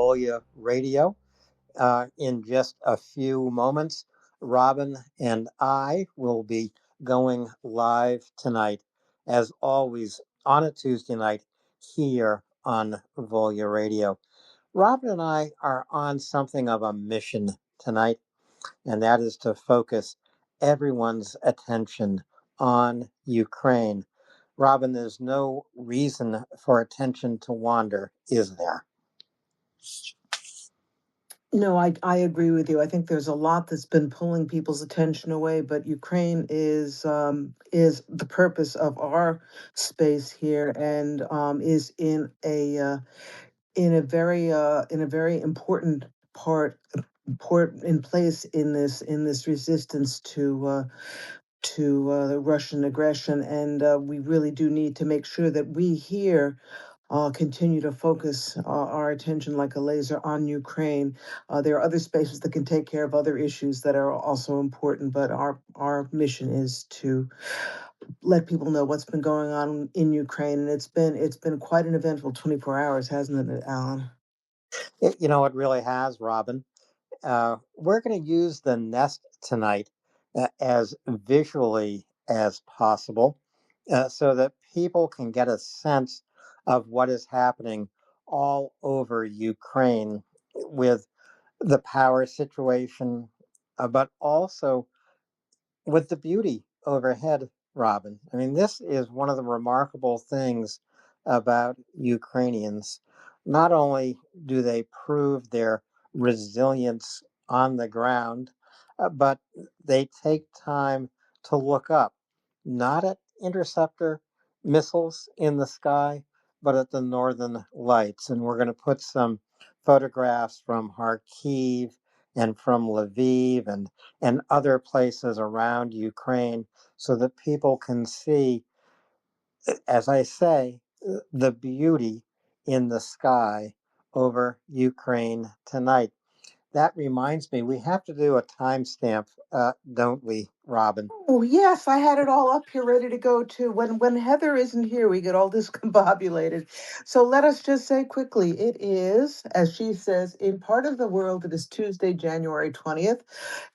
Volya Radio. In just a few moments, Robin and I will be going live tonight, as always, on a Tuesday night here on Volya Radio. Robin and I are on something of a mission tonight, and that is to focus everyone's attention on Ukraine. Robin, there's no reason for attention to wander, is there? No, I agree with you. I think there's a lot that's been pulling people's attention away, but Ukraine is the purpose of our space here, and is in a very important important place in this resistance to the Russian aggression, and we really do need to make sure that we here continue to focus our attention like a laser on Ukraine. There are other spaces that can take care of other issues that are also important, but our mission is to let people know what's been going on in Ukraine, and it's been quite an eventful 24 hours, hasn't it, Alan? It really has, Robin. We're going to use the nest tonight as visually as possible so that people can get a sense of what is happening all over Ukraine with the power situation, but also with the beauty overhead, Robin. I mean, this is one of the remarkable things about Ukrainians. Not only do they prove their resilience on the ground, but they take time to look up, not at interceptor missiles in the sky, but at the northern lights. And we're going to put some photographs from Kyiv and from Lviv and other places around Ukraine so that people can see, as I say, the beauty in the sky over Ukraine tonight. That reminds me, we have to do a timestamp, don't we, Robin? Oh yes, I had it all up here ready to go too. When Heather isn't here, we get all discombobulated. So let us just say quickly, it is, as she says, in part of the world, it is Tuesday, January 20th.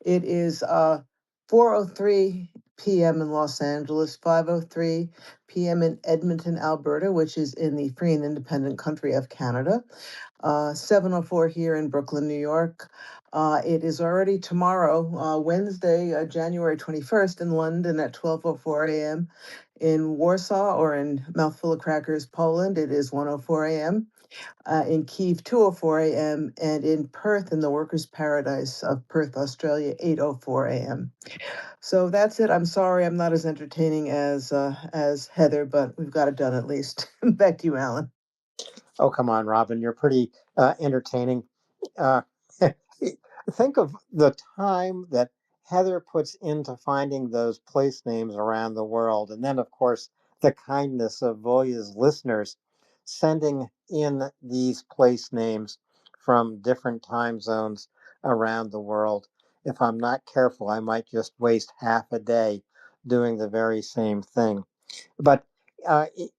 It is 4:03 p.m. in Los Angeles, 5:03 p.m. in Edmonton, Alberta, which is in the free and independent country of Canada. 7:04 here in Brooklyn, New York. It is already tomorrow, Wednesday, January 21st, in London at 12:04 a.m. In Warsaw, or in Mouthful of Crackers, Poland, it is 1:04 a.m. In Kyiv, 2:04 a.m. And in Perth, in the Workers' Paradise of Perth, Australia, 8:04 a.m. So that's it. I'm sorry I'm not as entertaining as Heather, but we've got it done at least. Back to you, Alan. Oh, come on, Robin. You're pretty entertaining. Uh, think of the time that Heather puts into finding those place names around the world. And then, of course, the kindness of Volya's listeners sending in these place names from different time zones around the world. If I'm not careful, I might just waste half a day doing the very same thing. But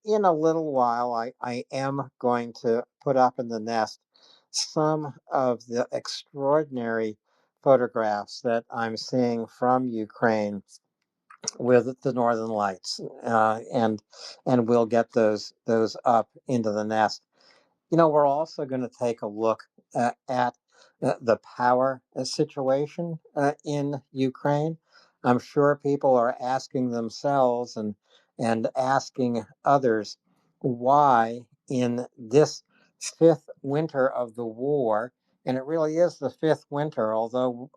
in a little while, I am going to put up in the nest some of the extraordinary photographs that I'm seeing from Ukraine with the Northern Lights, and we'll get those up into the nest. We're also going to take a look at the power situation in Ukraine. I'm sure people are asking themselves and asking others why in this fifth winter of the war, and it really is the fifth winter, although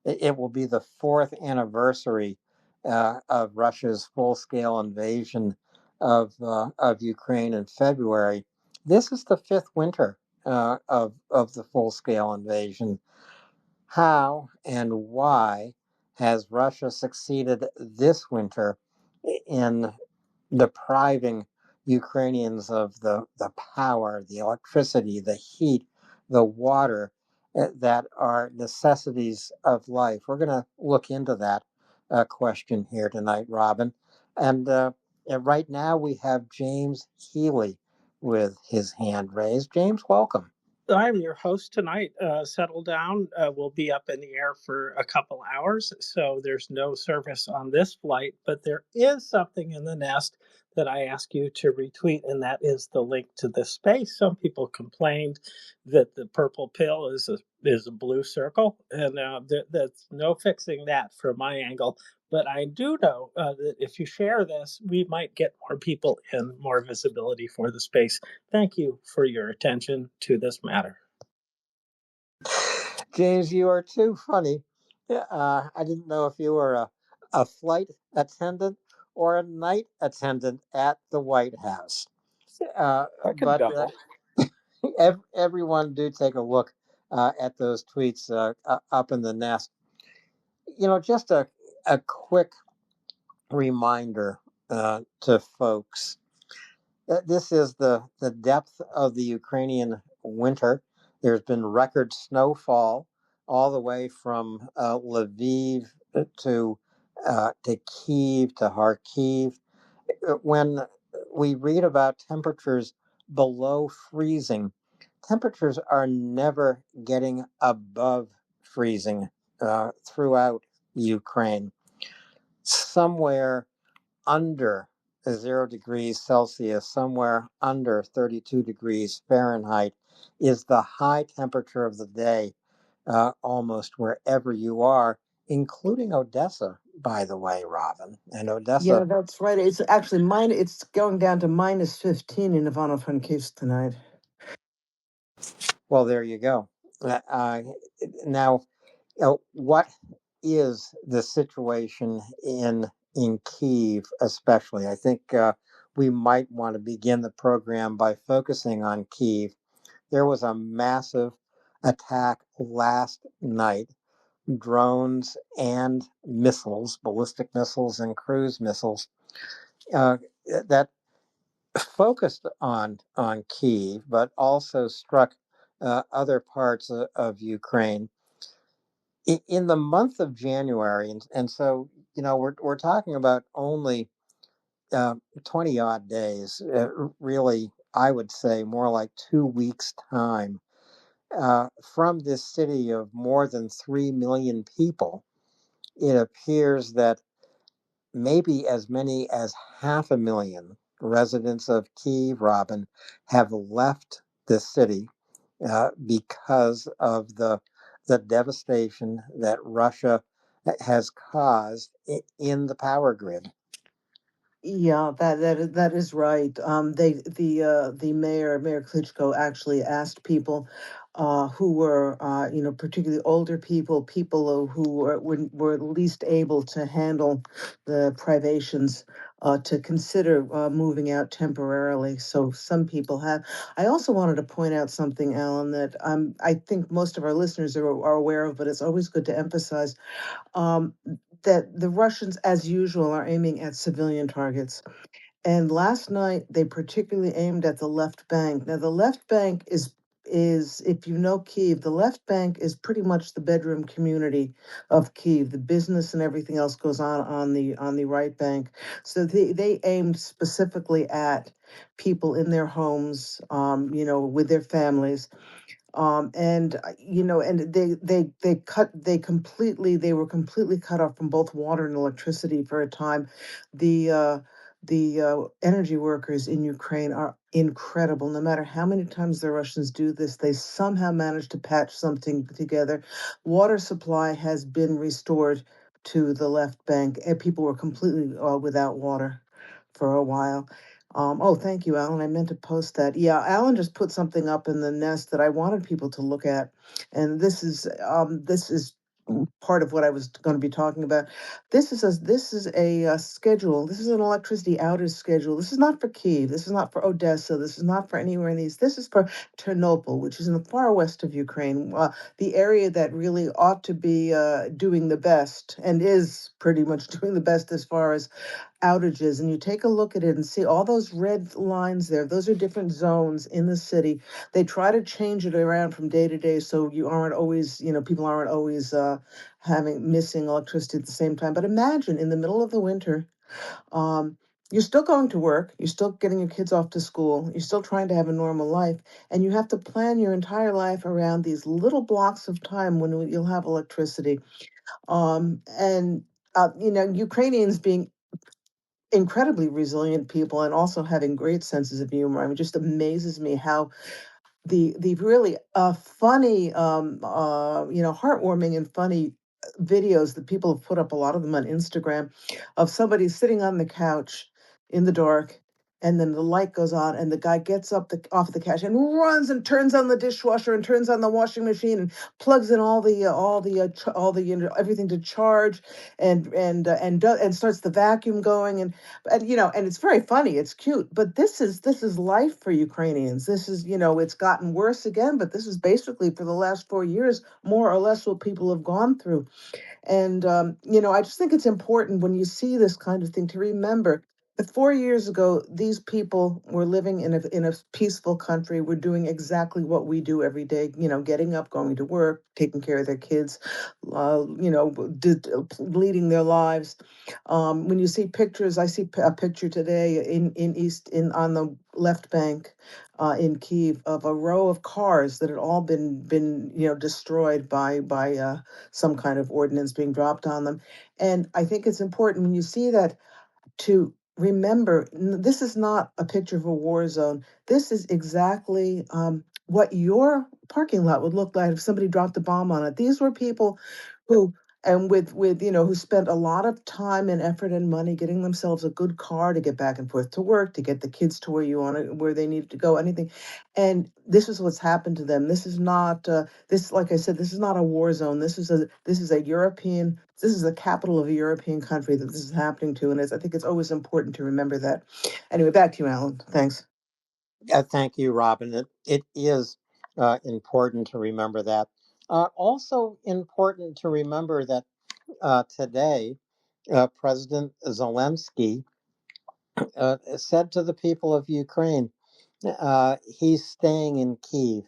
it will be the fourth anniversary of Russia's full-scale invasion of Ukraine in February. This is the fifth winter of the full-scale invasion. How and why has Russia succeeded this winter in depriving Ukrainians of the power, the electricity, the heat, the water that are necessities of life? We're going to look into that question here tonight, Robin. And right now we have James Healy with his hand raised. James, welcome. I'm your host tonight. Settle down. We'll be up in the air for a couple hours, so there's no service on this flight, but there is something in the nest that I ask you to retweet, and that is the link to the space. Some people complained that the purple pill is a blue circle, and that's no fixing that from my angle. But I do know that if you share this, we might get more people and more visibility for the space. Thank you for your attention to this matter. James, you are too funny. I didn't know if you were a flight attendant or a night attendant at the White House. I can But double. everyone do take a look at those tweets up in the nest. Just a quick reminder to folks. This is the depth of the Ukrainian winter. There's been record snowfall all the way from Lviv to Kyiv to Kharkiv. When we read about temperatures below freezing, temperatures are never getting above freezing throughout Ukraine. Somewhere under 0 degrees Celsius, somewhere under 32 degrees Fahrenheit, is the high temperature of the day, almost wherever you are, including Odessa, by the way, Robin. And Yeah, Odessa, that's right. It's actually it's going down to minus 15 in Ivano-Frankivsk tonight. well, there you go. Now, what is the situation in Kyiv, especially? I think we might want to begin the program by focusing on Kyiv. There was a massive attack last night, drones and missiles, ballistic missiles and cruise missiles, uh, that focused on Kyiv, but also struck other parts of Ukraine in the month of January. And so we're talking about only 20 odd days, really. I would say more like 2 weeks time from this city of more than 3 million people. It appears that maybe as many as 500,000 residents of Kyiv, Robin, have left the city because of the devastation that Russia has caused in the power grid. Yeah, that is right. The Mayor Klitschko actually asked people who were particularly older people, people who were least able to handle the privations, to consider moving out temporarily. So some people have. I also wanted to point out something, Alan, that I think most of our listeners are aware of, but it's always good to emphasize. Um, that the Russians, as usual, are aiming at civilian targets. And last night, they particularly aimed at the left bank. Now, the left bank is if you know Kyiv, the left bank is pretty much the bedroom community of Kyiv. The business and everything else goes on the right bank. So they aimed specifically at people in their homes, with their families, and they were completely cut off from both water and electricity for a time. The energy workers in Ukraine are incredible. No matter how many times the Russians do this, they somehow manage to patch something together. Water supply has been restored to the left bank, and people were completely without water for a while. Oh, thank you, Alan. I meant to post that. Yeah, Alan just put something up in the nest that I wanted people to look at, and this is part of what I was going to be talking about. This is a schedule. This is an electricity outage schedule. This is not for Kyiv. This is not for Odessa. This is not for anywhere in these. This is for Ternopil, which is in the far west of Ukraine, the area that really ought to be doing the best and is pretty much doing the best as far as outages. And you take a look at it and see all those red lines there, those are different zones in the city. They try to change it around from day to day so you aren't always, people aren't always having missing electricity at the same time. But imagine in the middle of the winter, um, you're still going to work, you're still getting your kids off to school, you're still trying to have a normal life, and you have to plan your entire life around these little blocks of time when you'll have electricity. And Ukrainians being incredibly resilient people and also having great senses of humor. I mean, it just amazes me how the really funny, heartwarming and funny videos that people have put up, a lot of them on Instagram, of somebody sitting on the couch in the dark, and then the light goes on, and the guy gets up off the couch and runs and turns on the dishwasher and turns on the washing machine and plugs in everything to charge, and starts the vacuum going, and it's very funny, it's cute, but this is life for Ukrainians. This is, it's gotten worse again, but this is basically for the last 4 years more or less what people have gone through. And I just think it's important when you see this kind of thing to remember that 4 years ago these people were living in a peaceful country, were doing exactly what we do every day, getting up, going to work, taking care of their kids, leading their lives. When you see pictures, I see a picture today on the left bank in Kyiv of a row of cars that had all been destroyed by some kind of ordinance being dropped on them. And I think it's important when you see that to remember this is not a picture of a war zone. This is exactly what your parking lot would look like if somebody dropped a bomb on it. These were people who, and with who spent a lot of time and effort and money getting themselves a good car to get back and forth to work, to get the kids to where they needed to go, anything. And this is what's happened to them. This is not like I said, this is not a war zone. This is a European. This is the capital of a European country that this is happening to, and I think it's always important to remember that. Anyway, back to you, Alan. Thanks. Thank you, Robin. It is important to remember that. Also important to remember that today, President Zelenskyy said to the people of Ukraine, he's staying in Kyiv.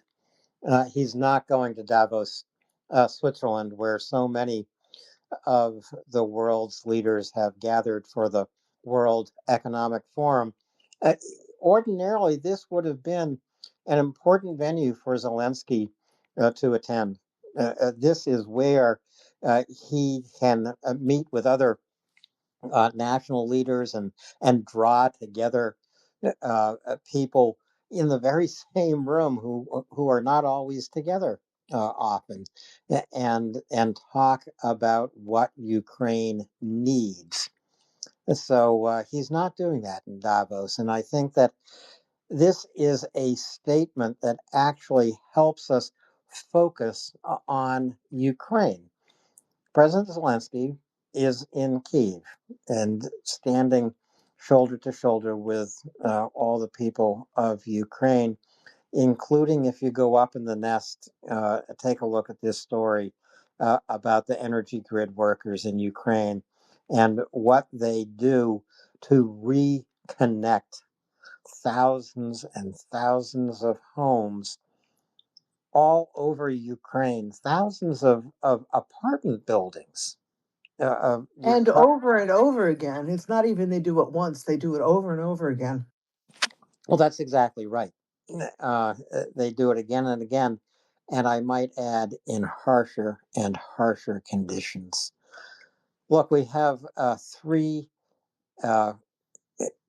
He's not going to Davos, Switzerland, where so many of the world's leaders have gathered for the World Economic Forum. Uh, Ordinarily, this would have been an important venue for Zelenskyy to attend. This is where he can meet with other national leaders and draw together people in the very same room who are not always together often, and talk about what Ukraine needs. So he's not doing that in Davos, and I think that this is a statement that actually helps us focus on Ukraine. President Zelenskyy is in Kyiv and standing shoulder to shoulder with all the people of Ukraine, including, if you go up in the nest, take a look at this story about the energy grid workers in Ukraine and what they do to reconnect thousands and thousands of homes all over Ukraine, thousands of apartment buildings. And over and over again. It's not even they do it once, they do it over and over again. Well, that's exactly right. They do it again and again, and I might add, in harsher and harsher conditions. Look, we have three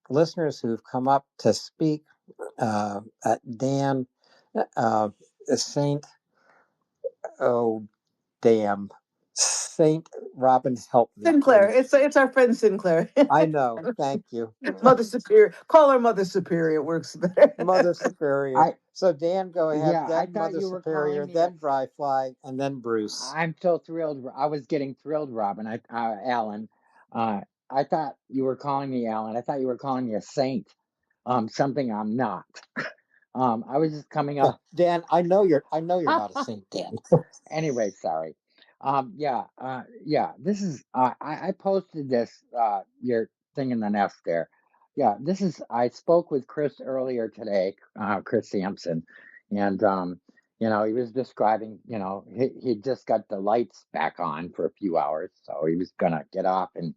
listeners who've come up to speak. Dan, Saint, oh, damn, Saint Robin, help me, Sinclair. please. It's our friend Sinclair. I know. Thank you. Mother Superior. Call her Mother Superior. It works better. Mother Superior. So Dan, go ahead. Yeah, I Then thought Mother you were calling Superior. me Then Dry Fly, and then Bruce. I'm so thrilled. I was getting thrilled, Robin. Alan. I thought you were calling me Alan. I thought you were calling me a saint. Something I'm not. I was just coming up. Dan, I know you're not a saint, Dan. Anyway, sorry. Yeah. This is. I posted this. Your thing in the nest there. Yeah, this is. I spoke with Chris earlier today. Chris Sampson, and he was describing. He just got the lights back on for a few hours, so he was gonna get off and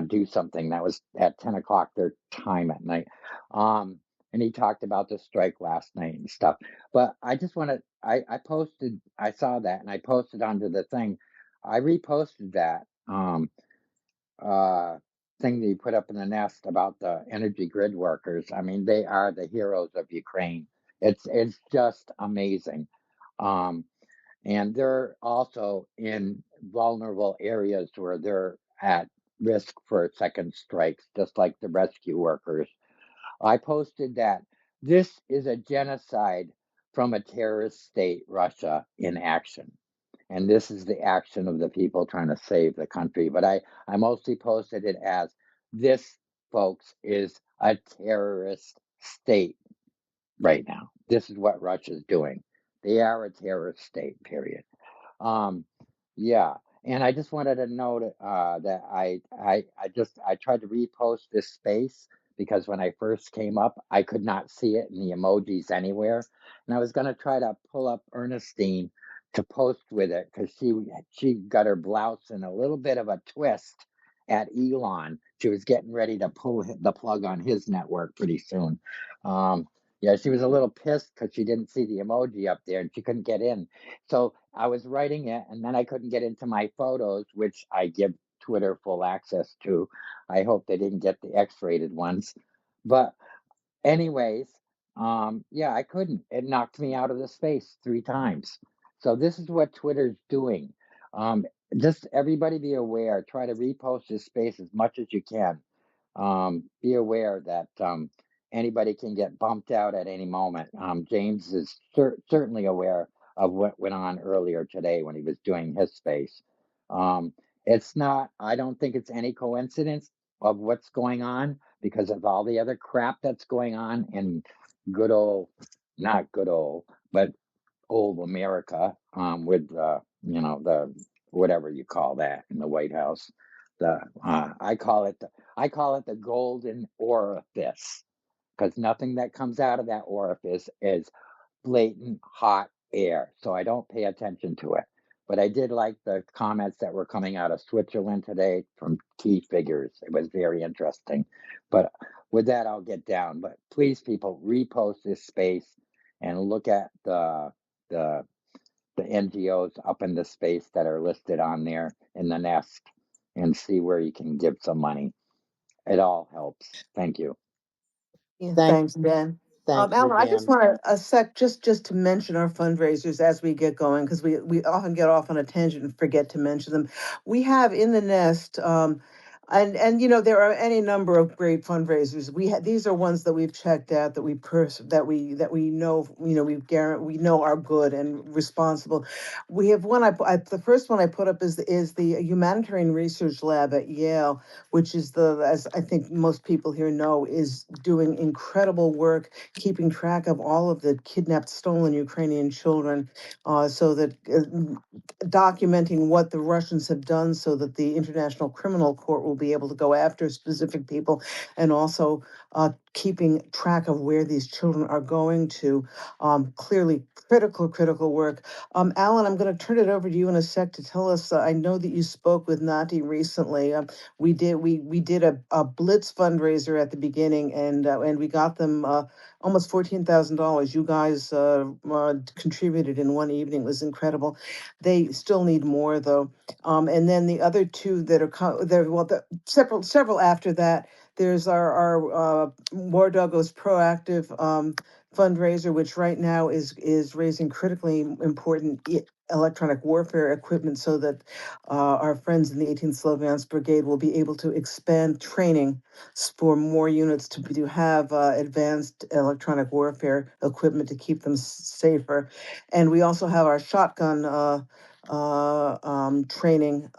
do something. That was at 10 o'clock their time at night. And he talked about the strike last night and stuff. But I just want to, I posted, I saw that and I posted onto the thing. I reposted that thing that you put up in the nest about the energy grid workers. I mean, they are the heroes of Ukraine. It's just amazing. Um, and they're also in vulnerable areas where they're at risk for second strikes, just like the rescue workers. I posted that this is a genocide from a terrorist state, Russia, in action. And this is the action of the people trying to save the country. But I mostly posted it as this, folks, is a terrorist state right now. This is what Russia's doing. They are a terrorist state, period. Um, yeah, and I just wanted to note that I tried to repost this space because when I first came up, I could not see it in the emojis anywhere, and I was going to try to pull up Ernestine to post with it because she got her blouse in a little bit of a twist at Elon. She was getting ready to pull the plug on his network pretty soon. Yeah, she was a little pissed because she didn't see the emoji up there and she couldn't get in. So I was writing it and then I couldn't get into my photos, which I give Twitter full access to. I hope they didn't get the X-rated ones. But anyways, yeah, I couldn't. It knocked me out of the space 3 times. So this is what Twitter's doing. Um, just everybody be aware. Try to repost this space as much as you can. Be aware that anybody can get bumped out at any moment. James is certainly aware of what went on earlier today when he was doing his space. It's not, I don't think it's any coincidence of what's going on because of all the other crap that's going on in good old, not good old, but old America with, the whatever you call that in the White House. I call it the golden orifice because nothing that comes out of that orifice is blatant hot air. So I don't pay attention to it. But I did like the comments that were coming out of Switzerland today from key figures. It was very interesting. But with that, I'll get down. But please, people, repost this space and look at the NGOs up in the space that are listed on there in the nest and see where you can give some money. It all helps. Thank you. Yeah, Thank, thanks, Dan. thank you, Alan, I just Dan. want a sec just to mention our fundraisers as we get going because we often get off on a tangent and forget to mention them. We have in the nest, and there are any number of great fundraisers. These are ones that we've checked out that we know we know are good and responsible. We have one. The first one I put up is the Humanitarian Research Lab at Yale, which is as I think most people here know, is doing incredible work keeping track of all of the kidnapped, stolen Ukrainian children, so that documenting what the Russians have done so that the International Criminal Court will be able to go after specific people, and also keeping track of where these children are going to. Clearly critical work. Alan, I'm going to turn it over to you in a sec to tell us, I know that you spoke with Nati recently. We did a blitz fundraiser at the beginning, and we got them almost $14,000. You guys contributed in one evening. It was incredible. They still need more though. And then the other two that are there, several after that. There's our War Doggos Proactive fundraiser, which right now is raising critically important electronic warfare equipment so that our friends in the 18th Slovyansk Brigade will be able to expand training for more units to have advanced electronic warfare equipment to keep them safer. And we also have our shotgun training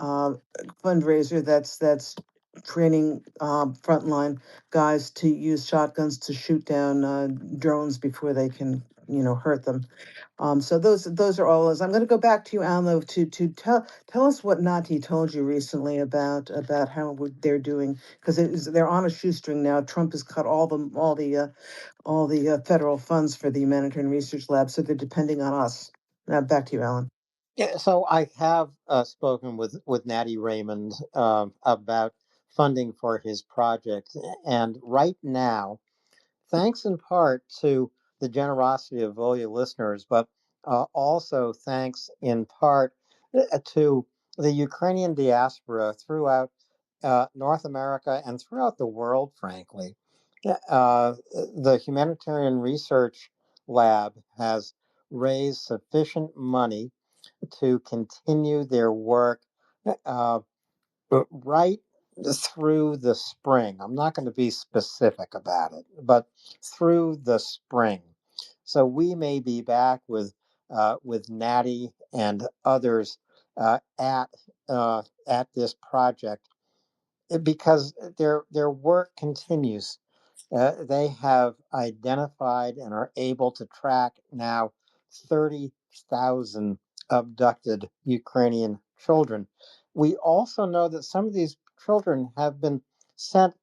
fundraiser that's training frontline guys to use shotguns to shoot down drones before they can hurt them. So those are all those. I'm going to go back to you, Alan, though, to tell us what Nati told you recently about how they're doing, because they're on a shoestring now. Trump has cut all the federal funds for the Humanitarian Research Lab, so they're depending on us. Now back to you, Alan. Yeah, so I have spoken with Natty Raymond about funding for his project. And right now, thanks in part to the generosity of Volya listeners, but also thanks in part to the Ukrainian diaspora throughout North America and throughout the world, frankly. The Humanitarian Research Lab has raised sufficient money to continue their work uh, right through the spring. I'm not going to be specific about it, but through the spring. So we may be back with Natty and others at this project because their work continues. They have identified and are able to track now 30,000 abducted Ukrainian children. We also know that some of these children have been sent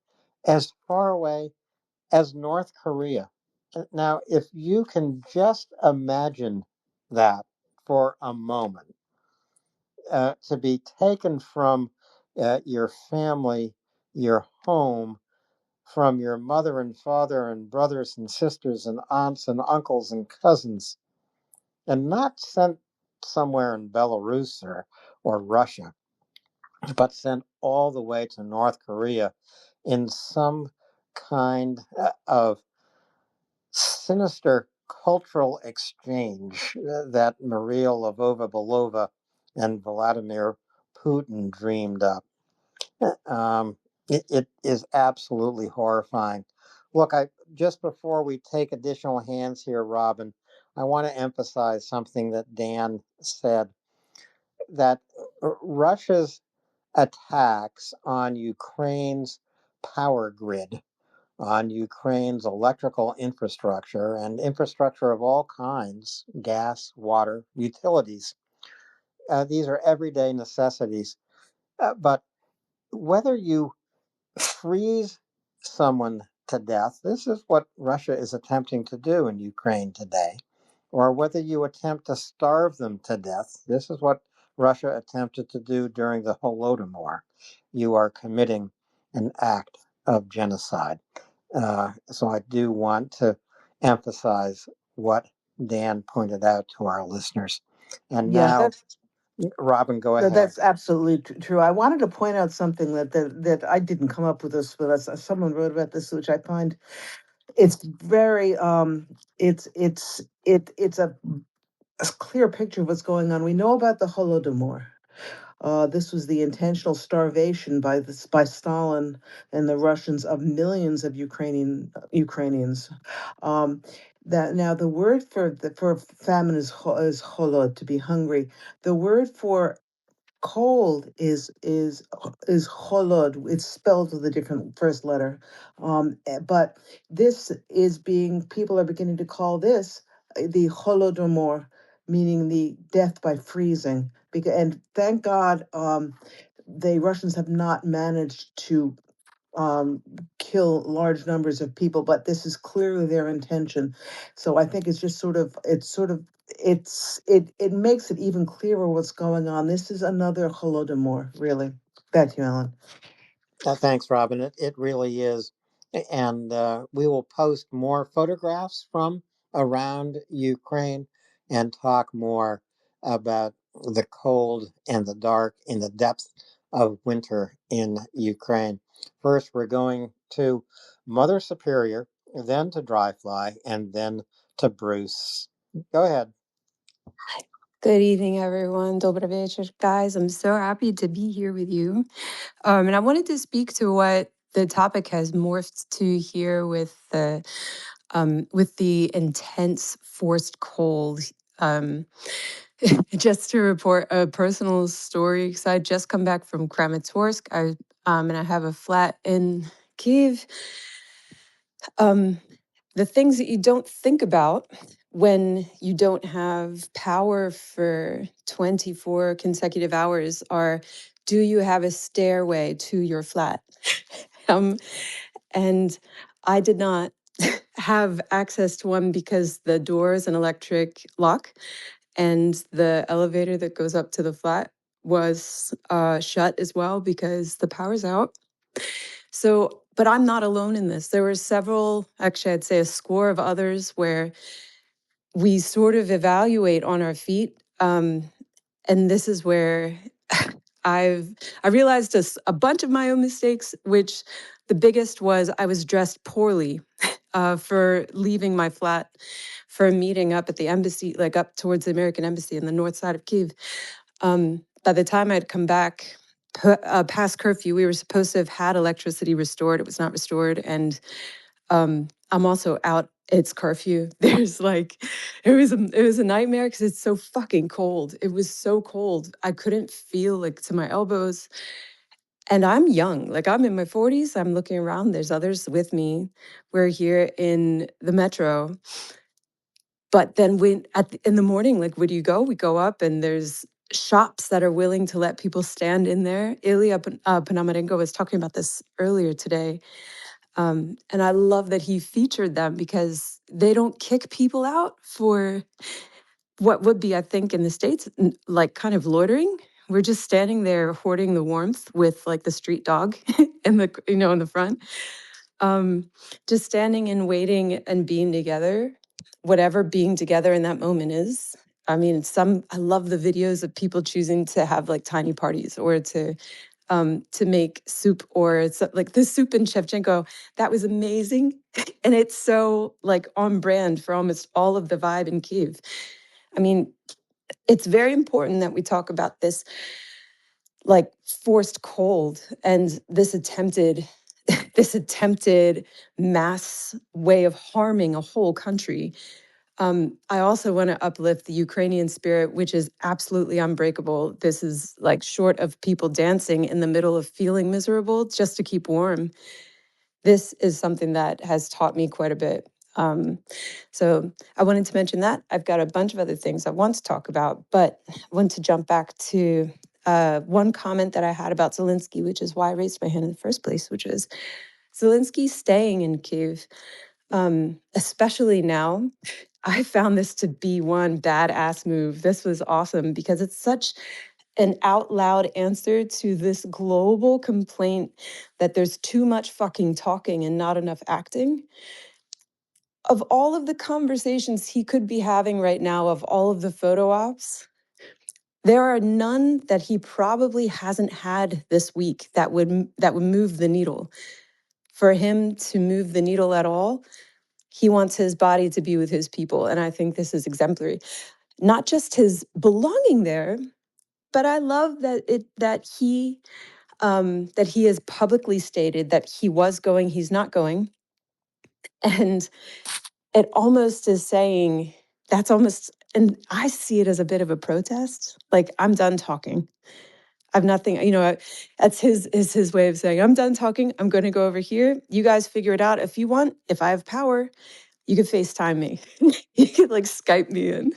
as far away as North Korea. Now, if you can just imagine that for a moment, to be taken from your family, your home, from your mother and father and brothers and sisters and aunts and uncles and cousins, and not sent somewhere in Belarus or Russia, but sent all the way to North Korea in some kind of sinister cultural exchange that Maria Lvova-Belova and Vladimir Putin dreamed up. It is absolutely horrifying. Look, just before we take additional hands here, Robin, I want to emphasize something that Dan said, that Russia's attacks on Ukraine's power grid, on Ukraine's electrical infrastructure and infrastructure of all kinds, gas, water, utilities, these are everyday necessities. But whether you freeze someone to death, this is what Russia is attempting to do in Ukraine today, or whether you attempt to starve them to death, this is what Russia attempted to do during the Holodomor. You are committing an act of genocide. So I do want to emphasize what Dan pointed out to our listeners. And Yeah, now, Robin, go ahead. that's absolutely true. I wanted to point out something that I didn't come up with this, but someone wrote about this, which I find it's very it's a clear picture of what's going on. We know about the Holodomor. This was the intentional starvation by Stalin and the Russians of millions of Ukrainians. Um, that now the word for famine is holod, to be hungry. The word for cold is holod. It's spelled with a different first letter, but this is being people are beginning to call this the holodomor, meaning the death by freezing. Because and thank God, the Russians have not managed to kill large numbers of people, but this is clearly their intention. So I think it's just it makes it even clearer what's going on. This is another Holodomor, really. Thank you, Alan. Thanks, Robin. It really is. And we will post more photographs from around Ukraine and talk more about the cold and the dark in the depth of winter in Ukraine. First, we're going to Mother Superior, then to Dryfly, and then to Bruce. Go ahead. Good evening, everyone. Добрый вечер, guys. I'm so happy to be here with you. And I wanted to speak to what the topic has morphed to here with the intense forced cold. Um, just to report a personal story, because I just come back from Kramatorsk. And I have a flat in Kyiv. The things that you don't think about when you don't have power for 24 consecutive hours are, do you have a stairway to your flat? And I did not have access to one because the door is an electric lock and the elevator that goes up to the flat was shut as well because the power's out. So, but I'm not alone in this. There were several, actually, I'd say a score of others where we sort of evaluate on our feet. And this is where I realized a bunch of my own mistakes, which the biggest was I was dressed poorly for leaving my flat for a meeting up at the embassy, like up towards the American embassy in the north side of Kyiv. By the time I'd come back past curfew, we were supposed to have had electricity restored. It was not restored. And I'm also out. It's curfew. There's like, it was a nightmare because it's so fucking cold. It was so cold. I couldn't feel like to my elbows. And I'm young, like I'm in my 40s. I'm looking around. There's others with me. We're here in the metro. But then in the morning, like, where do you go? We go up and there's shops that are willing to let people stand in there. Ilya Panamarenko was talking about this earlier today. And I love that he featured them because they don't kick people out for what would be, I think, in the States, like kind of loitering. We're just standing there hoarding the warmth with like the street dog in the, in the front. Just standing and waiting and being together, whatever being together in that moment is. I mean, I love the videos of people choosing to have like tiny parties or to make soup, or it's like the soup in Shevchenko. That was amazing. And it's so like on brand for almost all of the vibe in Kyiv. I mean, it's very important that we talk about this like forced cold and this attempted mass way of harming a whole country. I also want to uplift the Ukrainian spirit, which is absolutely unbreakable. This is like short of people dancing in the middle of feeling miserable just to keep warm. This is something that has taught me quite a bit. So I wanted to mention that. I've got a bunch of other things I want to talk about, but I want to jump back to one comment that I had about Zelenskyy, which is why I raised my hand in the first place, which is Zelenskyy staying in Kyiv, especially now. I found this to be one badass move. This was awesome because it's such an out loud answer to this global complaint that there's too much fucking talking and not enough acting. Of all of the conversations he could be having right now, of all of the photo ops, there are none that he probably hasn't had this week that would move the needle. For him to move the needle at all, he wants his body to be with his people. And I think this is exemplary. Not just his belonging there, but I love that he has publicly stated that he was going, he's not going. And it almost is saying, that's almost, and I see it as a bit of a protest. Like, I'm done talking. I've nothing, that's his way of saying, I'm done talking. I'm going to go over here. You guys figure it out if you want. If I have power, you could FaceTime me. You could like Skype me in.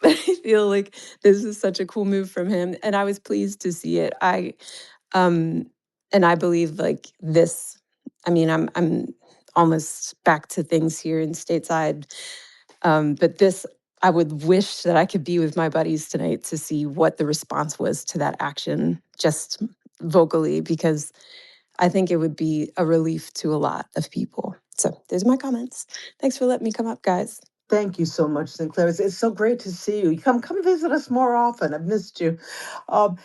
But I feel like this is such a cool move from him. And I was pleased to see it. And I believe like this, I mean, I'm almost back to things here in stateside. But this, I would wish that I could be with my buddies tonight to see what the response was to that action, just vocally, because I think it would be a relief to a lot of people. So there's my comments. Thanks for letting me come up, guys. Thank you so much, Sinclair. It's so great to see you. Come visit us more often. I've missed you. One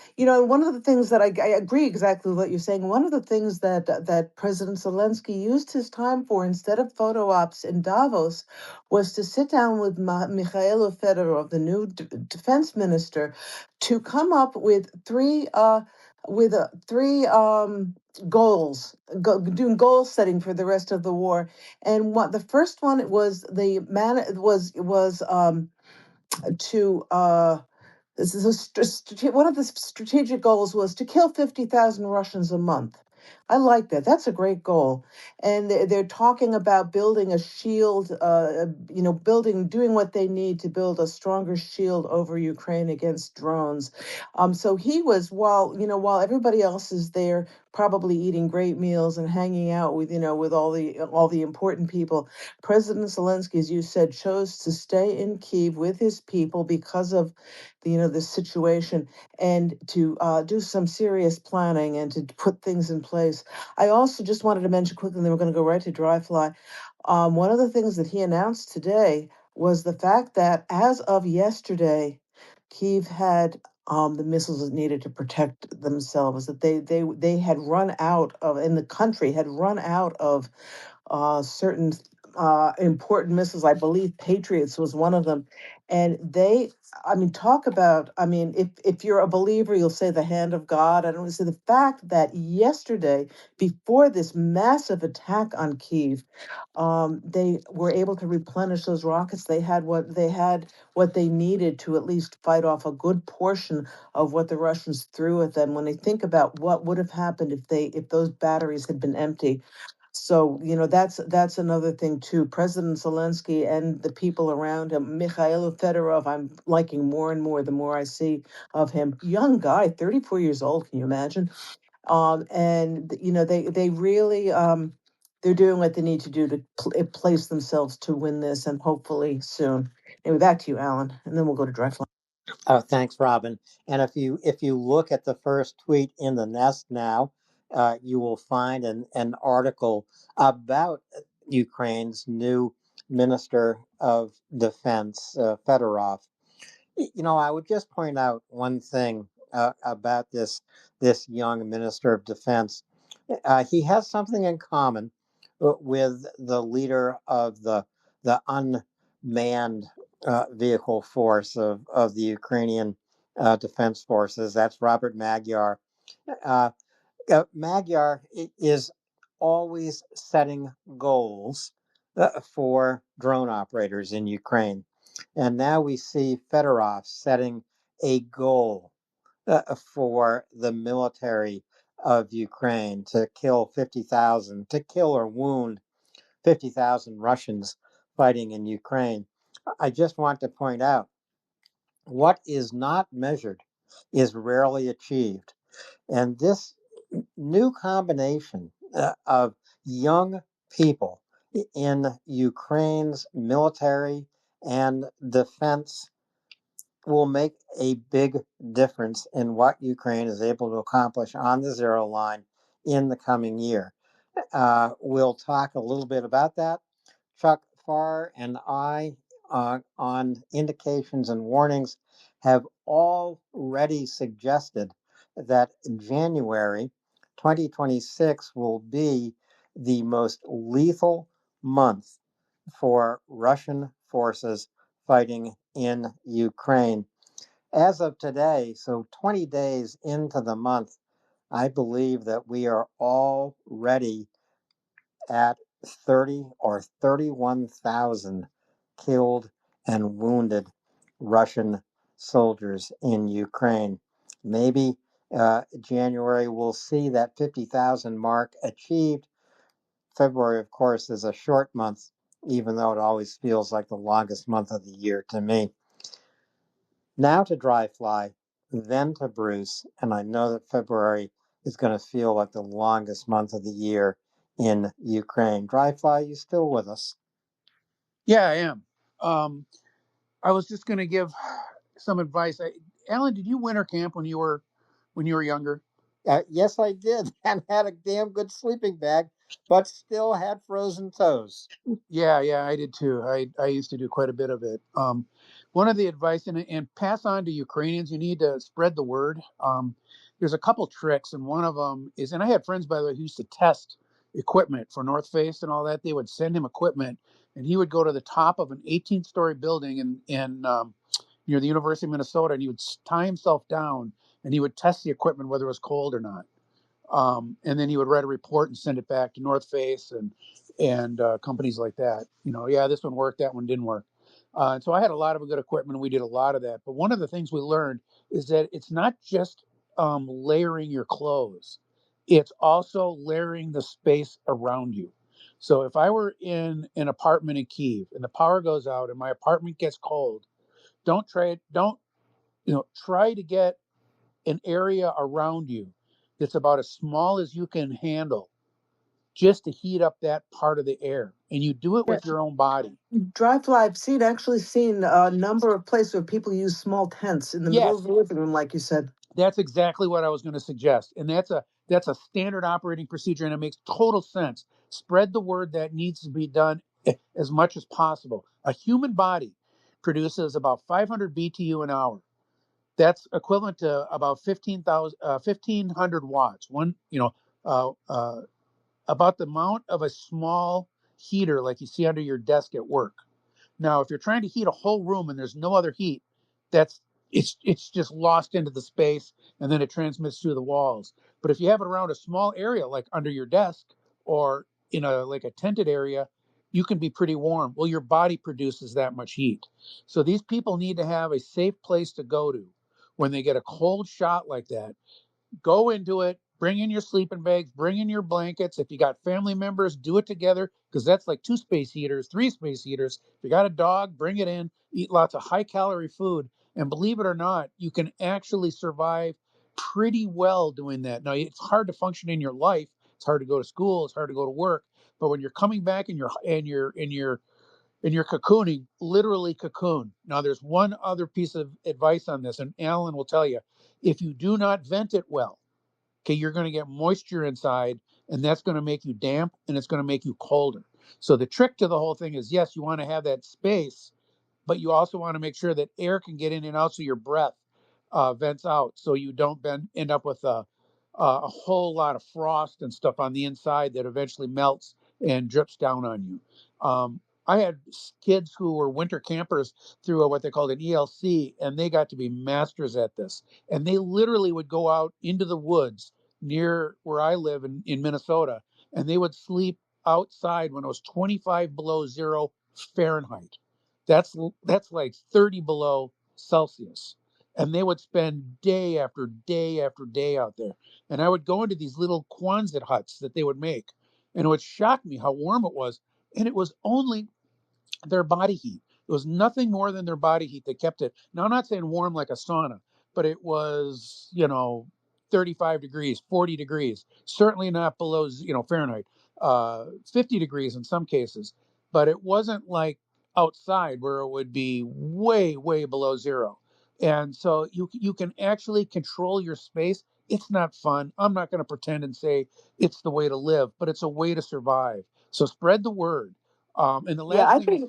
of the things that I agree exactly with what you're saying. One of the things that President Zelenskyy used his time for, instead of photo ops in Davos, was to sit down with Mikhailo Fedorov, the new defense minister, to come up with three goals, doing goal setting for the rest of the war. And what the first one was to this is one of the strategic goals was to kill 50,000 Russians a month. I like that. That's a great goal. And they're talking about building a shield, doing what they need to build a stronger shield over Ukraine against drones. So he was, while everybody else is there, probably eating great meals and hanging out with all the important people, President Zelenskyy, as you said, chose to stay in Kyiv with his people because of the situation, and to do some serious planning and to put things in place. this. I also just wanted to mention quickly, and then we're going to go right to dry fly. One of the things that he announced today was the fact that as of yesterday, Kyiv had the missiles it needed to protect themselves. That they had run out of, in the country had run out of certain important missiles. I believe Patriots was one of them. And they, I mean, talk about, I mean, if you're a believer, you'll say the hand of God. I don't say the fact that yesterday, before this massive attack on Kyiv, they were able to replenish those rockets. They had what they needed to at least fight off a good portion of what the Russians threw at them. When they think about what would have happened if those batteries had been empty. So, that's another thing too. President Zelenskyy and the people around him, Mikhail Fedorov, I'm liking more and more the more I see of him. Young guy, 34 years old. Can you imagine? And they really they're doing what they need to do to place themselves to win this, and hopefully soon. Anyway, back to you, Alan, and then we'll go to dry fly. Oh, thanks, Robin. And if you look at the first tweet in the nest now, you will find an article about Ukraine's new Minister of Defense, Fedorov. I would just point out one thing about this young Minister of Defense. He has something in common with the leader of the unmanned vehicle force of the Ukrainian Defense Forces. That's Robert Magyar. Uh, Magyar is always setting goals for drone operators in Ukraine. And now we see Fedorov setting a goal for the military of Ukraine to kill or wound 50,000 Russians fighting in Ukraine. I just want to point out what is not measured is rarely achieved. And this new combination of young people in Ukraine's military and defense will make a big difference in what Ukraine is able to accomplish on the zero line in the coming year. We'll talk a little bit about that. Chuck Farr and I, on indications and warnings, have already suggested that January 2026 will be the most lethal month for Russian forces fighting in Ukraine. As of today, so 20 days into the month, I believe that we are already at 30 or 31,000 killed and wounded Russian soldiers in Ukraine. Maybe January will see that 50,000 mark achieved. February, of course, is a short month, even though it always feels like the longest month of the year to me. Now to dry fly, then to Bruce, and I know that February is going to feel like the longest month of the year in Ukraine. Dry fly, you still with us? Yeah, I am. I was just going to give some advice. Alan, did you winter camp when you were younger? Yes, I did, and had a damn good sleeping bag, but still had frozen toes. Yeah, I did too. I used to do quite a bit of it. One of the advice, and pass on to Ukrainians, you need to spread the word. There's a couple tricks, and one of them is, and I had friends, by the way, who used to test equipment for North Face and all that. They would send him equipment, and he would go to the top of an 18-story building in near the University of Minnesota, and he would tie himself down, and he would test the equipment whether it was cold or not. And then he would write a report and send it back to North Face and companies like that. Yeah, this one worked, that one didn't work. And so I had a lot of good equipment, and we did a lot of that. But one of the things we learned is that it's not just layering your clothes. It's also layering the space around you. So if I were in an apartment in Kyiv and the power goes out and my apartment gets cold, try to get an area around you that's about as small as you can handle just to heat up that part of the air. And you do it with your own body. Dry fly, I've actually seen a number of places where people use small tents in the middle of the living room, like you said. That's exactly what I was going to suggest. And that's That's a standard operating procedure, and it makes total sense. Spread the word that needs to be done as much as possible. A human body produces about 500 BTU an hour. That's equivalent to about 1,500 watts. Uh, uh, about the amount of a small heater like you see under your desk at work. Now, if you're trying to heat a whole room and there's no other heat, that's it's just lost into the space and then it transmits through the walls. But if you have it around a small area like under your desk or in a tented area, you can be pretty warm. Well, your body produces that much heat. So these people need to have a safe place to go to when they get a cold shot like that. Go into it, bring in your sleeping bags, bring in your blankets. If you got family members, do it together because that's like 2 space heaters, 3 space heaters. If you got a dog, bring it in, eat lots of high calorie food. And believe it or not, you can actually survive pretty well doing that. Now, it's hard to function in your life. It's hard to go to school. It's hard to go to work. But when you're coming back and you're cocooning, literally cocoon. Now, there's one other piece of advice on this, and Alan will tell you, if you do not vent it well, okay, you're going to get moisture inside, and that's going to make you damp, and it's going to make you colder. So the trick to the whole thing is, yes, you want to have that space, but you also want to make sure that air can get in and out so your breath vents out, so you don't end up with a whole lot of frost and stuff on the inside that eventually melts and drips down on you. I had kids who were winter campers through what they called an ELC, and they got to be masters at this. And they literally would go out into the woods near where I live in Minnesota, and they would sleep outside when it was 25 below zero Fahrenheit. That's like 30 below Celsius. And they would spend day after day after day out there. And I would go into these little Quonset huts that they would make, and it would shock me how warm it was. And it was only their body heat. It was nothing more than their body heat that kept it. Now, I'm not saying warm like a sauna, but it was, 35 degrees, 40 degrees, certainly not below, Fahrenheit, 50 degrees in some cases. But it wasn't like outside where it would be way, way below zero. And so you can actually control your space. It's not fun. I'm not going to pretend and say it's the way to live, but it's a way to survive. So spread the word. And the Yeah, last thing is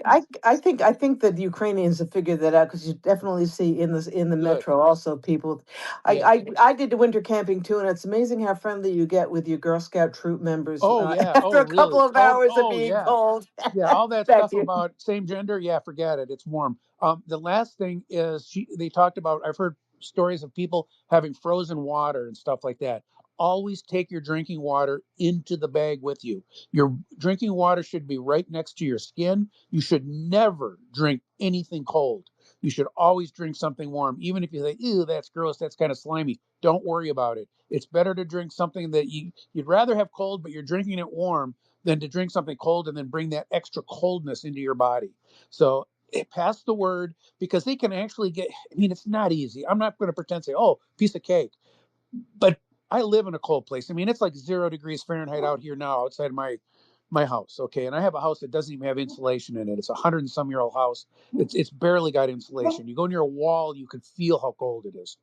I think that the Ukrainians have figured that out because you definitely see in the good. metro also people. I, Yeah. I did the winter camping too, and it's amazing how friendly you get with your Girl Scout troop members Oh yeah. after Oh a couple really? of Oh hours of oh being yeah. cold. Yeah. All that Back stuff to you. about same gender. Yeah, forget it. It's warm. The last thing is they talked about. I've heard stories of people having frozen water and stuff like that. Always take your drinking water into the bag with you. Your drinking water should be right next to your skin. You should never drink anything cold. You should always drink something warm, even if you think, "Ew, that's gross. That's kind of slimy." Don't worry about it. It's better to drink something that you'd rather have cold, but you're drinking it warm than to drink something cold and then bring that extra coldness into your body. So pass the word because they can actually get, I mean, it's not easy. I'm not going to pretend to say, oh, piece of cake. But I live in a cold place. I mean, it's like 0 degrees Fahrenheit out here now outside my house. Okay. And I have a house that doesn't even have insulation in it. It's a 100-and-some-year-old house. It's barely got insulation. You go near a wall, you can feel how cold it is.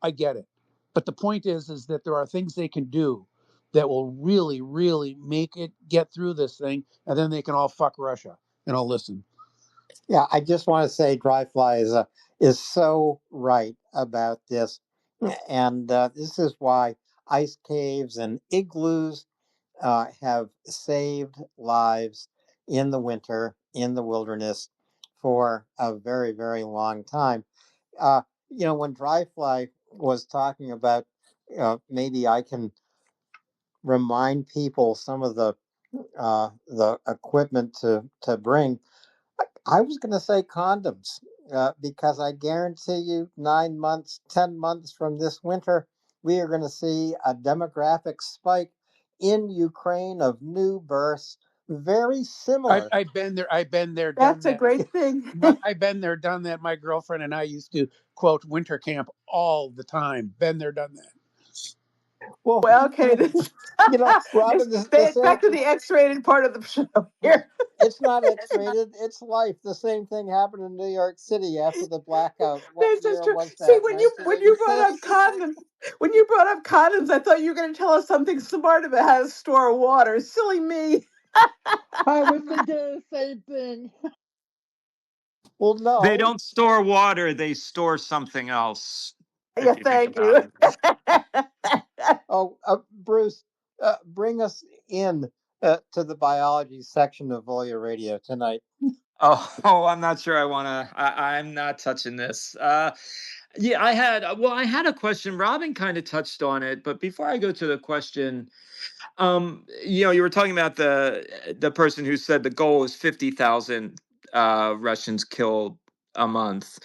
I get it. But the point is that there are things they can do that will really, really make it get through this thing, and then they can all fuck Russia. And I'll listen. Yeah, I just want to say Dryfly is so right about this, and this is why ice caves and igloos have saved lives in the winter in the wilderness for a very, very long time. Uh, when Dryfly was talking about, maybe I can remind people some of the equipment to bring. I was going to say condoms, because I guarantee you 9 months, 10 months from this winter, we are going to see a demographic spike in Ukraine of new births, very similar. I've been there. I've been there, done That's a that. great thing. I've been there, done that. My girlfriend and I used to quote winter camp all the time. Been there, done that. Well, Well, okay, this, Robin, the same. back to the X-rated part of the show here. It's not X-rated. It's life. The same thing happened in New York City after the blackout. What This is year true. was See, that? when you brought up 1986. condoms, I thought you were going to tell us something smart about how to store water. Silly me. I was thinking the same thing. Well, They no. don't store water, they store something else, Yeah, if you think thank about you. it. Oh, Bruce, bring us in to the biology section of Volya Radio tonight. Oh, I'm not sure I want to. I'm not touching this. Yeah, I had a question. Robin kind of touched on it, but before I go to the question, you were talking about the person who said the goal is 50,000 Russians killed a month.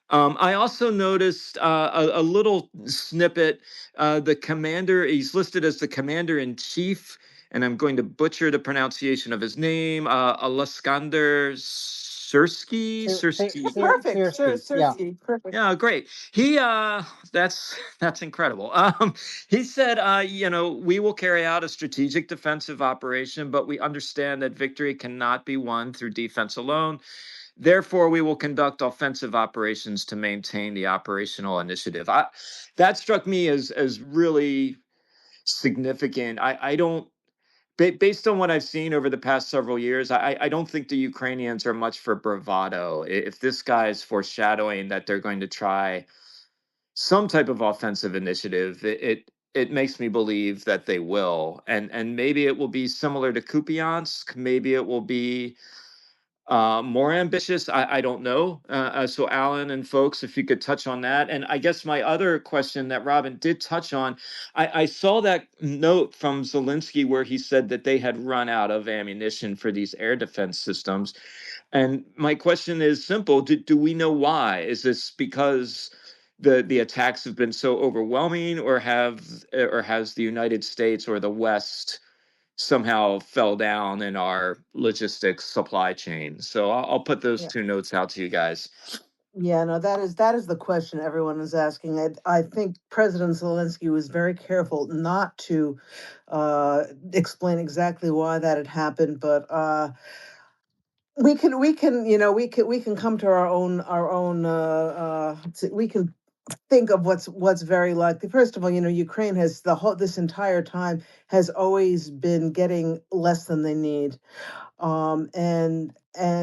I also noticed a little snippet. The commander, he's listed as the commander in chief, and I'm going to butcher the pronunciation of his name, Alaskander Sersky. Sersky. Perfect, Searcy. Yeah. Cersei. Perfect. Yeah, great. He that's incredible. He said, we will carry out a strategic defensive operation, but we understand that victory cannot be won through defense alone. Therefore, we will conduct offensive operations to maintain the operational initiative. That struck me as really significant. I don't, based on what I've seen over the past several years, I don't think the Ukrainians are much for bravado. If this guy is foreshadowing that they're going to try some type of offensive initiative, it makes me believe that they will, and maybe it will be similar to Kupiansk. Maybe it will be more ambitious. I don't know. So Alan and folks, if you could touch on that. And I guess my other question that Robin did touch on, I saw that note from Zelenskyy where he said that they had run out of ammunition for these air defense systems. And my question is simple. Do we know why? Is this because the attacks have been so overwhelming, or has the United States or the West somehow fell down in our logistics supply chain? So I'll put those Yeah. two notes out to you guys. Yeah, no, that is the question everyone is asking. I think President Zelensky was very careful not to explain exactly why that had happened, but we can come to we can think of what's very likely. First of all, Ukraine has this entire time has always been getting less than they need. And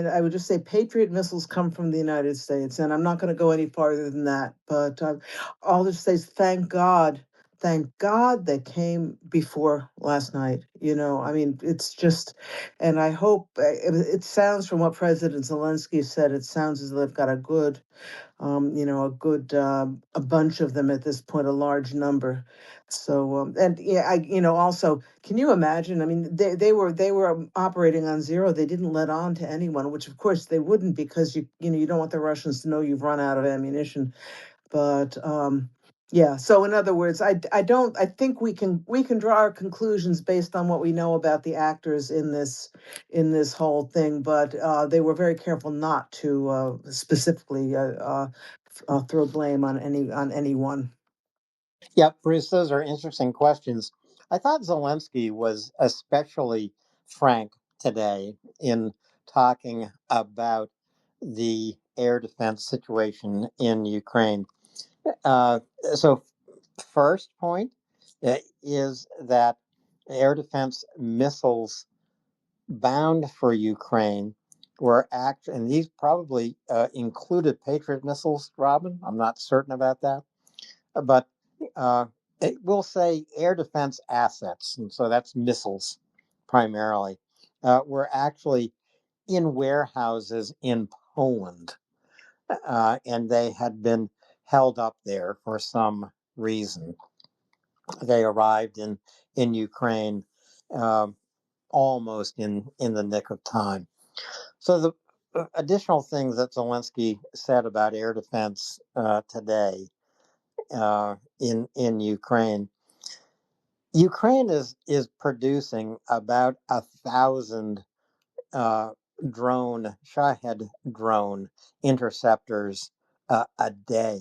I would just say Patriot missiles come from the United States, and I'm not going to go any farther than that. But I'll just say thank God they came before last night. I mean, it's just, and I hope it sounds from what President Zelensky said, it sounds as though they've got a bunch of them at this point, a large number. So, and yeah, also, can you imagine? I mean, they were operating on zero. They didn't let on to anyone, which of course they wouldn't, because you don't want the Russians to know you've run out of ammunition. But yeah. So in other words, I think we can draw our conclusions based on what we know about the actors in this whole thing. But they were very careful not to specifically throw blame on anyone. Yep, Bruce, those are interesting questions. I thought Zelensky was especially frank today in talking about the air defense situation in Ukraine. Uh, so, first point is that air defense missiles bound for Ukraine were and these probably included Patriot missiles, Robin. I'm not certain about that, but uh, it will say air defense assets, and so that's missiles primarily, were actually in warehouses in Poland, and they had been held up there for some reason. They arrived in Ukraine uh, almost in the nick of time. So the additional things that Zelensky said about air defense today in Ukraine. Ukraine is producing about 1,000 uh, Shahed drone interceptors a day.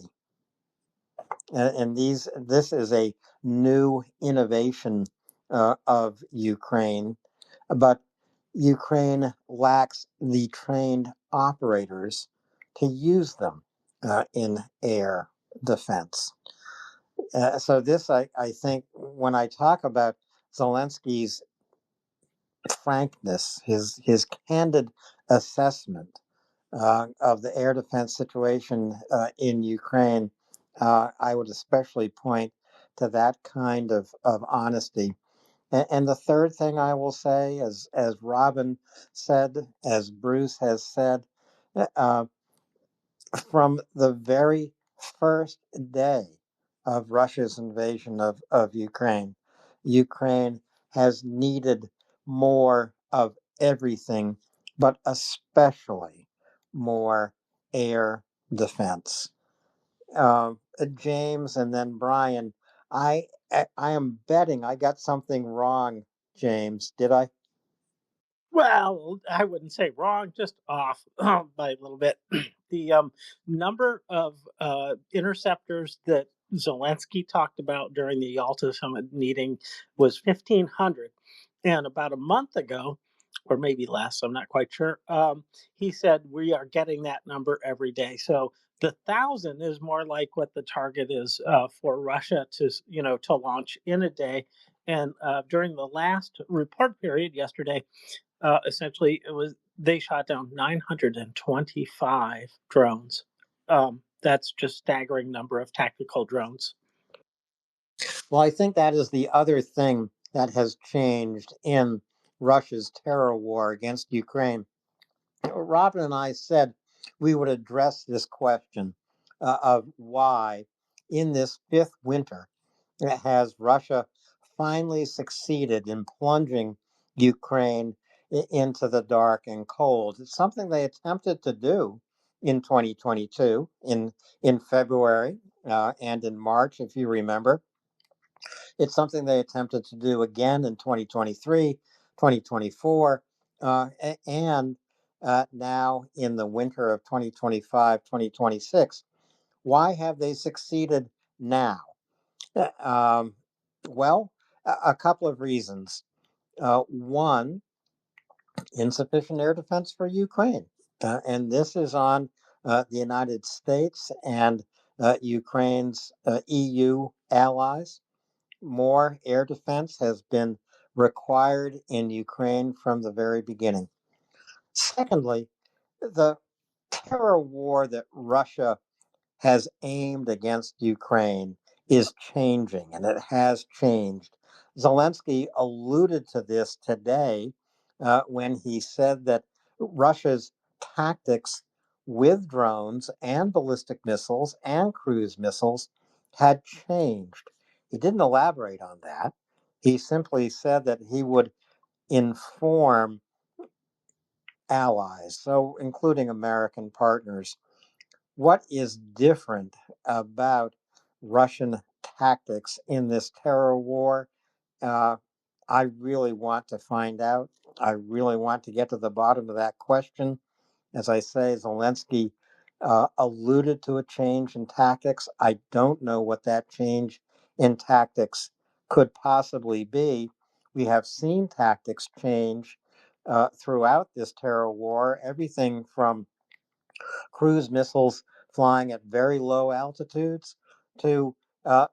and this is a new innovation of Ukraine, but Ukraine lacks the trained operators to use them in air defense. So this, I think, when I talk about Zelensky's frankness, his candid assessment of the air defense situation in Ukraine, I would especially point to that kind of honesty. And the third thing I will say, as Robin said, as Bruce has said, uh, from the very first day of Russia's invasion of Ukraine, Ukraine has needed more of everything, but especially more air defense. James and then Brian, I am betting I got something wrong, James. Did I? Well, I wouldn't say wrong, just off by a little bit. The number of interceptors that Zelensky talked about during the Yalta summit meeting was 1,500. And about a month ago, or maybe less, I'm not quite sure, he said we are getting that number every day. So the 1,000 is more like what the target is for Russia to launch in a day. And during the last report period yesterday, essentially they shot down 925 drones. That's just staggering number of tactical drones. Well, I think that is the other thing that has changed in Russia's terror war against Ukraine. Robin and I said we would address this question of why, in this fifth winter, has Russia finally succeeded in plunging Ukraine into the dark and cold. It's something they attempted to do in 2022, in February and in March, if you remember. It's something they attempted to do again in 2023, 2024, and now in the winter of 2025, 2026. Why have they succeeded now? Um, well, a couple of reasons. One, insufficient air defense for Ukraine. And this is on the United States and Ukraine's EU allies. More air defense has been required in Ukraine from the very beginning. Secondly, the terror war that Russia has aimed against Ukraine is changing, and it has changed. Zelensky alluded to this today when he said that Russia's tactics with drones and ballistic missiles and cruise missiles had changed. He didn't elaborate on that. He simply said that he would inform allies, so including American partners, what is different about Russian tactics in this terror war? Uh, I really want to find out. I really want to get to the bottom of that question. As I say, Zelensky alluded to a change in tactics. I don't know what that change in tactics could possibly be. We have seen tactics change throughout this terror war, everything from cruise missiles flying at very low altitudes to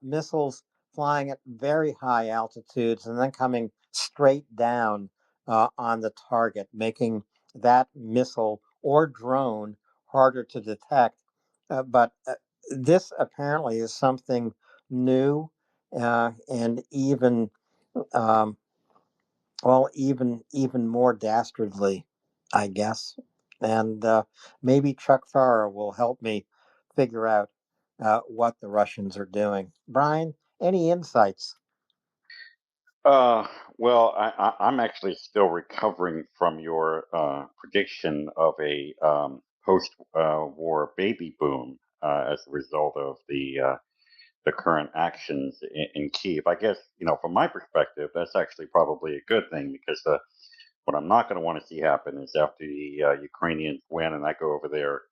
missiles flying at very high altitudes and then coming straight down on the target, making that missile or drone harder to detect. But this apparently is something new and um, even more dastardly, I guess. And maybe Chuck Farrer will help me figure out what the Russians are doing. Brian, any insights? Uh, well, I'm actually still recovering from your prediction of a post-war baby boom as a result of the current actions in Kyiv. I guess, from my perspective, that's actually probably a good thing because what I'm not going to want to see happen is after the Ukrainians win and I go over there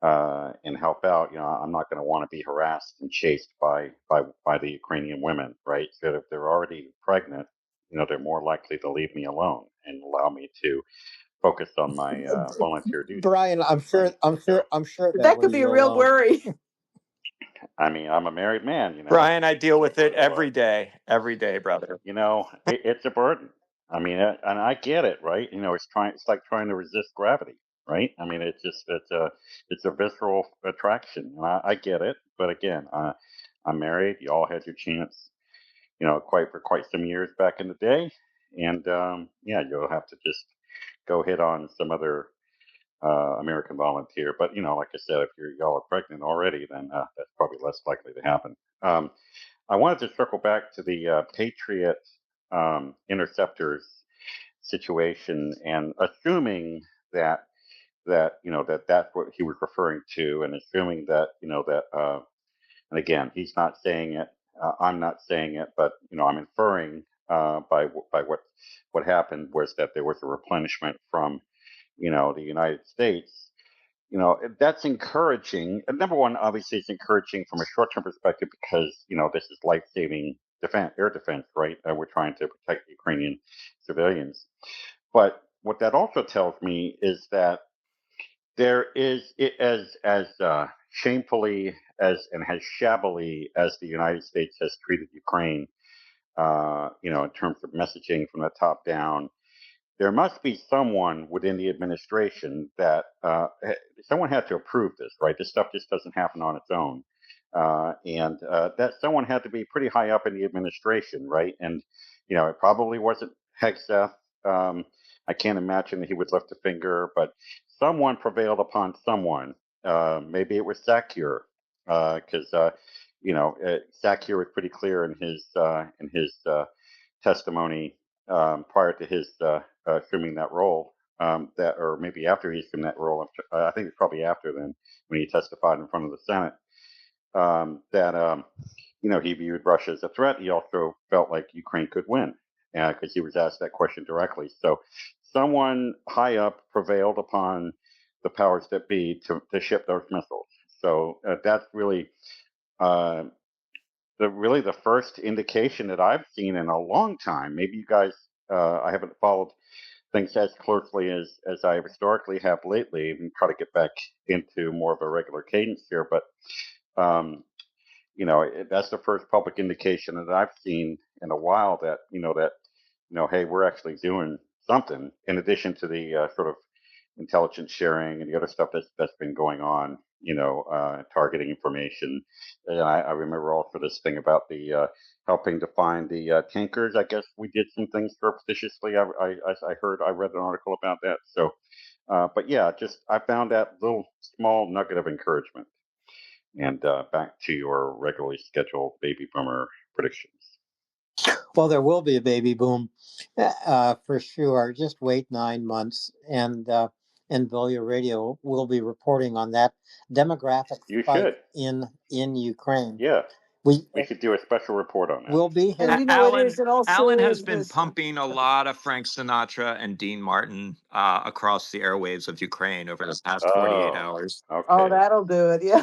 and help out, I'm not going to want to be harassed and chased by the Ukrainian women, right? So if they're already pregnant, they're more likely to leave me alone and allow me to focus on my volunteer duties. Brian, I'm sure, Right. I'm sure they'll That could leave be you a real alone. worry. I mean, I'm a married man, Brian, I deal with it so every day, brother. it's a burden. I mean, and I get it, right? It's like trying to resist gravity, right? I mean, it's a visceral attraction, and I get it. But again, I'm married. You all had your chance, for quite some years back in the day, and yeah, you'll have to just go hit on some other American volunteer. But like I said, if y'all are pregnant already, then that's probably less likely to happen. I wanted to circle back to the Patriot interceptors situation, and assuming that that's what he was referring to, and assuming that and again, he's not saying it, I'm not saying it, but I'm inferring by what happened was that there was a replenishment from the United States. That's encouraging. Number one, obviously, it's encouraging from a short-term perspective because this is life-saving defense, air defense, right? We're trying to protect the Ukrainian civilians. But what that also tells me is that there is, as shamefully and as shabbily as the United States has treated Ukraine, in terms of messaging from the top down, there must be someone within the administration that someone had to approve this, right? This stuff just doesn't happen on its own. And that someone had to be pretty high up in the administration, right? And, it probably wasn't Hegseth. I can't imagine that he would lift a finger, but someone prevailed upon someone. Maybe it was Sakier, because, Sakier was pretty clear in his testimony prior to his assuming that role, or maybe after he assumed that role. I think it's probably after then when he testified in front of the Senate, that he viewed Russia as a threat. He also felt like Ukraine could win because he was asked that question directly. So someone high up prevailed upon the powers that be to ship those missiles. So that's really the first indication that I've seen in a long time. Maybe you guys, I haven't followed things as closely as I historically have lately, and try to get back into more of a regular cadence here. But that's the first public indication that I've seen in a while that hey, we're actually doing something in addition to the sort of intelligence sharing and the other stuff that's been going on, targeting information. And I remember also this thing about the helping to find the tankers. I guess we did some things surreptitiously. I read an article about that. So, but yeah, I found that little small nugget of encouragement. And back to your regularly scheduled baby boomer predictions. Well, there will be a baby boom for sure. Just wait 9 months, and Volya Radio will be reporting on that demographic You spike should. in Ukraine. Yeah. We should do a special report on that. will be here. And it is in all Alan has been seriousness. pumping a lot of Frank Sinatra and Dean Martin across the airwaves of Ukraine over the past 48 hours. Okay. Oh, that'll do it. Yeah.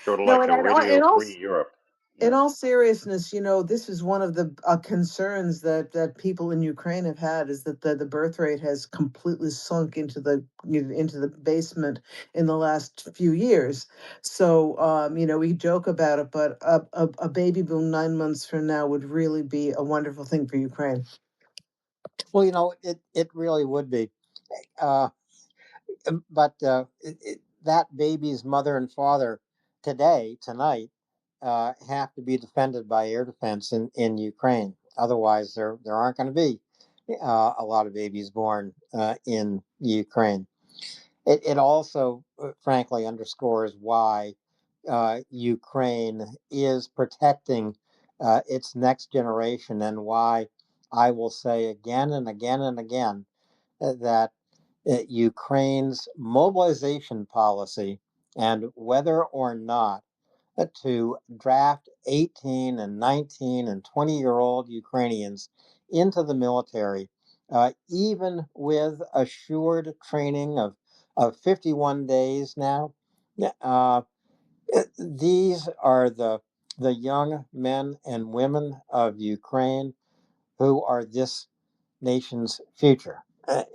Sort of No, like a radio-free Europe. In all seriousness, this is one of the concerns that people in Ukraine have had, is that the birth rate has completely sunk into the basement in the last few years. So, we joke about it, but a baby boom 9 months from now would really be a wonderful thing for Ukraine. Well, it really would be. But that baby's mother and father tonight, have to be defended by air defense in Ukraine. Otherwise, there aren't going to be a lot of babies born in Ukraine. It also, frankly, underscores why Ukraine is protecting its next generation, and why I will say again and again and again that Ukraine's mobilization policy, and whether or not to draft 18 and 19 and 20-year-old Ukrainians into the military, even with assured training of 51 days now, Uh, these are the young men and women of Ukraine who are this nation's future.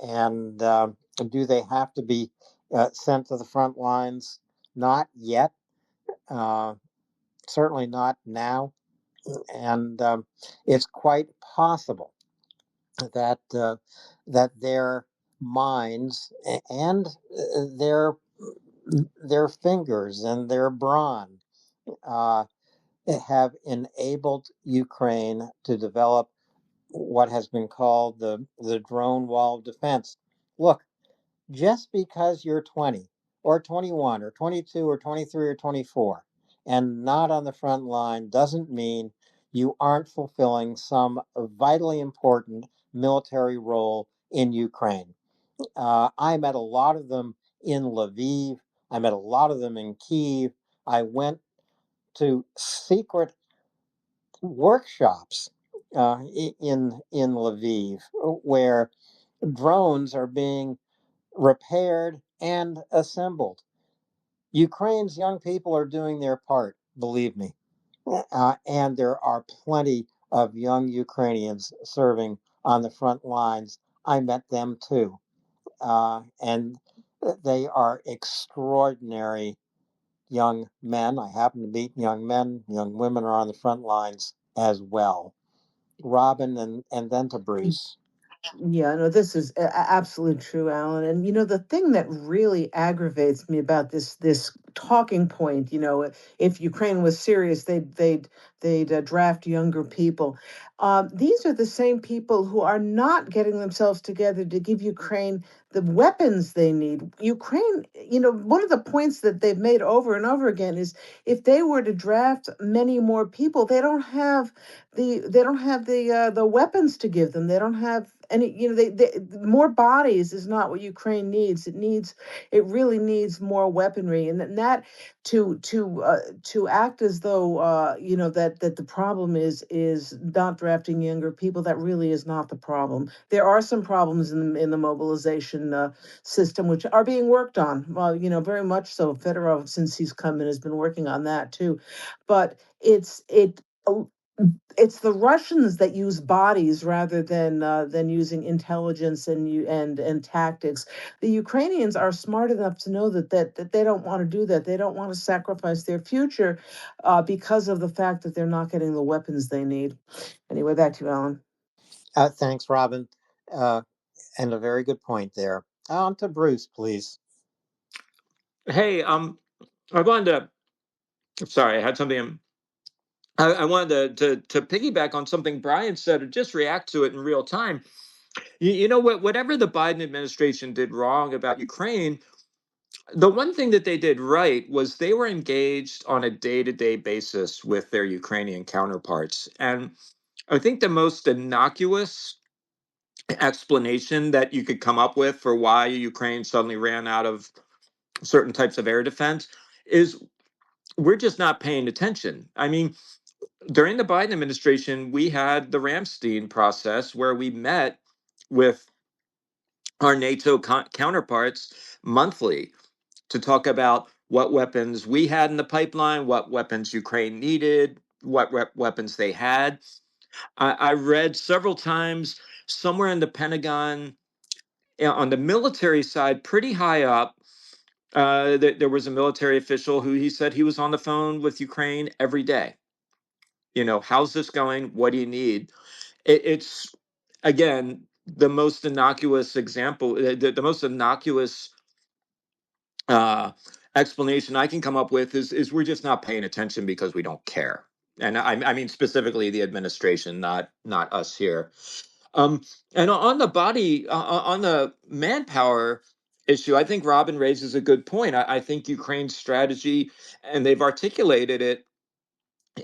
And do they have to be sent to the front lines? Not yet. Uh, Certainly not now. And it's quite possible that that their minds and their fingers and their brawn uh, have enabled Ukraine to develop what has been called the drone wall of defense. Look, just because you're 20 or 21 or 22 or 23 or 24 and not on the front line doesn't mean you aren't fulfilling some vitally important military role in Ukraine. I met a lot of them in Lviv. I met a lot of them in Kyiv. I went to secret workshops in Lviv where drones are being repaired and assembled. Ukraine's young people are doing their part, believe me, and there are plenty of young Ukrainians serving on the front lines. I met them too, and they are extraordinary young men. I happen to meet young men, young women are on the front lines as well. Robin, and then to Bruce. Yeah, no, this is absolutely true, Alan. And the thing that really aggravates me about this talking point, if Ukraine was serious, they'd draft younger people. These are the same people who are not getting themselves together to give Ukraine the weapons they need. Ukraine, one of the points that they've made over and over again is if they were to draft many more people, they don't have the weapons to give them. They don't have any. They more bodies is not what Ukraine needs. It really needs more weaponry, and that to act as though that the problem is not drafting younger people. That really is not the problem. There are some problems in the mobilization system which are being worked on. Well, very much so. Fedorov, since he's come in, has been working on that too, but it's the Russians that use bodies rather than using intelligence and tactics. The Ukrainians are smart enough to know that they don't want to do that. They don't want to sacrifice their future because of the fact that they're not getting the weapons they need. Anyway, back to you, Alan. Thanks, Robin, uh, and a very good point there. On to Bruce, please. Hey, I wanted to. Sorry, I had something. I wanted to piggyback on something Brian said, or just react to it in real time. You know what? Whatever the Biden administration did wrong about Ukraine, the one thing that they did right was they were engaged on a day-to-day basis with their Ukrainian counterparts, and I think the most innocuous explanation that you could come up with for why Ukraine suddenly ran out of certain types of air defense is we're just not paying attention. I mean, during the Biden administration, we had the Ramstein process where we met with our NATO counterparts monthly to talk about what weapons we had in the pipeline, what weapons Ukraine needed, what weapons they had. I read several times somewhere in the Pentagon, on the military side, pretty high up, there was a military official who he said he was on the phone with Ukraine every day. How's this going? What do you need? It's, again, the most innocuous example, the most innocuous uh, explanation I can come up with is we're just not paying attention because we don't care. And I mean specifically the administration, not us here. And on the on the manpower issue, I think Robin raises a good point. I think Ukraine's strategy, and they've articulated it,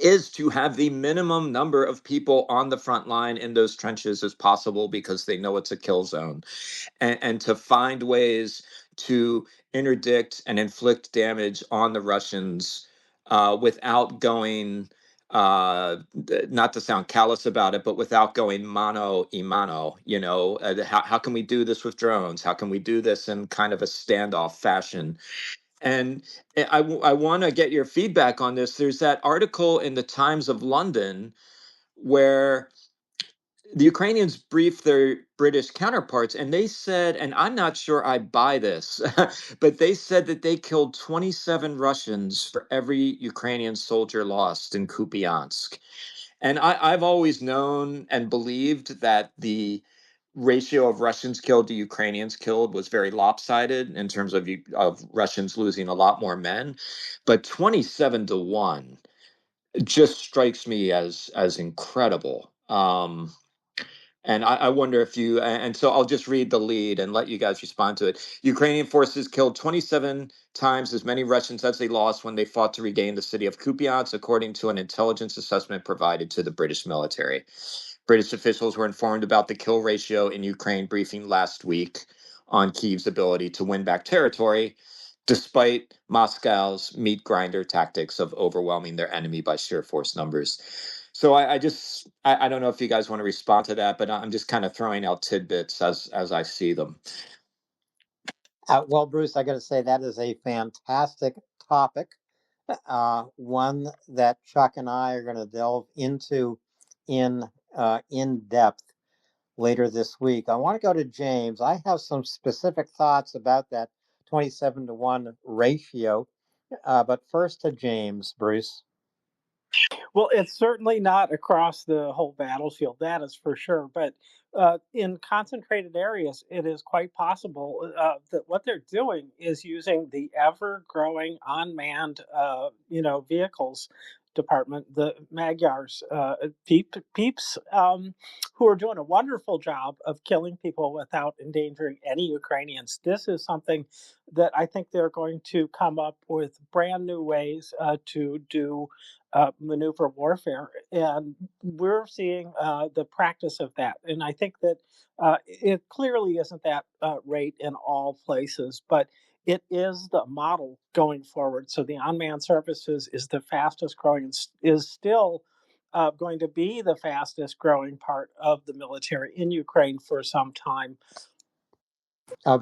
is to have the minimum number of people on the front line in those trenches as possible because they know it's a kill zone, and to find ways to interdict and inflict damage on the Russians without going, not to sound callous about it, but without going mano a mano. How can we do this with drones? How can we do this in kind of a standoff fashion? And I want to get your feedback on this. There's that article in the Times of London where the Ukrainians briefed their British counterparts, and they said, and I'm not sure I buy this, but they said that they killed 27 Russians for every Ukrainian soldier lost in Kupiansk. And I've always known and believed that the ratio of Russians killed to Ukrainians killed was very lopsided in terms of Russians losing a lot more men, but 27-1 just strikes me as incredible. And I wonder if you, and so I'll just read the lead and let you guys respond to it. Ukrainian forces killed 27 times as many Russians as they lost when they fought to regain the city of Kupiansk, according to an intelligence assessment provided to the British military. British officials were informed about the kill ratio in Ukraine briefing last week on Kyiv's ability to win back territory, despite Moscow's meat grinder tactics of overwhelming their enemy by sheer force numbers. So I don't know if you guys want to respond to that, but I'm just kind of throwing out tidbits as I see them. Well, Bruce, I got to say that is a fantastic topic, one that Chuck and I are going to delve into in depth later this week. I want to go to James. I have some specific thoughts about that 27-1 ratio, but first to James, Bruce. Well, it's certainly not across the whole battlefield, that is for sure. But in concentrated areas, it is quite possible that what they're doing is using the ever-growing unmanned, vehicles department, the Magyars, peeps, who are doing a wonderful job of killing people without endangering any Ukrainians. This is something that I think they're going to come up with brand new ways to do maneuver warfare, and we're seeing the practice of that. And I think that it clearly isn't that rate in all places, but it is the model going forward. So the unmanned services is the fastest growing, is still going to be the fastest growing part of the military in Ukraine for some time.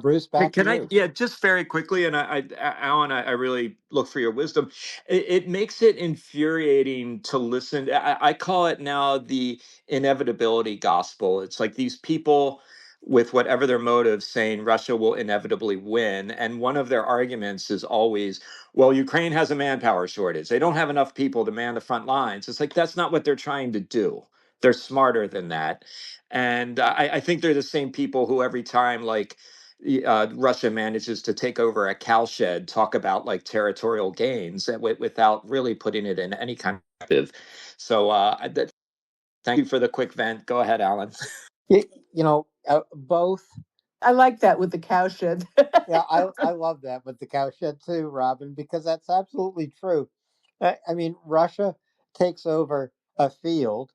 Bruce, back to Can I, you. yeah, just very quickly, and Alan, I really look for your wisdom. It makes it infuriating to listen. I call it now the inevitability gospel. It's like these people with whatever their motives saying Russia will inevitably win. And one of their arguments is always, well, Ukraine has a manpower shortage. They don't have enough people to man the front lines. It's like, that's not what they're trying to do. They're smarter than that. And I think they're the same people who every time, like, Russia manages to take over a cowshed, talk about like territorial gains without really putting it in any kind of perspective. So thank you for the quick vent. Go ahead, Alan. Both. I like that with the cowshed. Yeah, I love that with the cowshed too, Robin, because that's absolutely true. I mean, Russia takes over a field,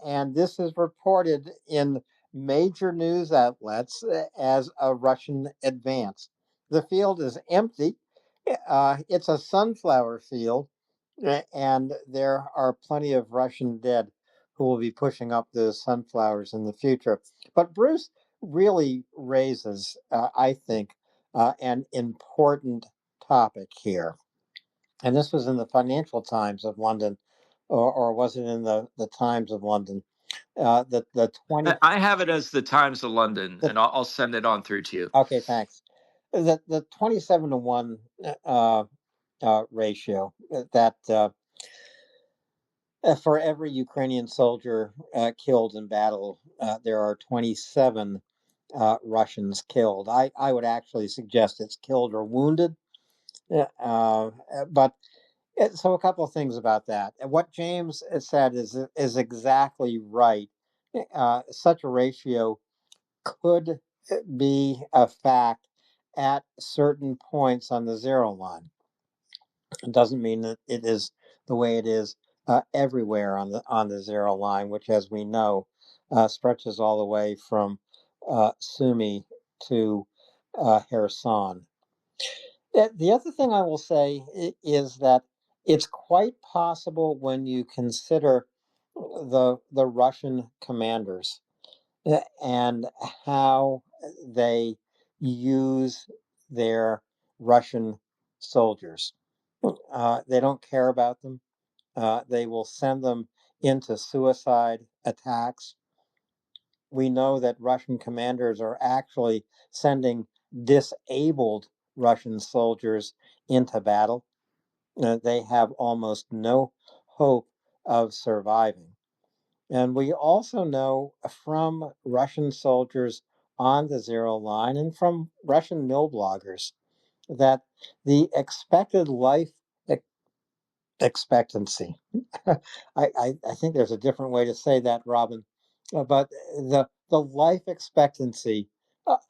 and this is reported in major news outlets as a Russian advance. The field is empty. It's a sunflower field, and there are plenty of Russian dead who will be pushing up those sunflowers in the future. But Bruce really raises, I think, an important topic here. And this was in the Financial Times of London, or was it in the Times of London? The 20. I have it as the Times of London, The, and I'll send it on through to you. okay, thanks. The 27-1 ratio that for every Ukrainian soldier killed in battle, there are 27 Russians killed. I would actually suggest it's killed or wounded. But so a couple of things about that. What James said is exactly right. Such a ratio could be a fact at certain points on the zero line. It doesn't mean that it is the way it is everywhere on the zero line, which, as we know, stretches all the way from Sumy to Kherson. The other thing I will say is that it's quite possible when you consider the Russian commanders and how they use their Russian soldiers. They don't care about them. They will send them into suicide attacks. We know that Russian commanders are actually sending disabled Russian soldiers into battle. They have almost no hope of surviving. And we also know from Russian soldiers on the zero line and from Russian mill bloggers that the expected life expectancy, I think there's a different way to say that, Robin, but the life expectancy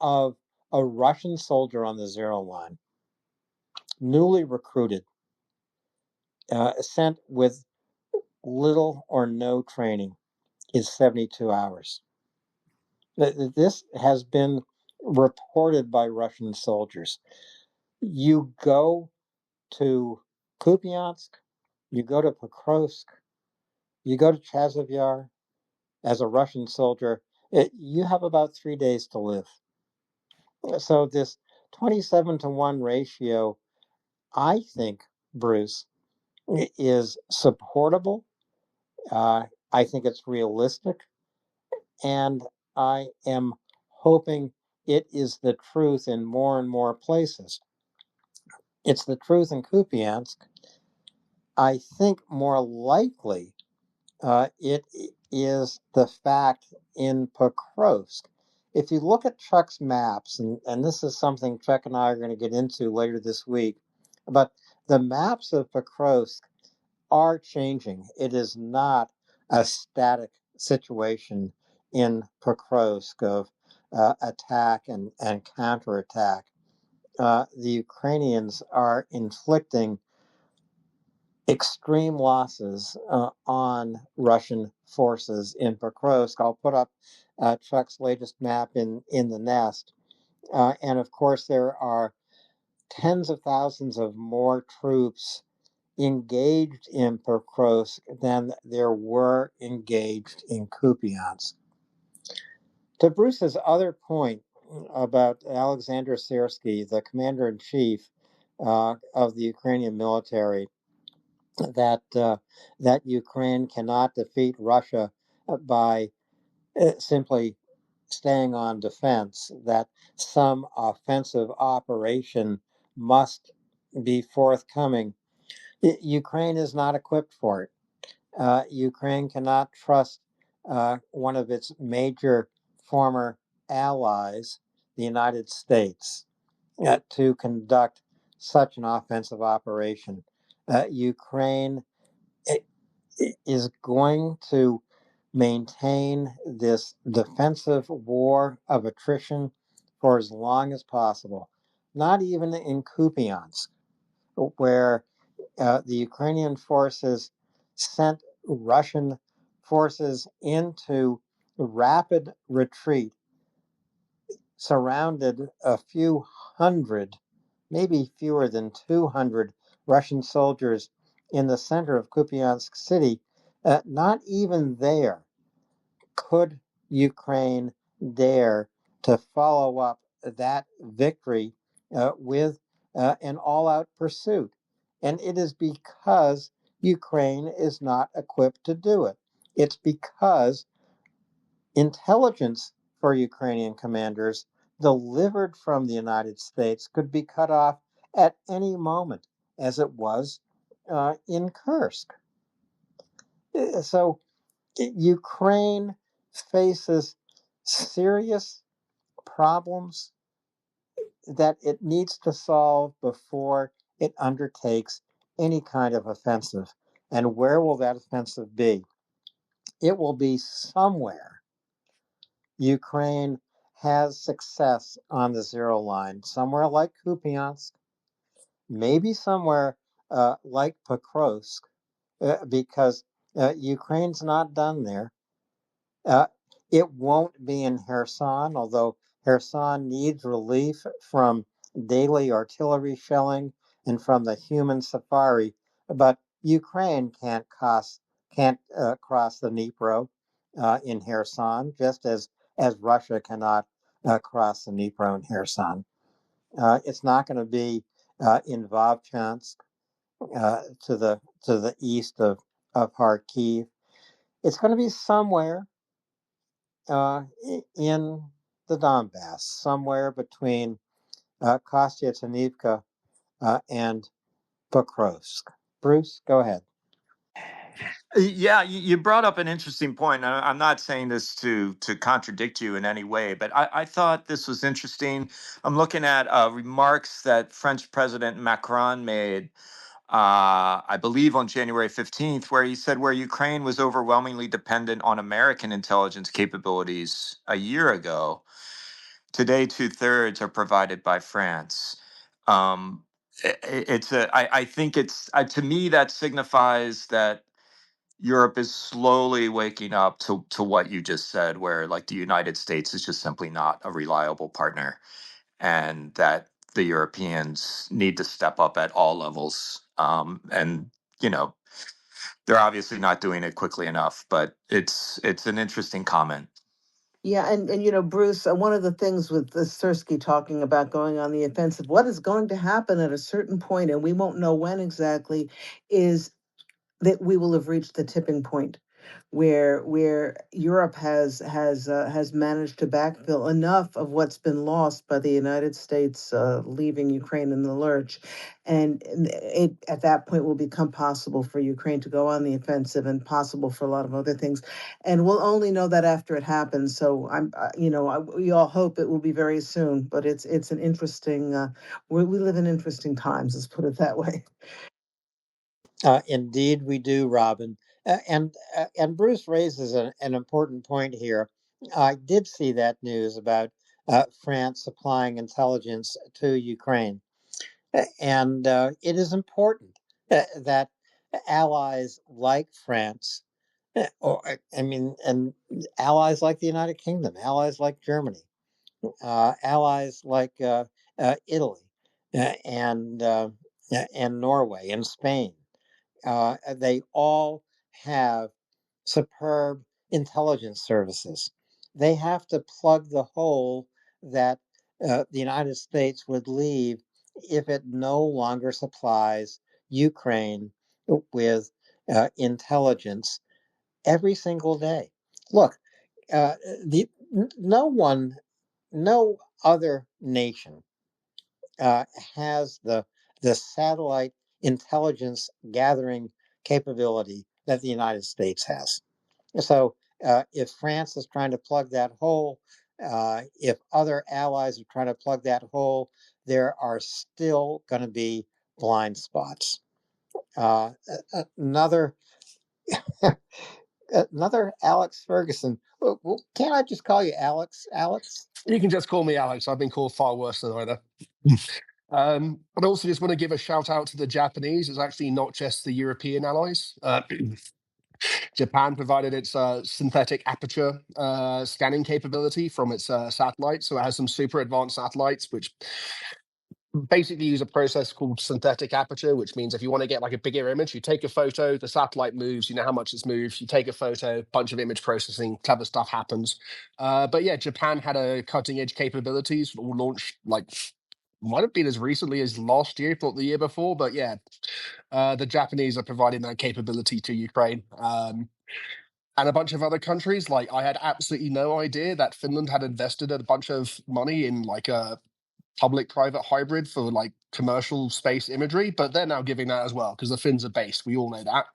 of a Russian soldier on the zero line, newly recruited, sent with little or no training, is 72 hours. This has been reported by Russian soldiers. You go to Kupiansk, you go to Pokrovsk, you go to Chasiv as a Russian soldier, you have about 3 days to live. So this 27-to-1 ratio, I think, Bruce, is supportable. I think it's realistic. And I am hoping it is the truth in more and more places. It's the truth in Kupiansk. I think more likely it is the fact in Pokrovsk. If you look at Chuck's maps, and this is something Chuck and I are going to get into later this week, but the maps of Pokrovsk are changing. It is not a static situation in Pokrovsk of attack and counterattack. The Ukrainians are inflicting extreme losses on Russian forces in Pokrovsk. I'll put up Chuck's latest map in the nest. And of course, there are tens of thousands of more troops engaged in Pokrovsk than there were engaged in Kupiansk. To Bruce's other point about Alexander Syrsky, the commander-in-chief of the Ukrainian military, that Ukraine cannot defeat Russia by simply staying on defense, that some offensive operation must be forthcoming. Ukraine is not equipped for it. Ukraine cannot trust one of its major former allies, the United States, to conduct such an offensive operation. Ukraine is going to maintain this defensive war of attrition for as long as possible. Not even in Kupiansk, where the Ukrainian forces sent Russian forces into rapid retreat, surrounded a few hundred, maybe fewer than 200 Russian soldiers in the center of Kupiansk city. Not even there could Ukraine dare to follow up that victory with an all-out pursuit. And it is because Ukraine is not equipped to do it. It's because intelligence for Ukrainian commanders delivered from the United States could be cut off at any moment, as it was in Kursk. So Ukraine faces serious problems that it needs to solve before it undertakes any kind of offensive. And where will that offensive be? It will be somewhere Ukraine has success on the zero line, somewhere like Kupiansk, maybe somewhere like Pokrovsk, because Ukraine's not done there. Uh, it won't be in Kherson, although Kherson needs relief from daily artillery shelling and from the human safari. But Ukraine can't cross the Dnipro in Kherson, just as Russia cannot cross the Dnipro in Kherson. It's not going to be in Vovchansk, to the east of Kharkiv. It's going to be somewhere in the Donbass, somewhere between Kostyantynivka and Pokrovsk. Bruce, go ahead. Yeah, you brought up an interesting point. I'm not saying this to contradict you in any way, but I thought this was interesting. I'm looking at remarks that French President Macron made, I believe on January 15th, where he said where Ukraine was overwhelmingly dependent on American intelligence capabilities a year ago, today 2/3 are provided by France. I think it's to me that signifies that Europe is slowly waking up to what you just said, where like the United States is just simply not a reliable partner, and that the Europeans need to step up at all levels. And you know, they're obviously not doing it quickly enough, but it's an interesting comment. Yeah, and Bruce, one of the things with the Sersky talking about going on the offensive, what is going to happen at a certain point, and we won't know when exactly, is that we will have reached the tipping point where Europe has managed to backfill enough of what's been lost by the United States leaving Ukraine in the lurch, and it at that point will become possible for Ukraine to go on the offensive and possible for a lot of other things, and we'll only know that after it happens. So we all hope it will be very soon, but it's an interesting. We live in interesting times. Let's put it that way. Indeed, we do, Robin. And Bruce raises an important point here. I did see that news about France supplying intelligence to Ukraine, and it is important that allies like France, and allies like the United Kingdom, allies like Germany, allies like Italy, and Norway and Spain. They all have superb intelligence services. They have to plug the hole that the United States would leave if it no longer supplies Ukraine with intelligence every single day. Look, the no other nation has the satellite intelligence gathering capability that the United States has. So if France is trying to plug that hole, if other allies are trying to plug that hole, there are still going to be blind spots. Another another Alex Ferguson. Can't I just call you Alex? Alex? You can just call me Alex. I've been called far worse than either. But I also just want to give a shout out to the Japanese. It's actually not just the European allies. Japan provided its synthetic aperture scanning capability from its satellites. So it has some super advanced satellites, which basically use a process called synthetic aperture, which means if you want to get like a bigger image, you take a photo, the satellite moves, you know how much it's moved, you take a photo, bunch of image processing, clever stuff happens. But yeah, Japan had a cutting edge capabilities, all launched like might have been as recently as last year, if not the year before. But yeah, the Japanese are providing that capability to Ukraine. And a bunch of other countries. Like I had absolutely no idea that Finland had invested a bunch of money in like a public-private hybrid for like commercial space imagery, but they're now giving that as well because the Finns are based. We all know that.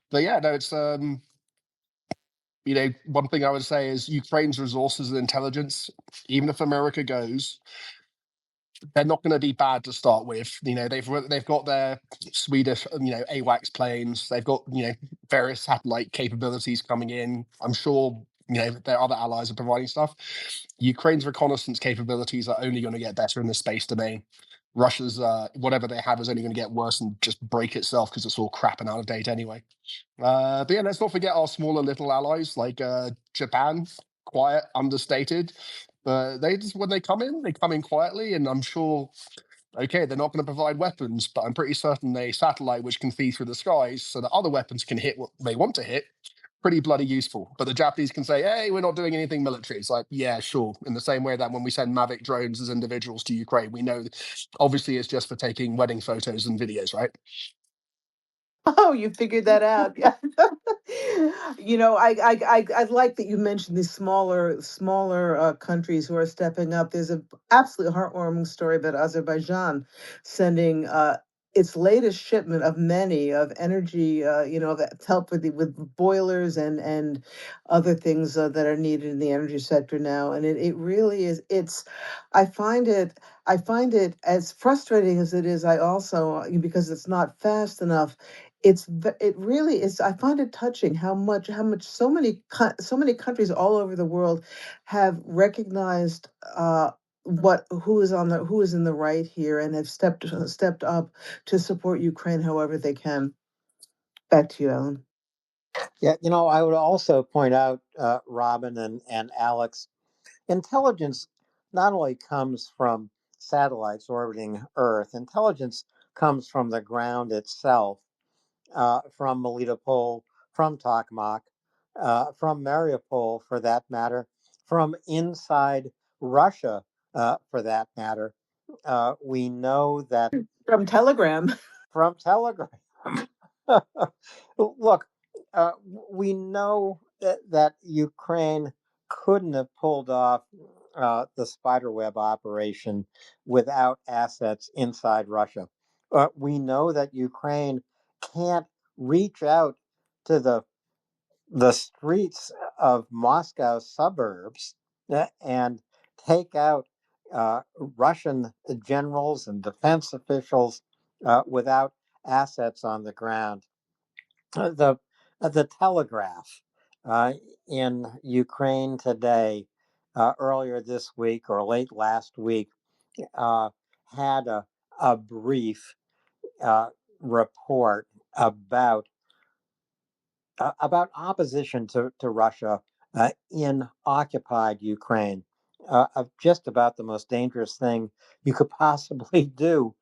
But yeah, no, it's one thing I would say is Ukraine's resources and intelligence, even if America goes, they're not going to be bad to start with. They've got their Swedish, AWACS planes. They've got various satellite capabilities coming in. I'm sure their other allies are providing stuff. Ukraine's reconnaissance capabilities are only going to get better in the space domain. Russia's whatever they have is only going to get worse and just break itself because it's all crap and out of date anyway. But yeah, let's not forget our smaller little allies like Japan. Quiet, understated. But when they come in quietly, and I'm sure, okay, they're not going to provide weapons, but I'm pretty certain a satellite which can feed through the skies so that other weapons can hit what they want to hit pretty bloody useful. But the Japanese can say, hey, we're not doing anything military. It's like, yeah, sure. In the same way that when we send Mavic drones as individuals to Ukraine, we know obviously it's just for taking wedding photos and videos, right? Oh, you figured that out. Yeah. I like that you mentioned these smaller countries who are stepping up. There's a absolutely heartwarming story about Azerbaijan sending its latest shipment of many of energy, that help with boilers and other things that are needed in the energy sector now. And it really is. I find it. I find it as frustrating as it is. I also, because it's not fast enough, it really is. I find it touching how much so many countries all over the world have recognized who is in the right here, and have stepped up to support Ukraine however they can. Back to you, Alan. Yeah, I would also point out, Robin and Alex, intelligence not only comes from satellites orbiting Earth, intelligence comes from the ground itself, from Melitopol, from Tokmak, from Mariupol, for that matter, from inside Russia, for that matter. We know that From Telegram. from Telegram. Look, we know that Ukraine couldn't have pulled off the spiderweb operation without assets inside Russia. We know that Ukraine can't reach out to the streets of Moscow suburbs and take out Russian generals and defense officials without assets on the ground. The Telegraph in Ukraine today, earlier this week or late last week, uh, had a brief report about opposition to Russia in occupied Ukraine, of just about the most dangerous thing you could possibly do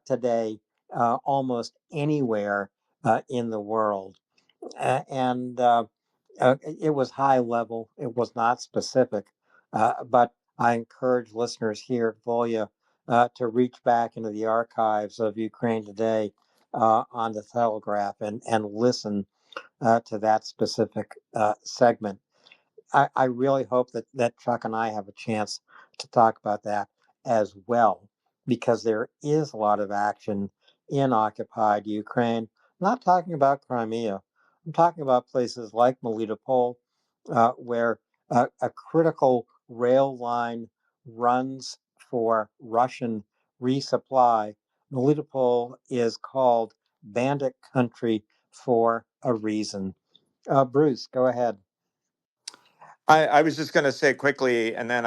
today, almost anywhere in the world. And it was high level, it was not specific, but I encourage listeners here at Volya to reach back into the archives of Ukraine Today on the Telegraph and listen to that specific segment. I really hope that Chuck and I have a chance to talk about that as well, because there is a lot of action in occupied Ukraine. I'm not talking about Crimea. I'm talking about places like Melitopol, where a critical rail line runs for Russian resupply. Melitopol is called bandit country for a reason. Bruce, go ahead. I was just going to say quickly, and then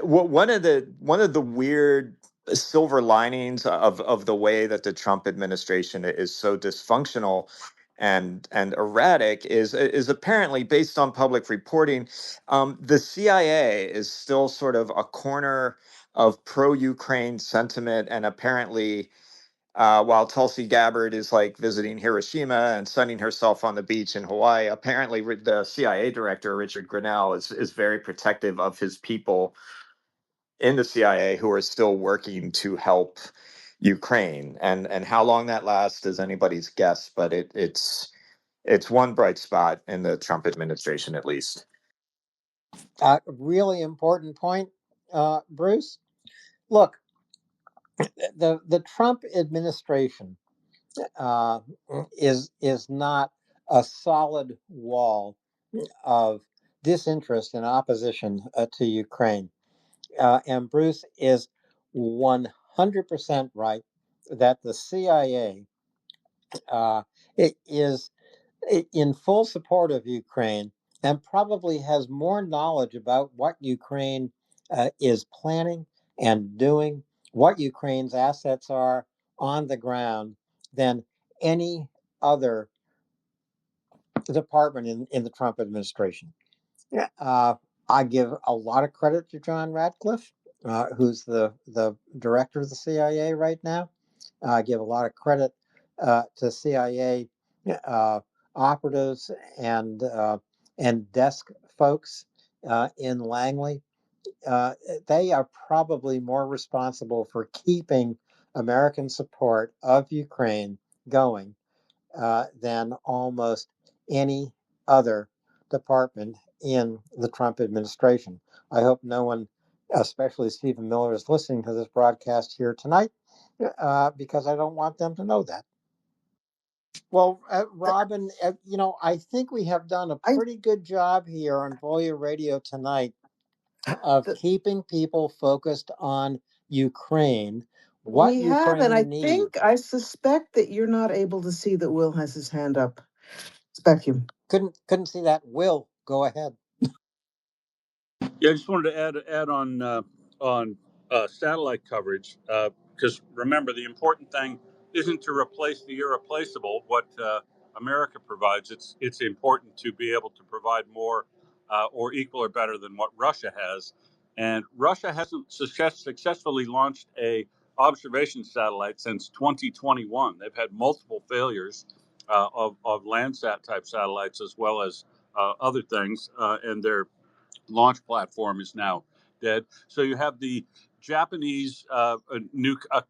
one of the weird silver linings of the way that the Trump administration is so dysfunctional and erratic is apparently, based on public reporting, the CIA is still sort of a corner of pro-Ukraine sentiment, and apparently while Tulsi Gabbard is like visiting Hiroshima and sunning herself on the beach in Hawaii, apparently the CIA director, Richard Grenell, is very protective of his people in the CIA who are still working to help Ukraine. And how long that lasts is anybody's guess, but it's one bright spot in the Trump administration, at least. Really important point, Bruce. Look, the Trump administration is not a solid wall of disinterest and opposition to Ukraine. And Bruce is 100% right that the CIA is in full support of Ukraine and probably has more knowledge about what Ukraine is planning and doing, what Ukraine's assets are on the ground, than any other department in the Trump administration. I give a lot of credit to John Ratcliffe, who's the director of the CIA right now. I give a lot of credit to CIA operatives and desk folks in Langley, they are probably more responsible for keeping American support of Ukraine going than almost any other department in the Trump administration. I hope no one, especially Stephen Miller, is listening to this broadcast here tonight because I don't want them to know that. Well, Robin, I think we have done a I pretty good job here on Volya Radio tonight of th- keeping people focused on Ukraine, what we have, and I Ukraine needs. think I suspect that you're not able to see that Will has his hand up. It's vacuum. Couldn't see that. Will, go ahead. Yeah, I just wanted to add on satellite coverage because remember the important thing isn't to replace the irreplaceable. What America provides, it's important to be able to provide more or equal or better than what Russia has, and Russia hasn't successfully launched a observation satellite since 2021. They've had multiple failures of Landsat type satellites as well as other things, and they're launch platform is now dead. So you have the Japanese a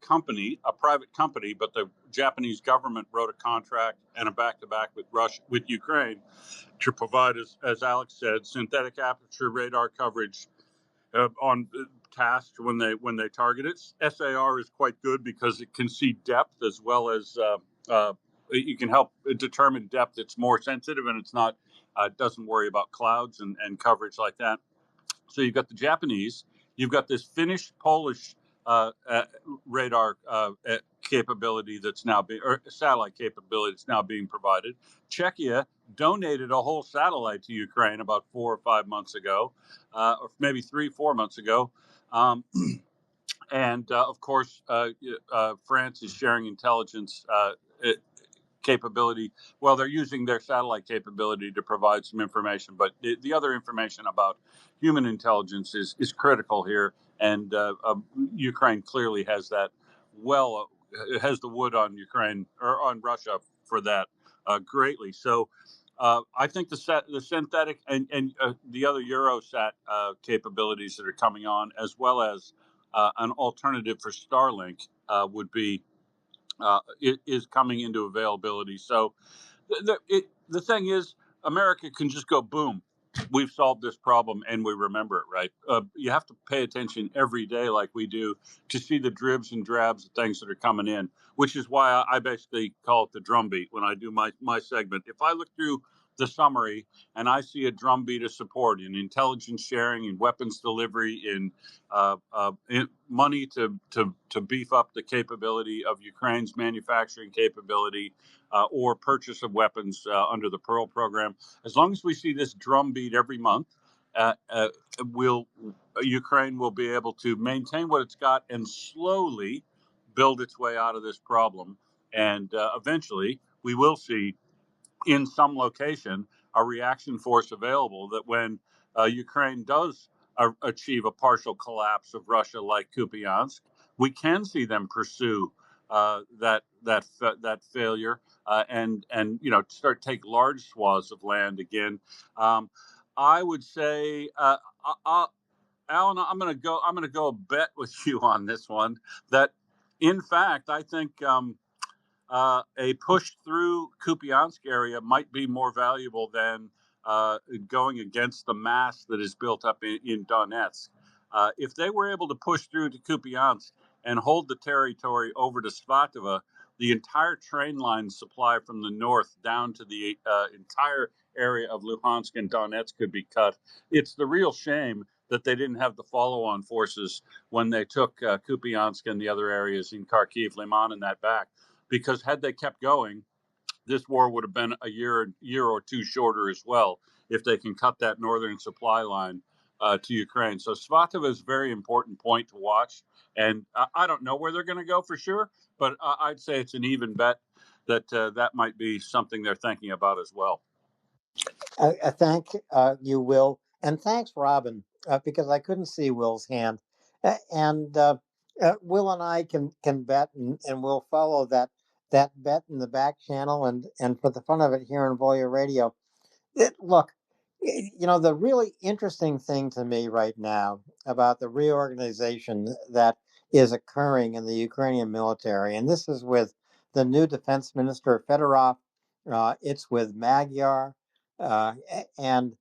company, a private company, but the Japanese government wrote a contract and a back-to-back with Russia, with Ukraine, to provide, as Alex said, synthetic aperture radar coverage on task when they target it. SAR is quite good because it can see depth as well as you can help determine depth. It's more sensitive and it's not doesn't worry about clouds and coverage like that. So you've got the Japanese, you've got this Finnish Polish radar capability that's now being, or satellite capability that's now being provided. Czechia donated a whole satellite to Ukraine about 4 or 5 months ago, or maybe 3, 4 months ago. And of course, France is sharing intelligence capability. Well, they're using their satellite capability to provide some information, but the other information about human intelligence is critical here, and Ukraine clearly has that. Well, has the wood on Ukraine or on Russia for that greatly. So. I think the synthetic and the other Eurosat capabilities that are coming on, as well as an alternative for Starlink, would be is coming into availability. So the thing is, America can just go boom. We've solved this problem and we remember it, right? You have to pay attention every day, like we do, to see the dribs and drabs of things that are coming in, which is why I basically call it the drumbeat when I do my segment. If I look through the summary and I see a drumbeat of support in intelligence sharing, in weapons delivery, in money to beef up the capability of Ukraine's manufacturing capability, or purchase of weapons under the Pearl program. As long as we see this drumbeat every month, uh, uh, will Ukraine will be able to maintain what it's got and slowly build its way out of this problem. And eventually, we will see in some location a reaction force available that when Ukraine does achieve a partial collapse of Russia like Kupiansk, we can see them pursue that failure and start take large swaths of land again. Um, I would say, Alan, I'm gonna go a bet with you on this one. That in fact, I think. A push through Kupiansk area might be more valuable than going against the mass that is built up in Donetsk. If they were able to push through to Kupiansk and hold the territory over to Svatova, the entire train line supply from the north down to the entire area of Luhansk and Donetsk could be cut. It's the real shame that they didn't have the follow-on forces when they took Kupiansk and the other areas in Kharkiv, Liman, and that back, because had they kept going, this war would have been a year or two shorter as well if they can cut that northern supply line to Ukraine. So Svatova is a very important point to watch, and I don't know where they're going to go for sure, but I'd say it's an even bet that that might be something they're thinking about as well. I thank you, Will, and thanks, Robin, because I couldn't see Will's hand, and Will and I can bet, and we'll follow that bet in the back channel and for the fun of it here on Volya Radio. Look, the really interesting thing to me right now about the reorganization that is occurring in the Ukrainian military, and this is with the new defense minister, Fedorov, it's with Magyar, and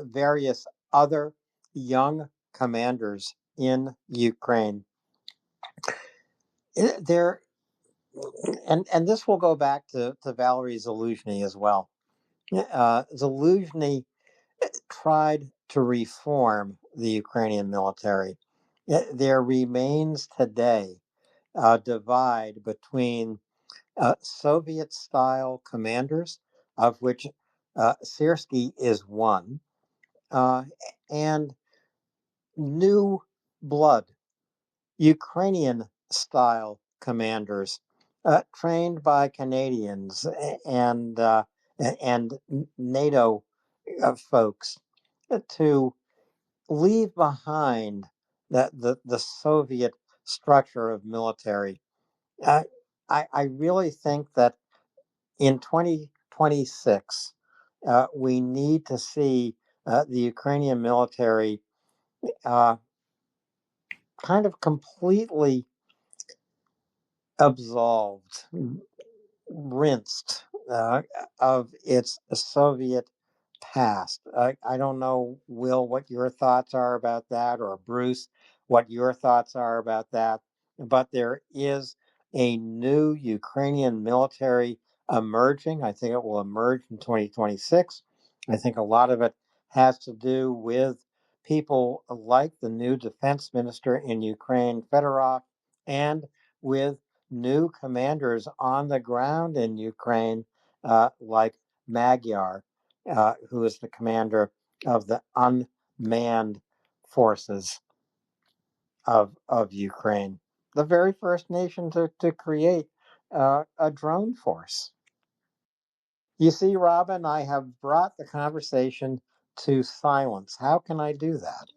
various other young commanders in Ukraine. There, and this will go back to Valery Zelenskyy as well. Zelenskyy tried to reform the Ukrainian military. There remains today a divide between Soviet-style commanders, of which Syrskyi is one, and new blood, Ukrainian-style commanders, trained by Canadians and NATO folks to leave behind the Soviet structure of military. I really think that in 2026, we need to see the Ukrainian military kind of completely absolved, rinsed of its Soviet past. I don't know, Will, what your thoughts are about that, or Bruce, what your thoughts are about that. But there is a new Ukrainian military emerging. I think it will emerge in 2026. I think a lot of it has to do with people like the new defense minister in Ukraine, Fedorov, and with new commanders on the ground in Ukraine, like Magyar, who is the commander of the unmanned forces of Ukraine, the very first nation to create a drone force. You see, Robin, I have brought the conversation to silence. How can I do that?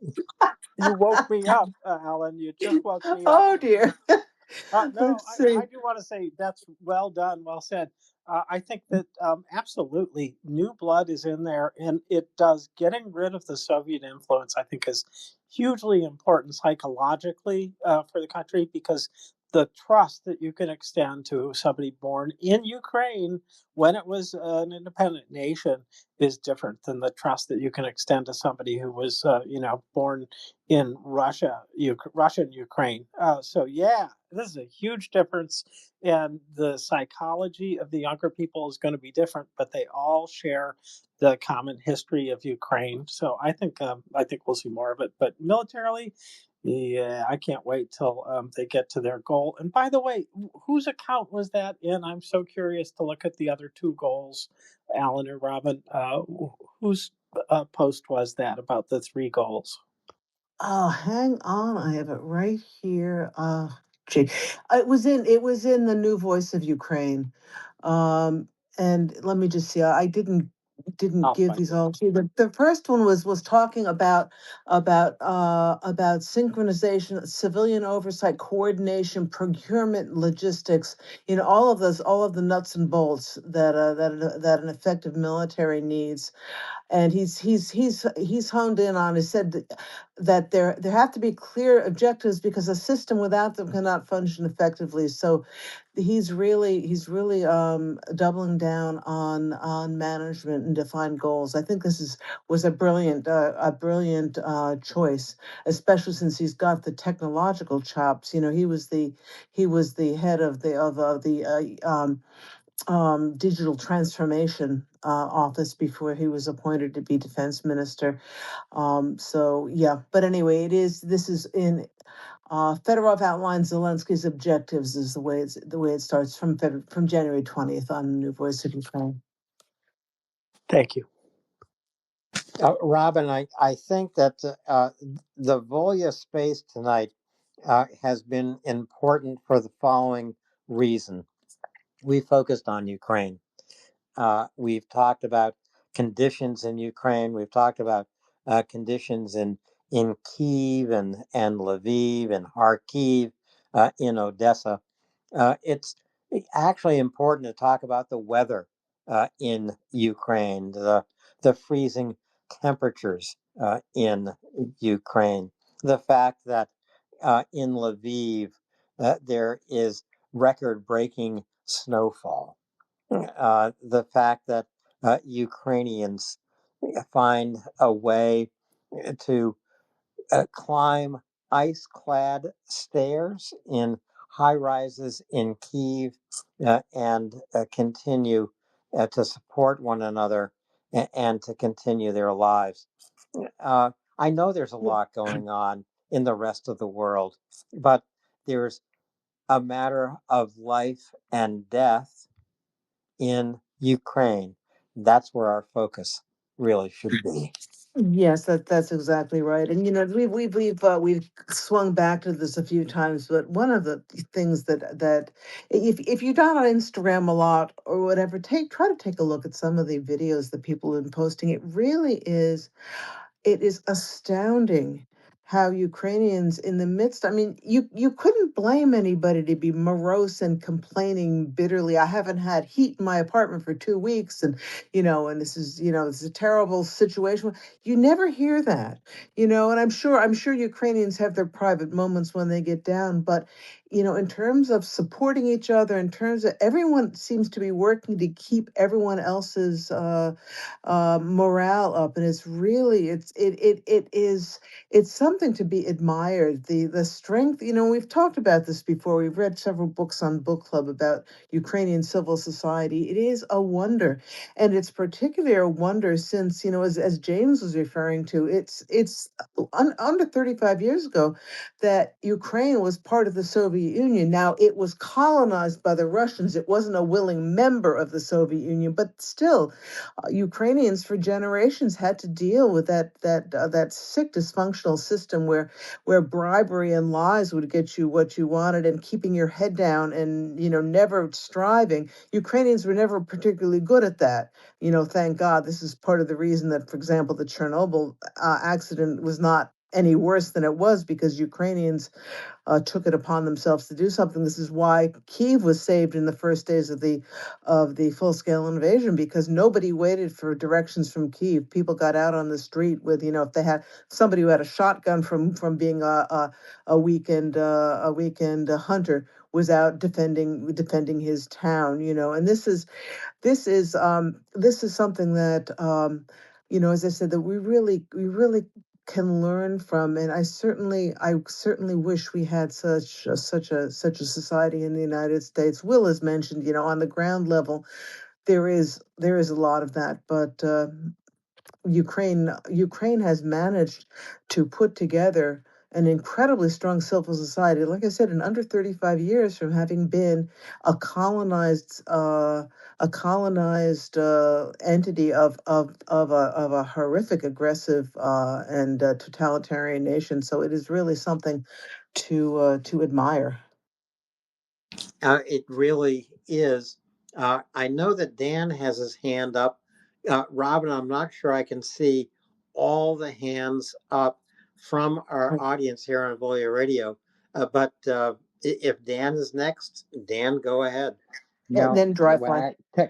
You woke me up, Alan. You just woke me up. Oh dear. No, Let's see. I do want to say that's well done, well said. I think that absolutely new blood is in there, and it does. Getting rid of the Soviet influence, I think, is hugely important psychologically for the country, because the trust that you can extend to somebody born in Ukraine when it was an independent nation is different than the trust that you can extend to somebody who was, born in Russian Ukraine. So yeah, this is a huge difference, and the psychology of the younger people is going to be different, but they all share the common history of Ukraine. So I think we'll see more of it. But militarily, yeah, I can't wait till they get to their goal. And by the way, whose account was that in? I'm so curious to look at the other two goals, Alan and Robin. Whose post was that about the three goals? Oh, hang on. I have it right here. Gee. It was in the New Voice of Ukraine. And let me just see. I didn't I'll give find these it. all to you. The first one was talking about synchronization, civilian oversight, coordination, procurement, logistics. All of the nuts and bolts that an effective military needs. And he's honed in on. He said that there have to be clear objectives because a system without them cannot function effectively. So he's really doubling down on management and defined goals. I think this was a brilliant choice, especially since he's got the technological chops. He was the head of the digital transformation office before he was appointed to be defense minister. So yeah, but anyway, this is in Fedorov outlines Zelensky's objectives is the way it starts from January 20th on New Voice of Ukraine. Thank you. Robin, I think that the Volya space tonight has been important for the following reason. We focused on Ukraine. We've talked about conditions in Ukraine. We've talked about conditions in Kyiv and Lviv and Kharkiv, in Odessa. It's actually important to talk about the weather in Ukraine, the freezing temperatures in Ukraine, the fact that in Lviv there is record-breaking snowfall, the fact that Ukrainians find a way to climb ice-clad stairs in high rises in Kyiv and continue to support one another and to continue their lives. I know there's a lot going on in the rest of the world, but there's a matter of life and death in Ukraine. That's where our focus really should be. Yes, that's exactly right. And we've swung back to this a few times, but one of the things that if you're not on Instagram a lot or whatever, try to take a look at some of the videos that people have been posting. It is astounding how Ukrainians in the midst, I mean, you couldn't blame anybody to be morose and complaining bitterly. I haven't had heat in my apartment for 2 weeks and and this is a terrible situation. You never hear that, and I'm sure Ukrainians have their private moments when they get down, but in terms of supporting each other, in terms of everyone seems to be working to keep everyone else's morale up, and it's really it's something to be admired. The strength, we've talked about this before. We've read several books on book club about Ukrainian civil society. It is a wonder, and it's particularly a wonder since as James was referring to, it's under 35 years ago that Ukraine was part of the Soviet Union. Now it was colonized by the Russians. It wasn't a willing member of the Soviet Union, but still Ukrainians for generations had to deal with that sick dysfunctional system where bribery and lies would get you what you wanted, and keeping your head down and never striving. Ukrainians were never particularly good at that. Thank God. This is part of the reason that, for example, the Chernobyl accident was not any worse than it was, because Ukrainians took it upon themselves to do something. This is why Kyiv was saved in the first days of the full-scale invasion, because nobody waited for directions from Kyiv. People got out on the street with, if they had somebody who had a shotgun from being a weekend hunter, was out defending his town. And this is something that as I said, that we really can learn from. And I certainly wish we had such a society in the United States. Will has mentioned, on the ground level, there is a lot of that, but Ukraine has managed to put together an incredibly strong civil society. Like I said, in under 35 years from having been a colonized entity of a horrific, aggressive and totalitarian nation. So it is really something to admire. It really is. I know that Dan has his hand up. Robin, I'm not sure I can see all the hands up from our audience here on Volya Radio. But if Dan is next, Dan, go ahead. And No, then dry well, fly.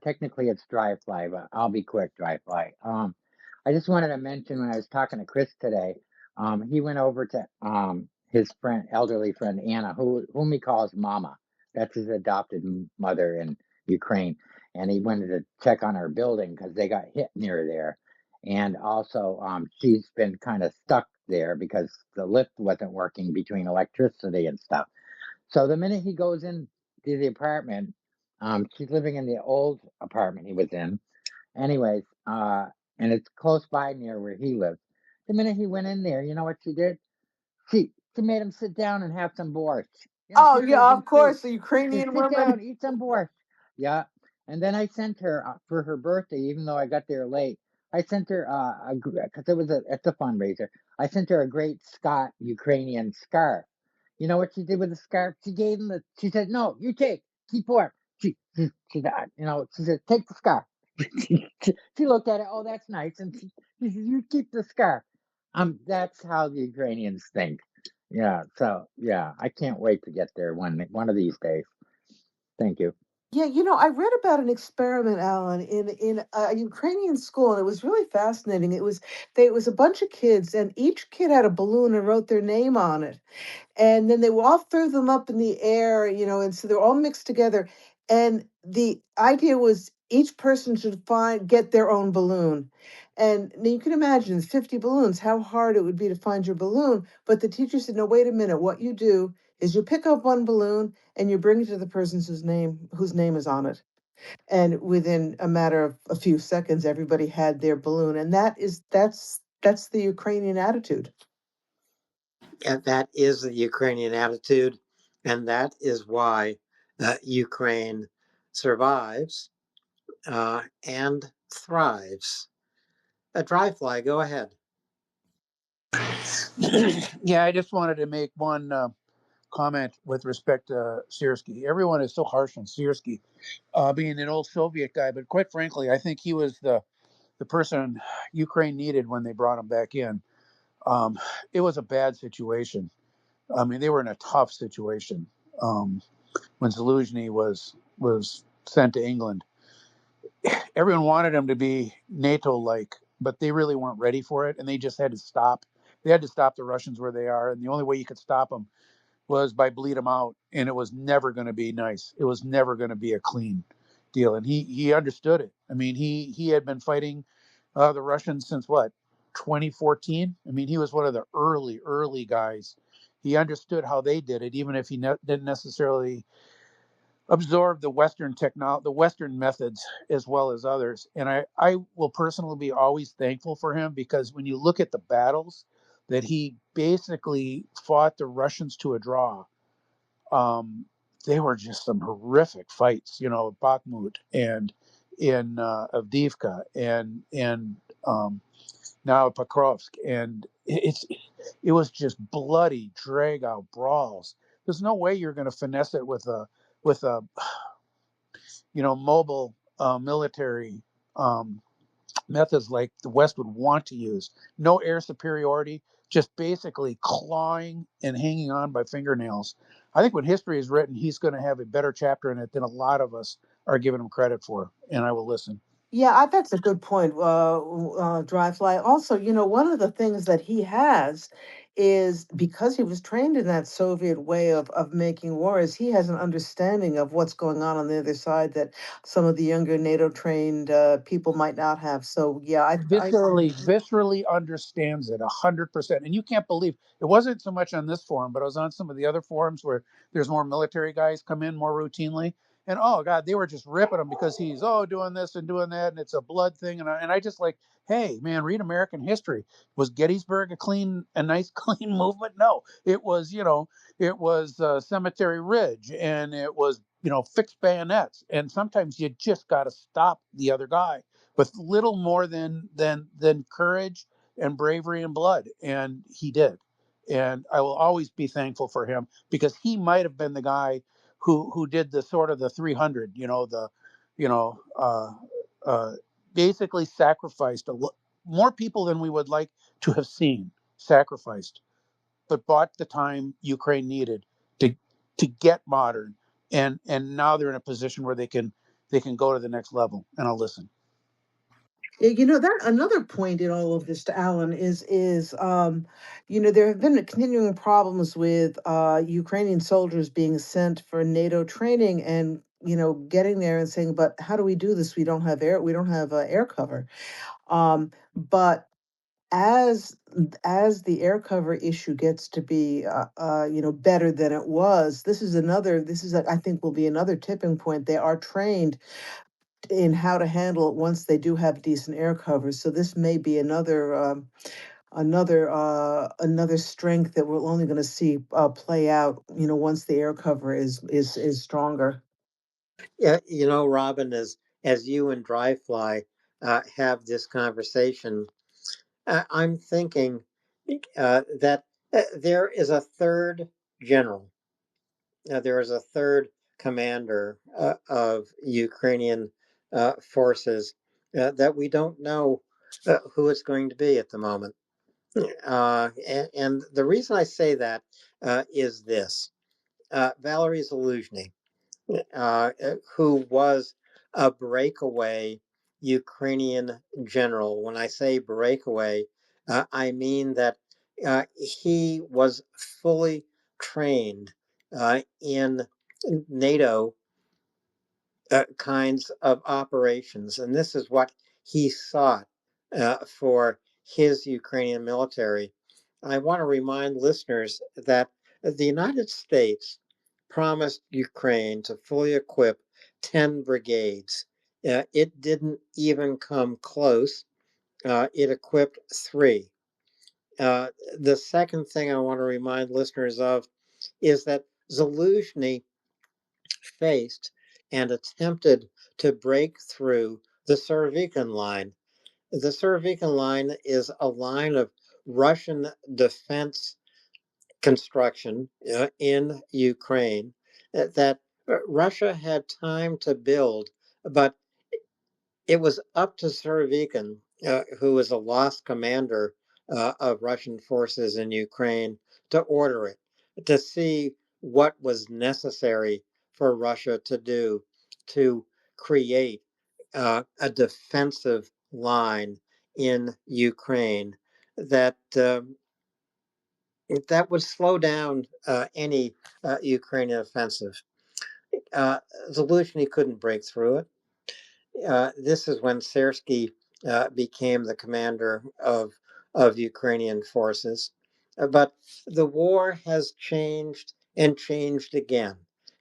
technically it's dry fly, but I'll be quick, dry fly. I just wanted to mention when I was talking to Chris today, he went over to his friend, elderly friend Anna, whom he calls Mama. That's his adopted mother in Ukraine, and he wanted to check on her building because they got hit near there, and also she's been kind of stuck there because the lift wasn't working between electricity and stuff. So the minute he goes in to the apartment, she's living in the old apartment he was in. Anyways, and it's close by near where he lives. The minute he went in there, you know what she did? She made him sit down and have some borscht. Yeah, Oh she yeah, served him of food. course, the Just Ukrainian sit women. down, eat some borscht. Yeah. And then I sent her for her birthday, even though I got there late. I sent her because it's a fundraiser. I sent her a great Scott Ukrainian scarf. You know what she did with the scarf? She gave him she said, "No, you keep warm." She said, "Take the scarf." she looked at it. Oh, that's nice, and she said, "You keep the scarf." That's how the Ukrainians think. Yeah. So yeah, I can't wait to get there one of these days. Thank you. Yeah, I read about an experiment, Alan, in a Ukrainian school, and it was really fascinating. It was a bunch of kids, and each kid had a balloon and wrote their name on it, and then they all threw them up in the air, and so they're all mixed together. And the idea was each person should get their own balloon. And now you can imagine 50 balloons, how hard it would be to find your balloon. But the teacher said, no, wait a minute. What you do is you pick up one balloon and you bring it to the person whose name is on it. And within a matter of a few seconds, everybody had their balloon. And that's the Ukrainian attitude. And that is the Ukrainian attitude, and that is why Ukraine survives and thrives. Dryfly, go ahead. Yeah, I just wanted to make one comment with respect to Searsky. Everyone is so harsh on Searsky, being an old Soviet guy, but quite frankly, I think he was the person Ukraine needed when they brought him back in. Um, it was a bad situation. I mean, they were in a tough situation when Zelenskyy was sent to England. Everyone wanted him to be NATO-like, but they really weren't ready for it, and they just had to stop. They had to stop the Russians where they are, and the only way you could stop them was by bleed them out, and it was never going to be nice. It was never going to be a clean deal, and he understood it. I mean, he had been fighting the Russians since what, 2014. I mean, he was one of the early guys. He understood how they did it, even if he didn't necessarily absorb the the Western methods as well as others. And I will personally be always thankful for him, because when you look at the battles that he basically fought the Russians to a draw, they were just some horrific fights, Bakhmut and in Avdiivka and now Pokrovsk, and it was just bloody drag out brawls. There's no way you're going to finesse it with a mobile military methods like the West would want to use. No air superiority, just basically clawing and hanging on by fingernails. I think when history is written, he's going to have a better chapter in it than a lot of us are giving him credit for, and I will listen. Yeah, that's a good point, Dryfly. Also, one of the things that he has is because he was trained in that Soviet way of making war, is he has an understanding of what's going on the other side that some of the younger NATO trained people might not have. So, yeah, I Viscerally understands it 100%. And you can't believe it wasn't so much on this forum, but I was on some of the other forums where there's more military guys come in more routinely. And oh God, they were just ripping him because he's doing this and doing that, and it's a blood thing. And I just like, hey man, read American history. Was Gettysburg a nice clean movement? No, it was it was Cemetery Ridge, and it was fixed bayonets. And sometimes you just got to stop the other guy with little more than courage and bravery and blood, and he did. And I will always be thankful for him, because he might have been the guy who did the sort of the 300, you know uh, uh, basically sacrificed more people than we would like to have seen sacrificed, but bought the time Ukraine needed to get modern, and now they're in a position where they can go to the next level. And I'll listen. Yeah, that another point in all of this to Alan is there have been continuing problems with Ukrainian soldiers being sent for NATO training and getting there and saying, but how do we do this? We don't have air cover. But as the air cover issue gets to be better than it was, I think will be another tipping point. They are trained in how to handle it once they do have decent air covers. So this may be another strength that we're only going to see play out. Once the air cover is stronger. Yeah, Robin, as you and Dryfly have this conversation, I'm thinking that there is a third general. There is a third commander of Ukrainian forces that we don't know who it's going to be at the moment. And the reason I say that is this. Valery Zelenskyy who was a breakaway Ukrainian general. When I say breakaway, I mean that he was fully trained in NATO kinds of operations. And this is what he sought for his Ukrainian military. I want to remind listeners that the United States promised Ukraine to fully equip 10 brigades. It didn't even come close. It equipped 3. The second thing I want to remind listeners of is that Zelenskyy faced and attempted to break through the Surovikin line. The Surovikin line is a line of Russian defense construction in Ukraine that Russia had time to build, but it was up to Surovikin, who was a lost commander of Russian forces in Ukraine, to order it, to see what was necessary for Russia to do to create a defensive line in Ukraine that that would slow down any Ukrainian offensive. Zelensky couldn't break through it. This is when Sersky became the commander of Ukrainian forces. But the war has changed and changed again.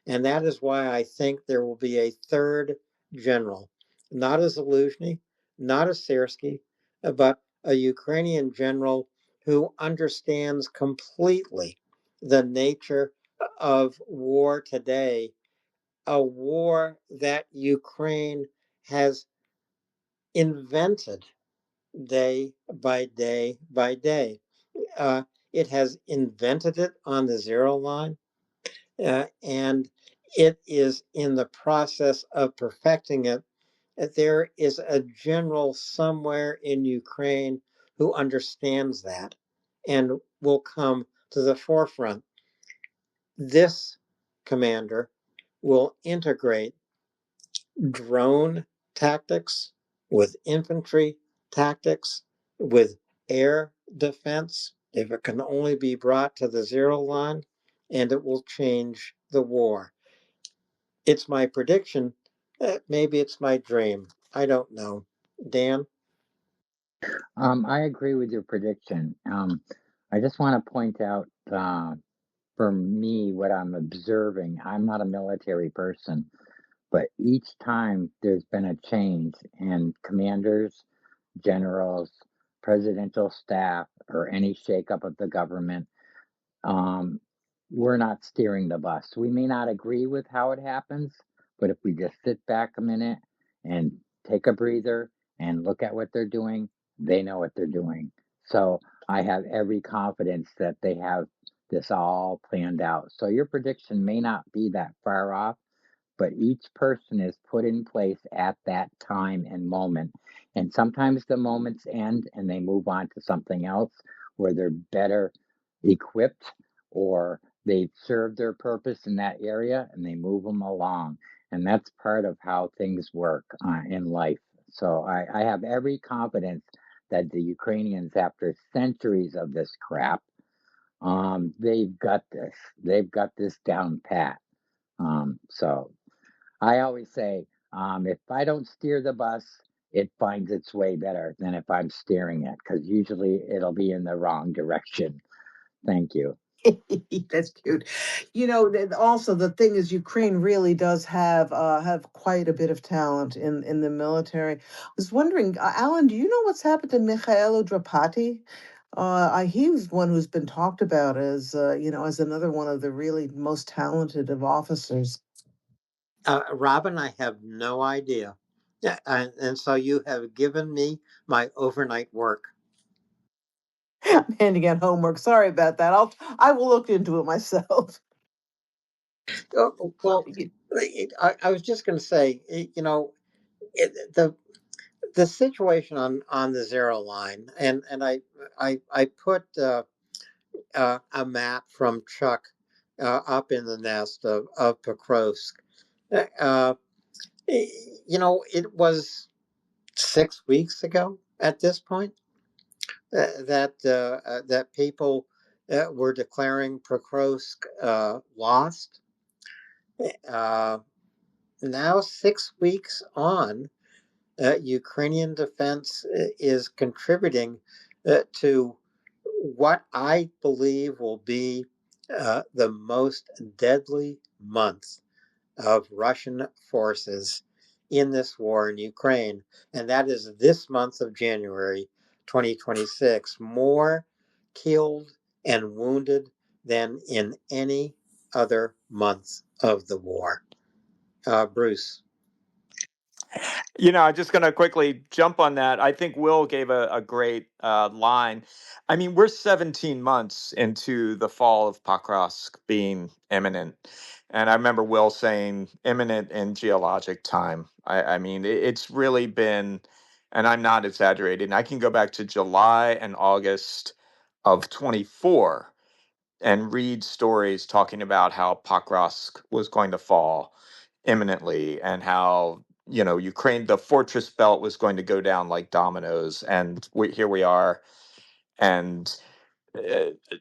And that is why I think there will be a third general, not a Zelensky, not a Sersky, but a Ukrainian general who understands completely the nature of war today, a war that Ukraine has invented day by day by day. Uh, it has invented it on the zero line, and it is in the process of perfecting it. There is a general somewhere in Ukraine who understands that and will come to the forefront. This commander will integrate drone tactics, with infantry tactics, with air defense, if it can only be brought to the zero line, and it will change the war. It's my prediction. Maybe it's my dream. I don't know. Dan? I agree with your prediction. I just want to point out, for me, what I'm observing. I'm not a military person, but each time there's been a change in commanders, generals, presidential staff, or any shakeup of the government, um, we're not steering the bus. We may not agree with how it happens, but if we just sit back a minute and take a breather and look at what they're doing, they know what they're doing. So I have every confidence that they have this all planned out. So your prediction may not be that far off, but each person is put in place at that time and moment. And sometimes the moments end and they move on to something else where they're better equipped, or they've served their purpose in that area and they move them along. And that's part of how things work in life. So I have every confidence that the Ukrainians, after centuries of this crap, they've got this. They've got this down pat. So I always say, if I don't steer the bus, it finds its way better than if I'm steering it, because usually it'll be in the wrong direction. Thank you. That's cute. Also the thing is, Ukraine really does have quite a bit of talent in the military. I was wondering, Alan, do you know what's happened to Mikhailo Drapati? He's one who's been talked about as as another one of the really most talented of officers. Robin, I have no idea. Yeah, and so you have given me my overnight work. I'm handing out homework. Sorry about that. I will look into it myself. Well, I was just going to say, the situation on the zero line, and I put a map from Chuck up in the nest of Pokrovsk. Uh, it was 6 weeks ago at this point that people were declaring Prokrovsk lost. Uh, Now, 6 weeks on, Ukrainian defense is contributing to what I believe will be the most deadly month of Russian forces in this war in Ukraine, and that is this month of January 2026. More killed and wounded than in any other month of the war. Bruce. I'm just going to quickly jump on that. I think Will gave a great line. I mean, we're 17 months into the fall of Pakrovsk being imminent. And I remember Will saying imminent in geologic time. I mean, it's really been, and I'm not exaggerating, I can go back to July and August of 24 and read stories talking about how Pakrovsk was going to fall imminently and how Ukraine, the fortress belt was going to go down like dominoes, and here we are, and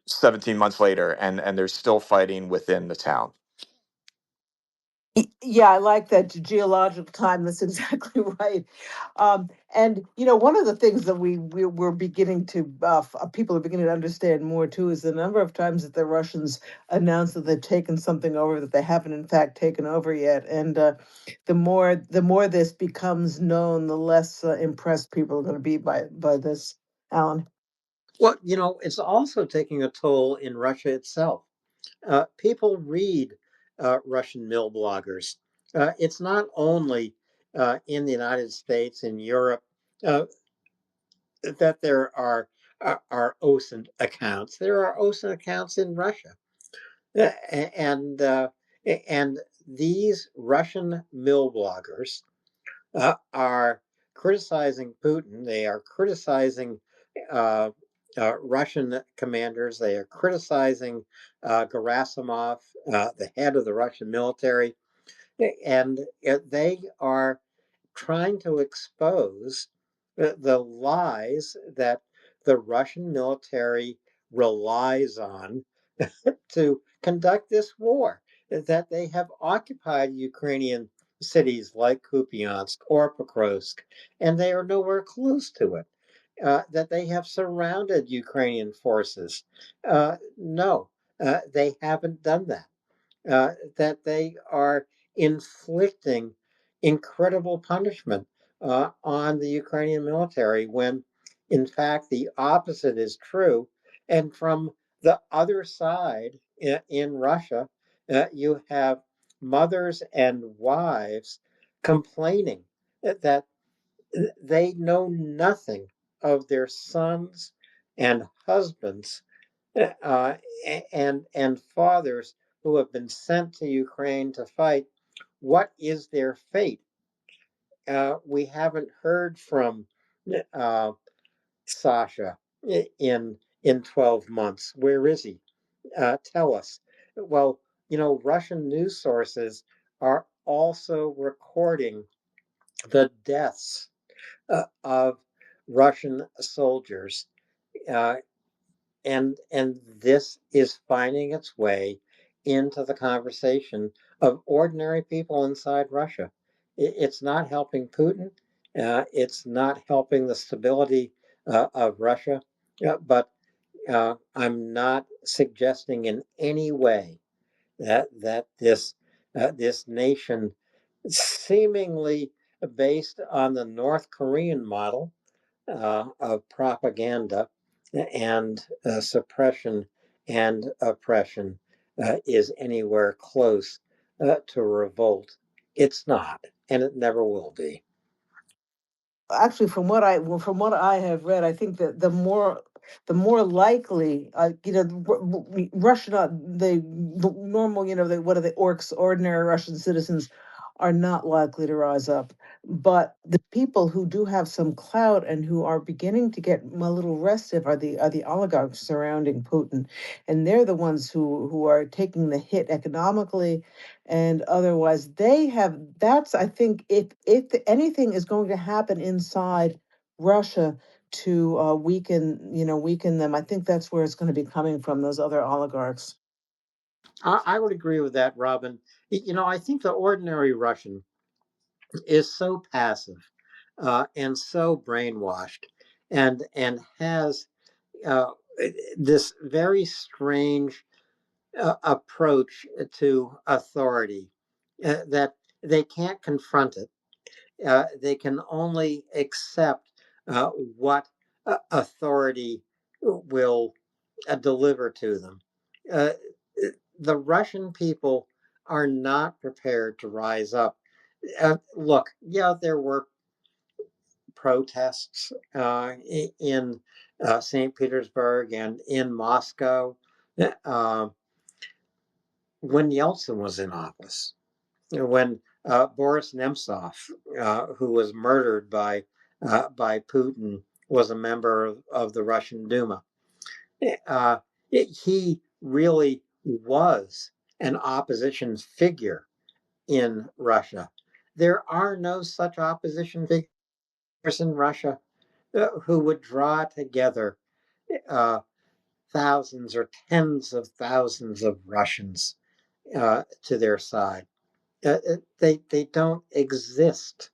17 months later, and they're still fighting within the town. Yeah, I like that geological time. That's exactly right. And one of the things that we're beginning to people are beginning to understand more too is the number of times that the Russians announce that they've taken something over that they haven't in fact taken over yet. And the more this becomes known, the less impressed people are going to be by this, Alan. Well, it's also taking a toll in Russia itself. People read Russian mill bloggers. It's not only in the United States, in Europe, that there are OSINT accounts. There are OSINT accounts in Russia, and these Russian mill bloggers are criticizing Putin. They are criticizing Russian commanders. They are criticizing Gerasimov, the head of the Russian military, and they are trying to expose the lies that the Russian military relies on to conduct this war, that they have occupied Ukrainian cities like Kupiansk or Pokrovsk, and they are nowhere close to it. That they have surrounded Ukrainian forces. No, they haven't done that. That they are inflicting incredible punishment on the Ukrainian military when, in fact, the opposite is true. And from the other side in Russia, you have mothers and wives complaining that they know nothing of their sons and husbands uh, and fathers who have been sent to Ukraine to fight. What is their fate? We haven't heard from uh, Sasha in 12 months. Where is he? Tell us. Well, Russian news sources are also recording the deaths of Russian soldiers. Uh, and this is finding its way into the conversation of ordinary people inside Russia. It's not helping Putin. It's not helping the stability of Russia. But I'm not suggesting in any way that this nation, seemingly based on the North Korean model, of propaganda and suppression and oppression is anywhere close to revolt. It's not, and it never will be. Actually, from what I have read, I think that the more likely, Russian, the normal, what are the orcs, ordinary Russian citizens are not likely to rise up. But the people who do have some clout and who are beginning to get a little restive are the oligarchs surrounding Putin, and they're the ones who are taking the hit economically and otherwise. They have that's I think if anything is going to happen inside Russia to weaken them, I think that's where it's going to be coming from, those other oligarchs. I would agree with that, Robin. I think the ordinary Russian is so passive and so brainwashed, and has uh, this very strange approach to authority that they can't confront it. They can only accept what authority will deliver to them. Uh, the Russian people are not prepared to rise up. Look, yeah, there were protests in St. Petersburg and in Moscow uh, when Yeltsin was in office, when Boris Nemtsov, who was murdered by Putin, was a member of the Russian Duma. Uh, he really was an opposition figure in Russia. There are no such opposition figures in Russia who would draw together uh, thousands or tens of thousands of Russians to their side. They don't exist.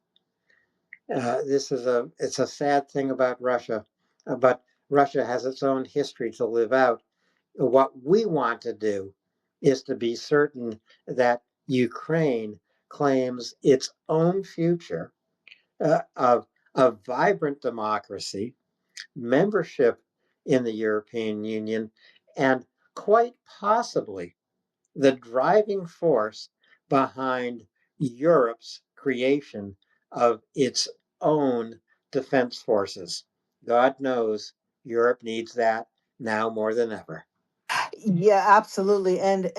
It's a sad thing about Russia, but Russia has its own history to live out. What we want to do is to be certain that Ukraine claims its own future of vibrant democracy, membership in the European Union, and quite possibly the driving force behind Europe's creation of its own defense forces. God knows Europe needs that now more than ever. Yeah, absolutely. And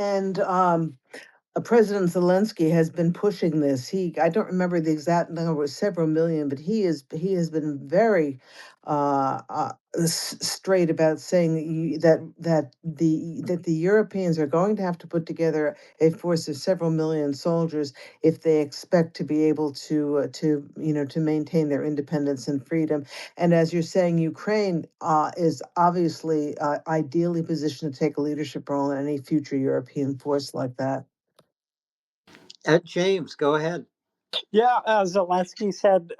President Zelensky has been pushing this. I don't remember the exact number, several million, but he has been very straight about saying that the Europeans are going to have to put together a force of several million soldiers if they expect to be able to maintain their independence and freedom. And as you're saying, Ukraine is obviously ideally positioned to take a leadership role in any future European force like that. James, go ahead. Yeah, Zelensky said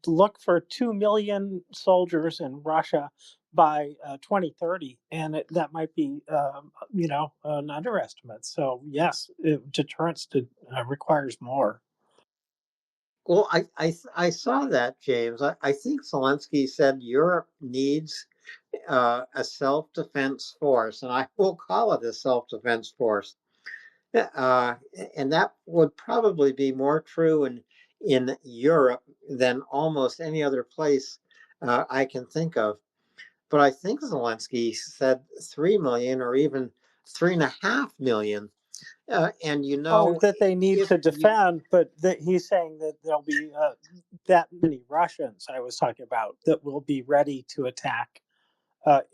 look for 2 million soldiers in Russia by 2030, and that might be, an underestimate. So yes, deterrence requires more. Well, I saw that, James. I think Zelensky said Europe needs a self defense force, and I will call it a self defense force. Uh, and that would probably be more true in Europe than almost any other place I can think of. But I think Zelensky said 3 million or even 3.5 million. And Oh, that they need if to you, defend, but that he's saying that there'll be that many Russians I was talking about that will be ready to attack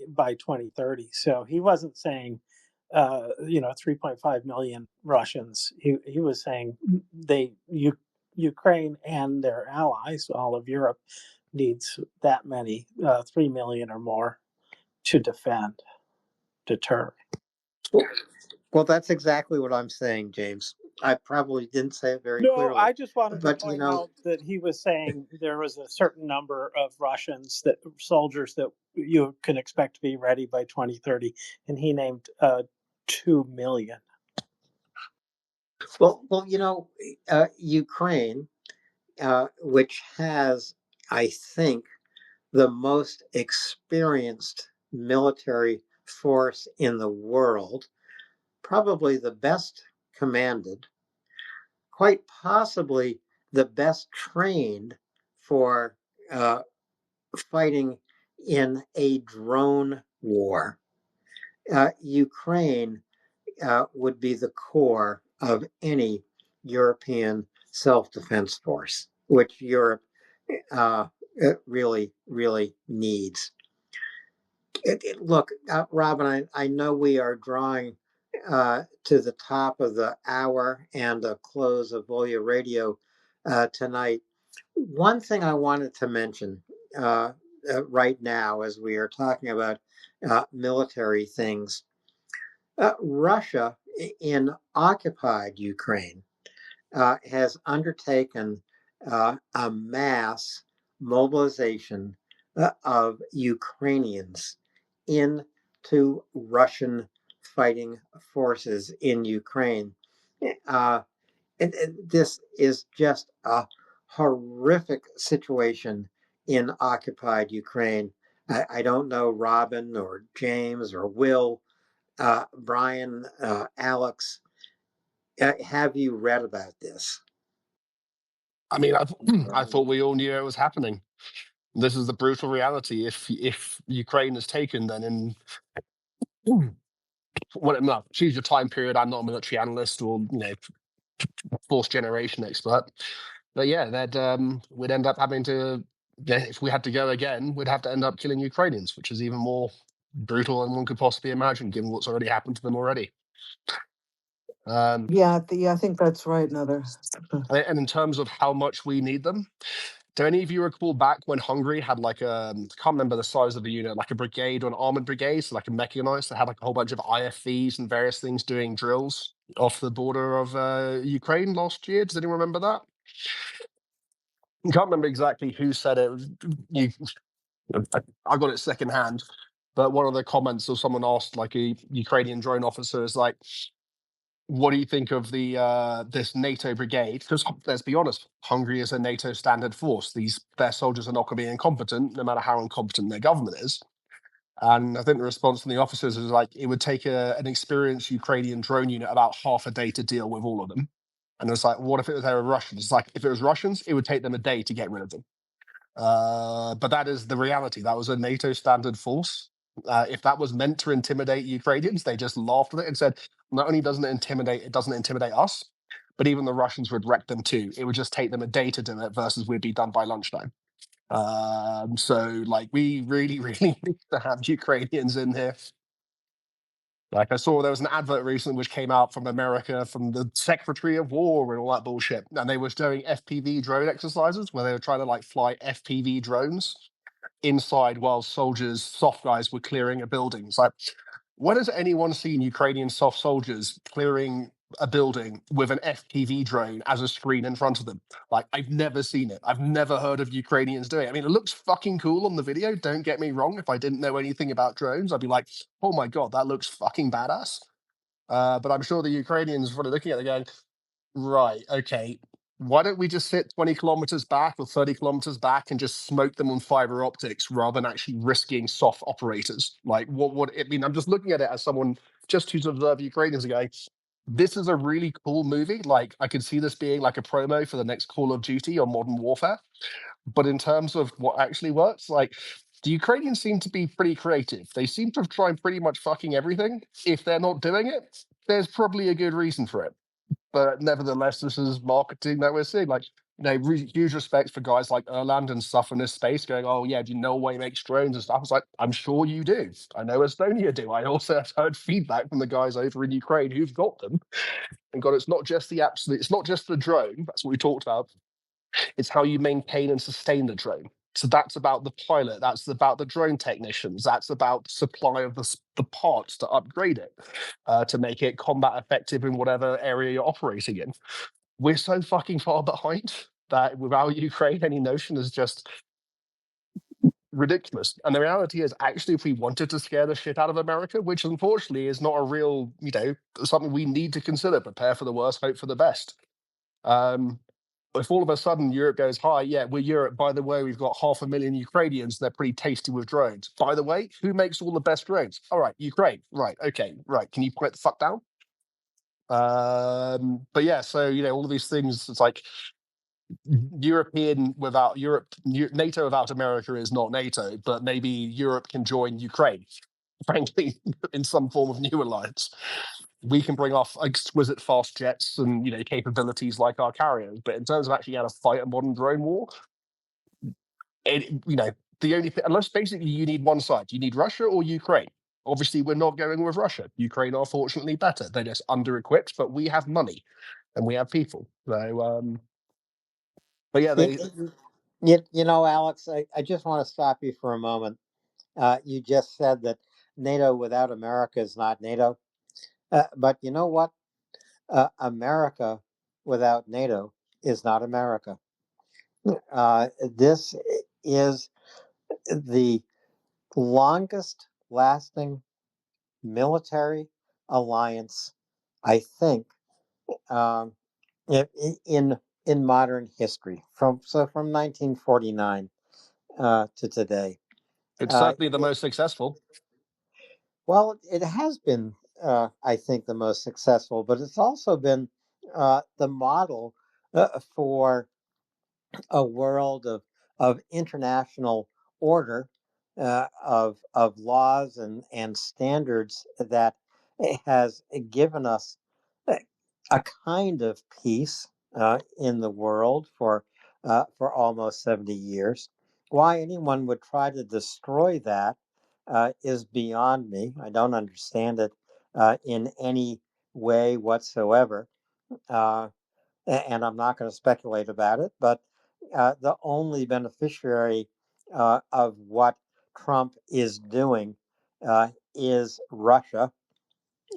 by 2030. So he wasn't saying, 3.5 million Russians. He was saying Ukraine and their allies, all of Europe, needs that many, 3 million or more, to defend, deter. well, that's exactly what I'm saying, James. I probably didn't say it very No, clearly, I just wanted to but point out that he was saying there was a certain number of soldiers that you can expect to be ready by 2030, and he named 2 million. well, Ukraine, which has, I think, the most experienced military force in the world, probably the best commanded, quite possibly the best trained for uh, fighting in a drone war. Ukraine would be the core of any European self-defense force, which Europe really, really needs. Look, Robin, I know we are drawing to the top of the hour and the close of Volya Radio tonight. One thing I wanted to mention right now, as we are talking about military things, Russia in occupied Ukraine has undertaken a mass mobilization of Ukrainians into Russian fighting forces in Ukraine. This is just a horrific situation in occupied Ukraine. I don't know, Robin or James or Will, Brian, Alex, have you read about this? I mean, I thought we all knew it was happening. This is the brutal reality. If Ukraine is taken, then in no, choose your time period. I'm not a military analyst or fourth generation expert, but yeah, that we'd end up having to. If we had to go again, we'd have to end up killing Ukrainians, which is even more brutal than one could possibly imagine, given what's already happened to them already. Yeah, I think that's right, Another. And in terms of how much we need them, do any of you recall back when Hungary had I can't remember the size of the unit, like a brigade or an armored brigade, so like a mechanized, that had a whole bunch of IFVs and various things doing drills off the border of Ukraine last year? Does anyone remember that? I can't remember exactly who said it. I got it secondhand, but one of the comments of someone asked, like a Ukrainian drone officer, is like, what do you think of the this NATO brigade? Because let's be honest, Hungary is a NATO standard force. Their soldiers are not going to be incompetent, no matter how incompetent their government is. And I think the response from the officers is like, it would take an experienced Ukrainian drone unit about half a day to deal with all of them. And it's like, what if they were Russians? It's like, if it was Russians, it would take them a day to get rid of them. But that is the reality. That was a NATO standard force. If that was meant to intimidate Ukrainians, they just laughed at it and said, not only doesn't it doesn't intimidate us, but even the Russians would wreck them too. It would just take them a day to do it versus we'd be done by lunchtime. So we really, really need to have Ukrainians in here. Like I saw there was an advert recently which came out from America, from the Secretary of War and all that bullshit. And they were doing FPV drone exercises where they were trying to fly FPV drones inside while soldiers, soft guys, were clearing a building. It's like, when has anyone seen Ukrainian soft soldiers clearing a building with an FPV drone as a screen in front of them? I've never seen it. I've never heard of Ukrainians doing it. I mean, it looks fucking cool on the video. Don't get me wrong. If I didn't know anything about drones, I'd be like, oh my God, that looks fucking badass. But I'm sure the Ukrainians are probably looking at it going, right, okay, why don't we just sit 20 kilometers back or 30 kilometers back and just smoke them on fiber optics rather than actually risking soft operators? I'm just looking at it as someone just who's observed Ukrainians going, this is a really cool movie. I could see this being like a promo for the next Call of Duty or Modern Warfare. But in terms of what actually works, the Ukrainians seem to be pretty creative. They seem to have tried pretty much fucking everything. If they're not doing it, there's probably a good reason for it. But nevertheless, this is marketing that we're seeing. Huge respect for guys like Erland and stuff in this space going, oh, yeah, do you know why he makes drones and stuff? I was like, I'm sure you do. I know Estonia do. I also have heard feedback from the guys over in Ukraine who've got them. And God, it's not just the drone. That's what we talked about. It's how you maintain and sustain the drone. So that's about the pilot. That's about the drone technicians. That's about the supply of the parts to upgrade it, to make it combat effective in whatever area you're operating in. We're so fucking far behind that without Ukraine, any notion is just ridiculous. And the reality is, actually, if we wanted to scare the shit out of America, which unfortunately is not a real, something we need to consider, prepare for the worst, hope for the best. If all of a sudden Europe goes, hi, yeah, we're Europe. By the way, we've got 500,000 Ukrainians. They're pretty tasty with drones. By the way, who makes all the best drones? All right, Ukraine. Right, okay, right. Can you put the fuck down? But yeah, so, all of these things, it's like NATO without America is not NATO, but maybe Europe can join Ukraine, frankly, in some form of new alliance. we can bring off exquisite fast jets and capabilities like our carriers, but in terms of actually how to fight a modern drone war, the only thing, unless basically you need one side, you need Russia or Ukraine. Obviously, we're not going with Russia. Ukraine are fortunately better. They're just under-equipped, but we have money and we have people. So, but yeah, Alex, I just want to stop you for a moment. You just said that NATO without America is not NATO. But you know what? America without NATO is not America. This is the longest lasting military alliance, I think, um, in modern history, from 1949 to today. it's certainly the most successful. Well, it has been, I think, the most successful, but it's also been the model for a world of international order, of laws and standards that has given us a kind of peace in the world for almost 70 years. Why anyone would try to destroy that is beyond me. I don't understand it in any way whatsoever. And I'm not going to speculate about it, but the only beneficiary of what Trump is doing is Russia,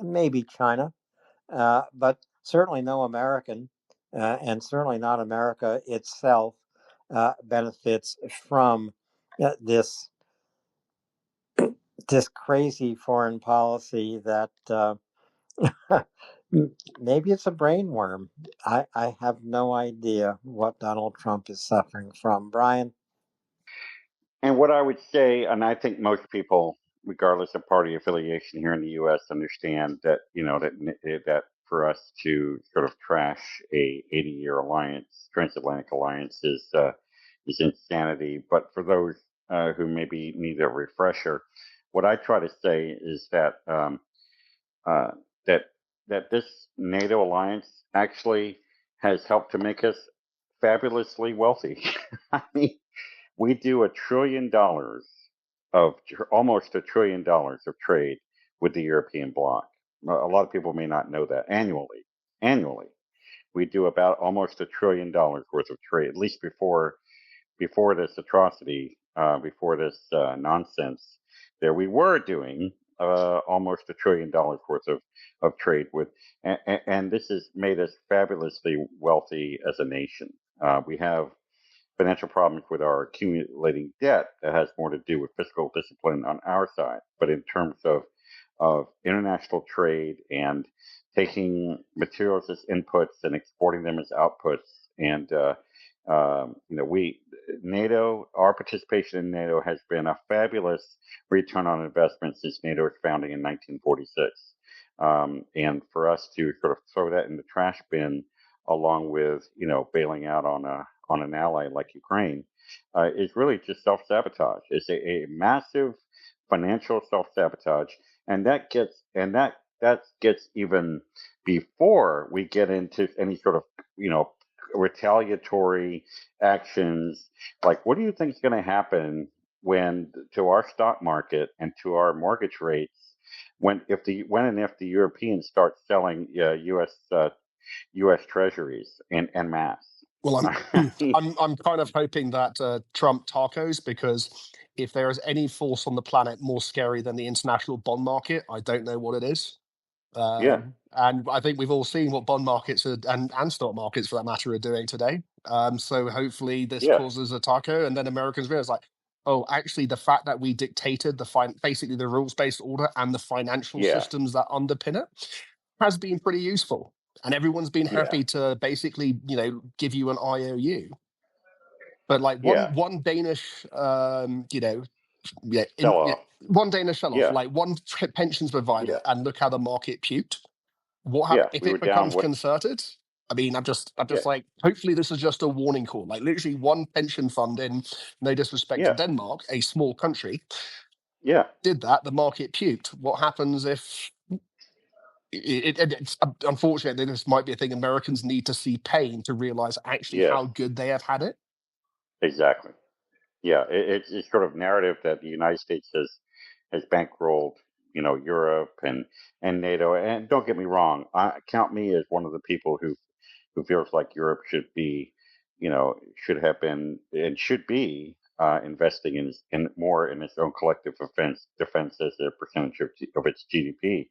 maybe China, but certainly no American, and certainly not America itself benefits from this crazy foreign policy that maybe it's a brain worm. I have no idea what Donald Trump is suffering from. Brian? And what I would say, and I think most people, regardless of party affiliation here in the U.S., understand that that for us to sort of trash a 80-year alliance, transatlantic alliance, is insanity. But for those who maybe need a refresher, what I try to say is that that this NATO alliance actually has helped to make us fabulously wealthy. I mean, we do almost $1 trillion of trade with the European bloc. A lot of people may not know that annually, we do about almost $1 trillion worth of trade, at least before this atrocity, before this nonsense. There we were doing almost $1 trillion worth of trade with, and this has made us fabulously wealthy as a nation. We have financial problems with our accumulating debt that has more to do with fiscal discipline on our side. But in terms of international trade and taking materials as inputs and exporting them as outputs, and our participation in NATO has been a fabulous return on investment since NATO's founding in 1946. And for us to sort of throw that in the trash bin, along with bailing out on an ally like Ukraine, is really just self-sabotage. It's a massive financial self-sabotage, and that gets even before we get into any sort of retaliatory actions. Like, what do you think is going to happen to our stock market and to our mortgage rates when and if the Europeans start selling U.S. treasuries en masse? Well, I'm kind of hoping that Trump tacos, because if there is any force on the planet more scary than the international bond market, I don't know what it is. And I think we've all seen what bond markets and stock markets, for that matter, are doing today. So hopefully this causes a taco, and then Americans realize, like, oh, actually, the fact that we dictated basically the rules-based order and the financial systems that underpin it has been pretty useful. And everyone's been happy to basically, give you an IOU. But like one Danish, one Danish sell-off, like one pensions provider, and look how the market puked. What happens if it becomes concerted? I mean, I'm just like, hopefully this is just a warning call. Like, literally one pension fund, in no disrespect to Denmark, a small country, did that, the market puked. What happens if it's unfortunate that this might be a thing Americans need to see pain to realize actually Yes, how good they have had it. exactly. Yeah, it's sort of narrative that the United States has bankrolled, Europe and NATO. And don't get me wrong, count me as one of the people who feels like Europe should have been and should be investing in more in its own collective defense as a percentage of its GDP.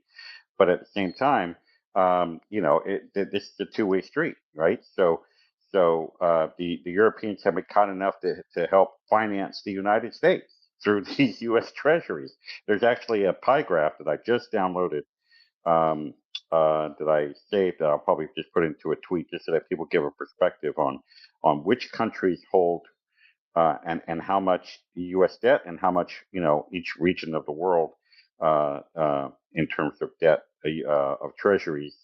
But at the same time, this is a two-way street, right? So the Europeans have been kind enough to help finance the United States through these U.S. treasuries. There's actually a pie graph that I just downloaded, that I saved. That I'll probably just put into a tweet just so that people give a perspective on which countries hold and how much U.S. debt and how much each region of the world in terms of debt of treasuries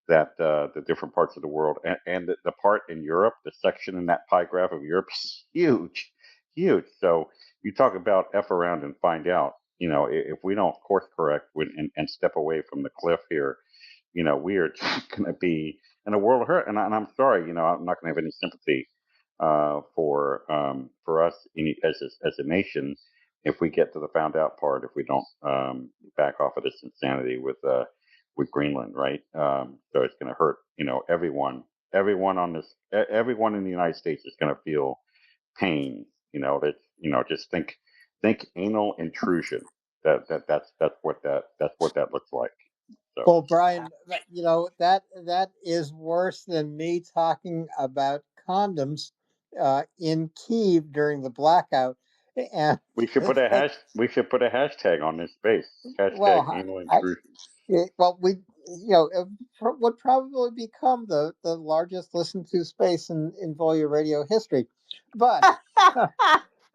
that the different parts of the world and the part in Europe, the section in that pie graph of Europe is huge, huge. So you talk about F around and find out. If we don't course correct and step away from the cliff here, we are going to be in a world of hurt. And I'm sorry, I'm not going to have any sympathy for us as a nation if we get to the found out part, if we don't back off of this insanity with Greenland, right? So it's going to hurt, everyone everyone in the United States is going to feel pain. Just think anal intrusion. That's what that looks like. So Well, Brian, that is worse than me talking about condoms in Kyiv during the blackout. And we should put a hashtag on this space. Hashtag well, anal I, intrusion. it would probably become the largest listened to space in Volya Radio history. But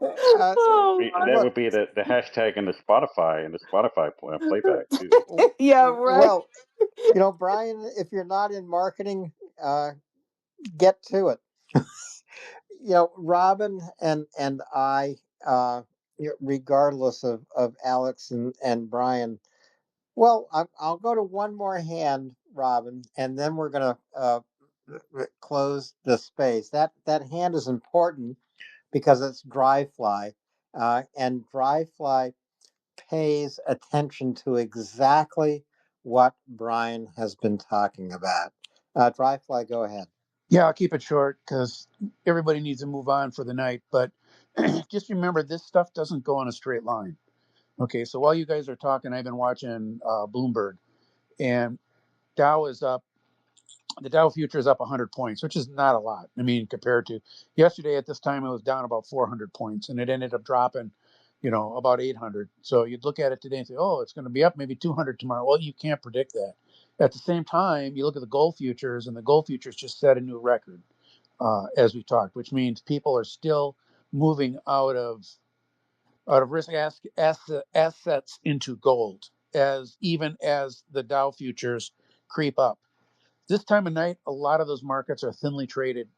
Oh That look, would be the hashtag in the Spotify playback too. my. Yeah, right. well, Brian, if you're not in marketing, get to it. Robin and I, regardless of Alex and Brian. Well, I'll go to one more hand, Robin, and then we're going to close the space. That hand is important because it's dry fly, and dry fly pays attention to exactly what Brian has been talking about. Dry fly, go ahead. Yeah, I'll keep it short because everybody needs to move on for the night. But just remember, this stuff doesn't go in a straight line. Okay, so while you guys are talking, I've been watching Bloomberg, and Dow is up. The Dow future is up 100 points, which is not a lot. I mean, compared to yesterday at this time, it was down about 400 points, and it ended up dropping, about 800. So you'd look at it today and say, oh, it's going to be up maybe 200 tomorrow. Well, you can't predict that. At the same time, you look at the gold futures, and the gold futures just set a new record, as we talked, which means people are still moving out of risk assets into gold, even as the Dow futures creep up. This time of night, a lot of those markets are thinly traded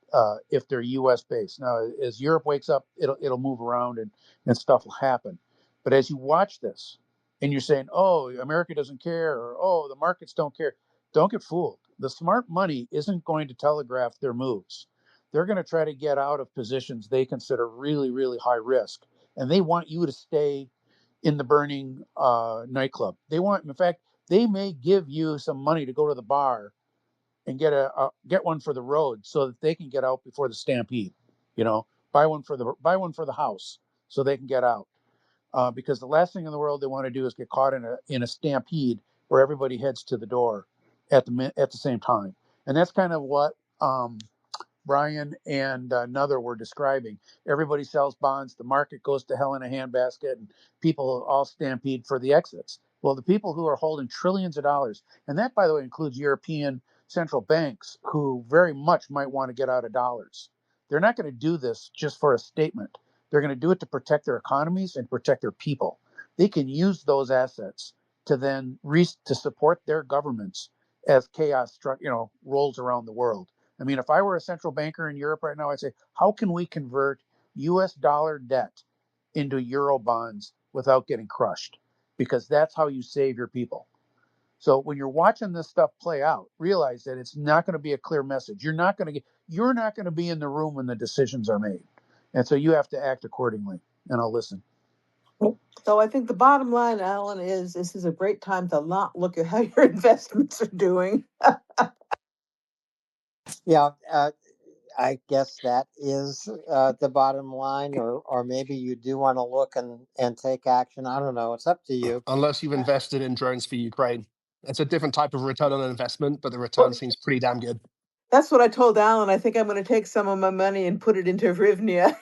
if they're U.S. based. Now, as Europe wakes up, it'll move around and stuff will happen. But as you watch this and you're saying, oh, America doesn't care, or oh, the markets don't care, don't get fooled. The smart money isn't going to telegraph their moves. They're going to try to get out of positions they consider really, really high risk. And they want you to stay in the burning nightclub. In fact, they may give you some money to go to the bar and get one for the road so that they can get out before the stampede. Buy one for the house so they can get out. Because the last thing in the world they want to do is get caught in a stampede where everybody heads to the door at the same time. And that's kind of what Brian and Nother were describing. Everybody sells bonds. The market goes to hell in a handbasket, and people all stampede for the exits. Well, the people who are holding trillions of dollars, and that, by the way, includes European central banks who very much might want to get out of dollars. They're not going to do this just for a statement. They're going to do it to protect their economies and protect their people. They can use those assets to then to support their governments as chaos rolls around the world. I mean, if I were a central banker in Europe right now, I'd say, how can we convert US dollar debt into euro bonds without getting crushed? Because that's how you save your people. So when you're watching this stuff play out, realize that it's not going to be a clear message. You're not going to be in the room when the decisions are made. And so you have to act accordingly. And I'll listen. So I think the bottom line, Alan, is this is a great time to not look at how your investments are doing. Yeah, I guess that is the bottom line, or maybe you do want to look and take action. I don't know. It's up to you. Unless you've invested in drones for Ukraine. It's a different type of return on investment, but the return Well, seems pretty damn good. that's what I told Alan. I think I'm going to take some of my money and put it into Rivnia.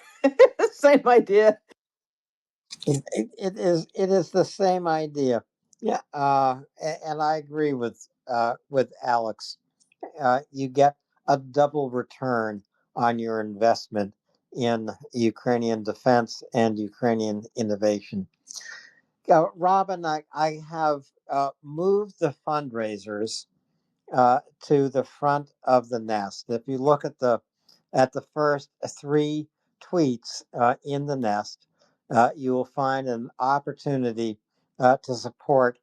Same idea. It is the same idea. Yeah, and I agree with Alex. You get a double return on your investment in Ukrainian defense and Ukrainian innovation. Robin, I have moved the fundraisers to the front of the nest. If you look at the first three tweets in the nest, you will find an opportunity to support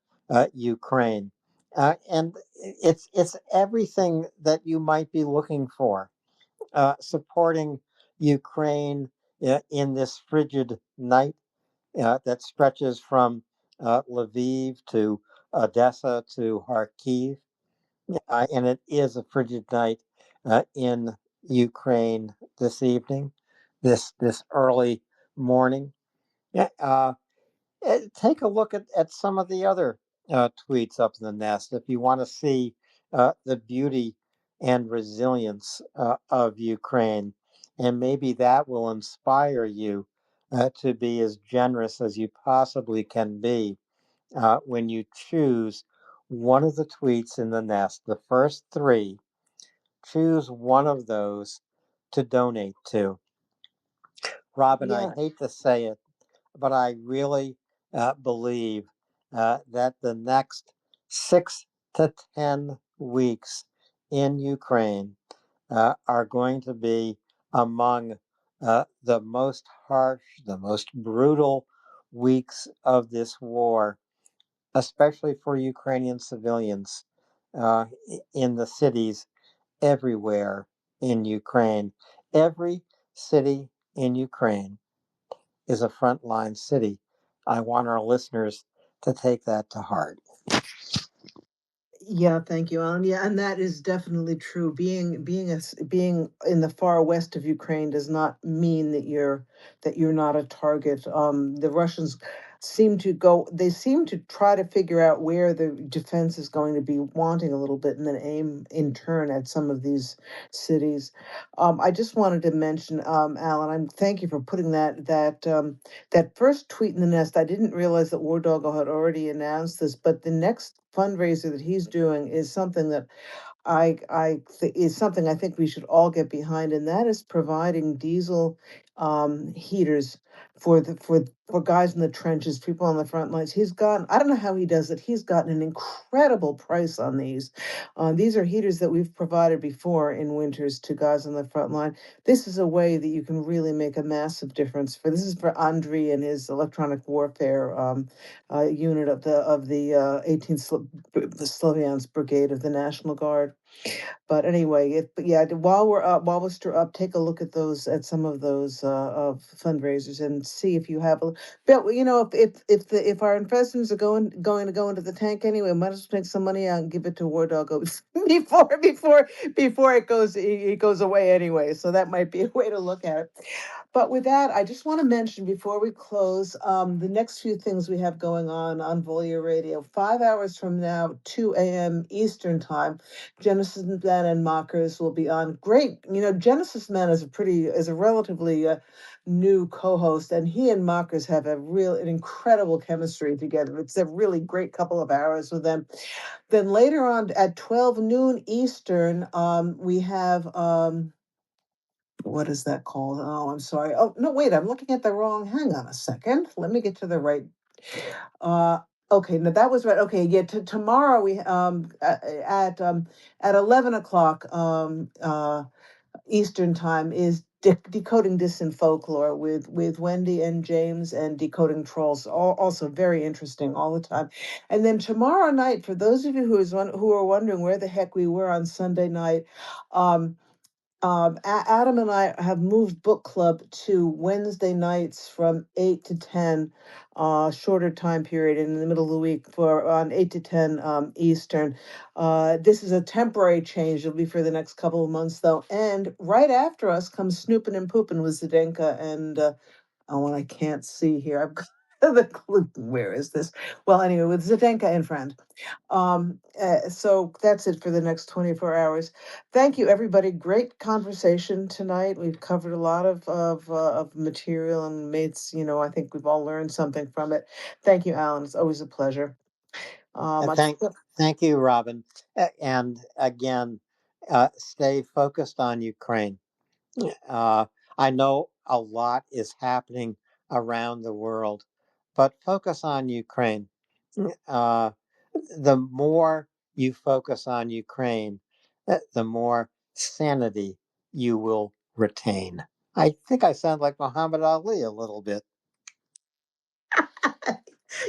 Ukraine, and it's everything that you might be looking for. Supporting Ukraine in this frigid night that stretches from Lviv to Odessa to Kharkiv, and it is a frigid night in Ukraine this evening, this early morning. Yeah, take a look at some of the other tweets up in the nest if you want to see the beauty and resilience of Ukraine, and maybe that will inspire you to be as generous as you possibly can be when you choose one of the tweets in the nest, the first three, choose one of those to donate to. Robin, I Yeah. hate to say it, but I really believe that the next 6 to 10 weeks in Ukraine are going to be among the most harsh, the most brutal weeks of this war, especially for Ukrainian civilians in the cities everywhere in Ukraine. Every city in Ukraine is a frontline city. I want our listeners to take that to heart. Yeah, thank you, Alan. Yeah, and that is definitely true. Being in the far west of Ukraine does not mean that you're not a target. The Russians seem to try to figure out where the defense is going to be wanting a little bit, and then aim in turn at some of these cities. I just wanted to mention, Alan, thank you for putting that first tweet in the nest. I didn't realize that War Doggo had already announced this, but the next fundraiser that he's doing is something that is something I think we should all get behind, and that is providing diesel heaters for guys in the trenches, people on the front lines. I don't know how he does it. He's gotten an incredible price on these. These are heaters that we've provided before in winters to guys on the front line. This is a way that you can really make a massive difference. This is for Andriy and his electronic warfare unit of the 18th the Sloviansk Brigade of the National Guard. But anyway, while we're still up, take a look at some of those of fundraisers and see if you have a. But if our investments are going to go into the tank anyway, might as well take some money out and give it to War Doggo before it goes away anyway. So that might be a way to look at it. But with that, I just want to mention before we close the next few things we have going on Volya Radio. 5 hours from now, 2 a.m. Eastern Time, Genesis Man and Mockers will be on. Great, Genesis Man is a relatively new co-host, and he and Mockers have an incredible chemistry together. It's a really great couple of hours with them. Then later on at 12 noon Eastern, we have. What is that called? Oh, I'm sorry. Oh, no, wait, I'm looking at the wrong. Hang on a second. Let me get to the right. Uh, okay, no, that was right. Okay, yeah, tomorrow we at 11 o'clock Eastern time is Decoding Distant Folklore with Wendy and James, and Decoding Trolls, also very interesting all the time. And then tomorrow night, for those of you who are wondering where the heck we were on Sunday night, um, Adam and I have moved book club to Wednesday nights from 8 to 10, shorter time period in the middle of the week for on 8 to 10 Eastern. This is a temporary change. It'll be for the next couple of months though. And right after us comes Snoopin' and Poopin' with Zdenka and oh, and I can't see here. I've got the clue. Where is this? Well, anyway, with Zdenka and friend. So that's it for the next 24 hours. Thank you, everybody. Great conversation tonight. We've covered a lot of material and made, I think we've all learned something from it. Thank you, Alan. It's always a pleasure. And I thank you, Robin. And again, stay focused on Ukraine. I know a lot is happening around the world, but focus on Ukraine. Uh, the more you focus on Ukraine, the more sanity you will retain. I think I sound like Muhammad Ali a little bit.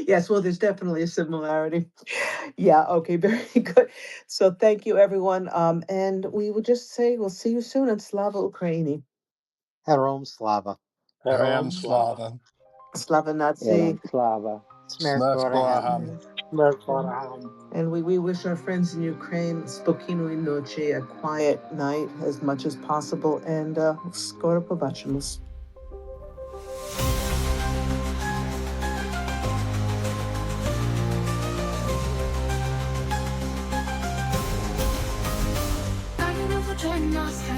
Yes, well, there's definitely a similarity. Yeah, okay, very good. So thank you, everyone. And we will just say we'll see you soon, and Slava Ukraini. Herom Slava. Heroam Heroям Slava. Slava. Slava Elam Nazi. Slava. Smert Smurf Boraham. Boraham. And we wish our friends in Ukraine spokojной noche, a quiet night as much as possible. And skoro побачимось. Join us.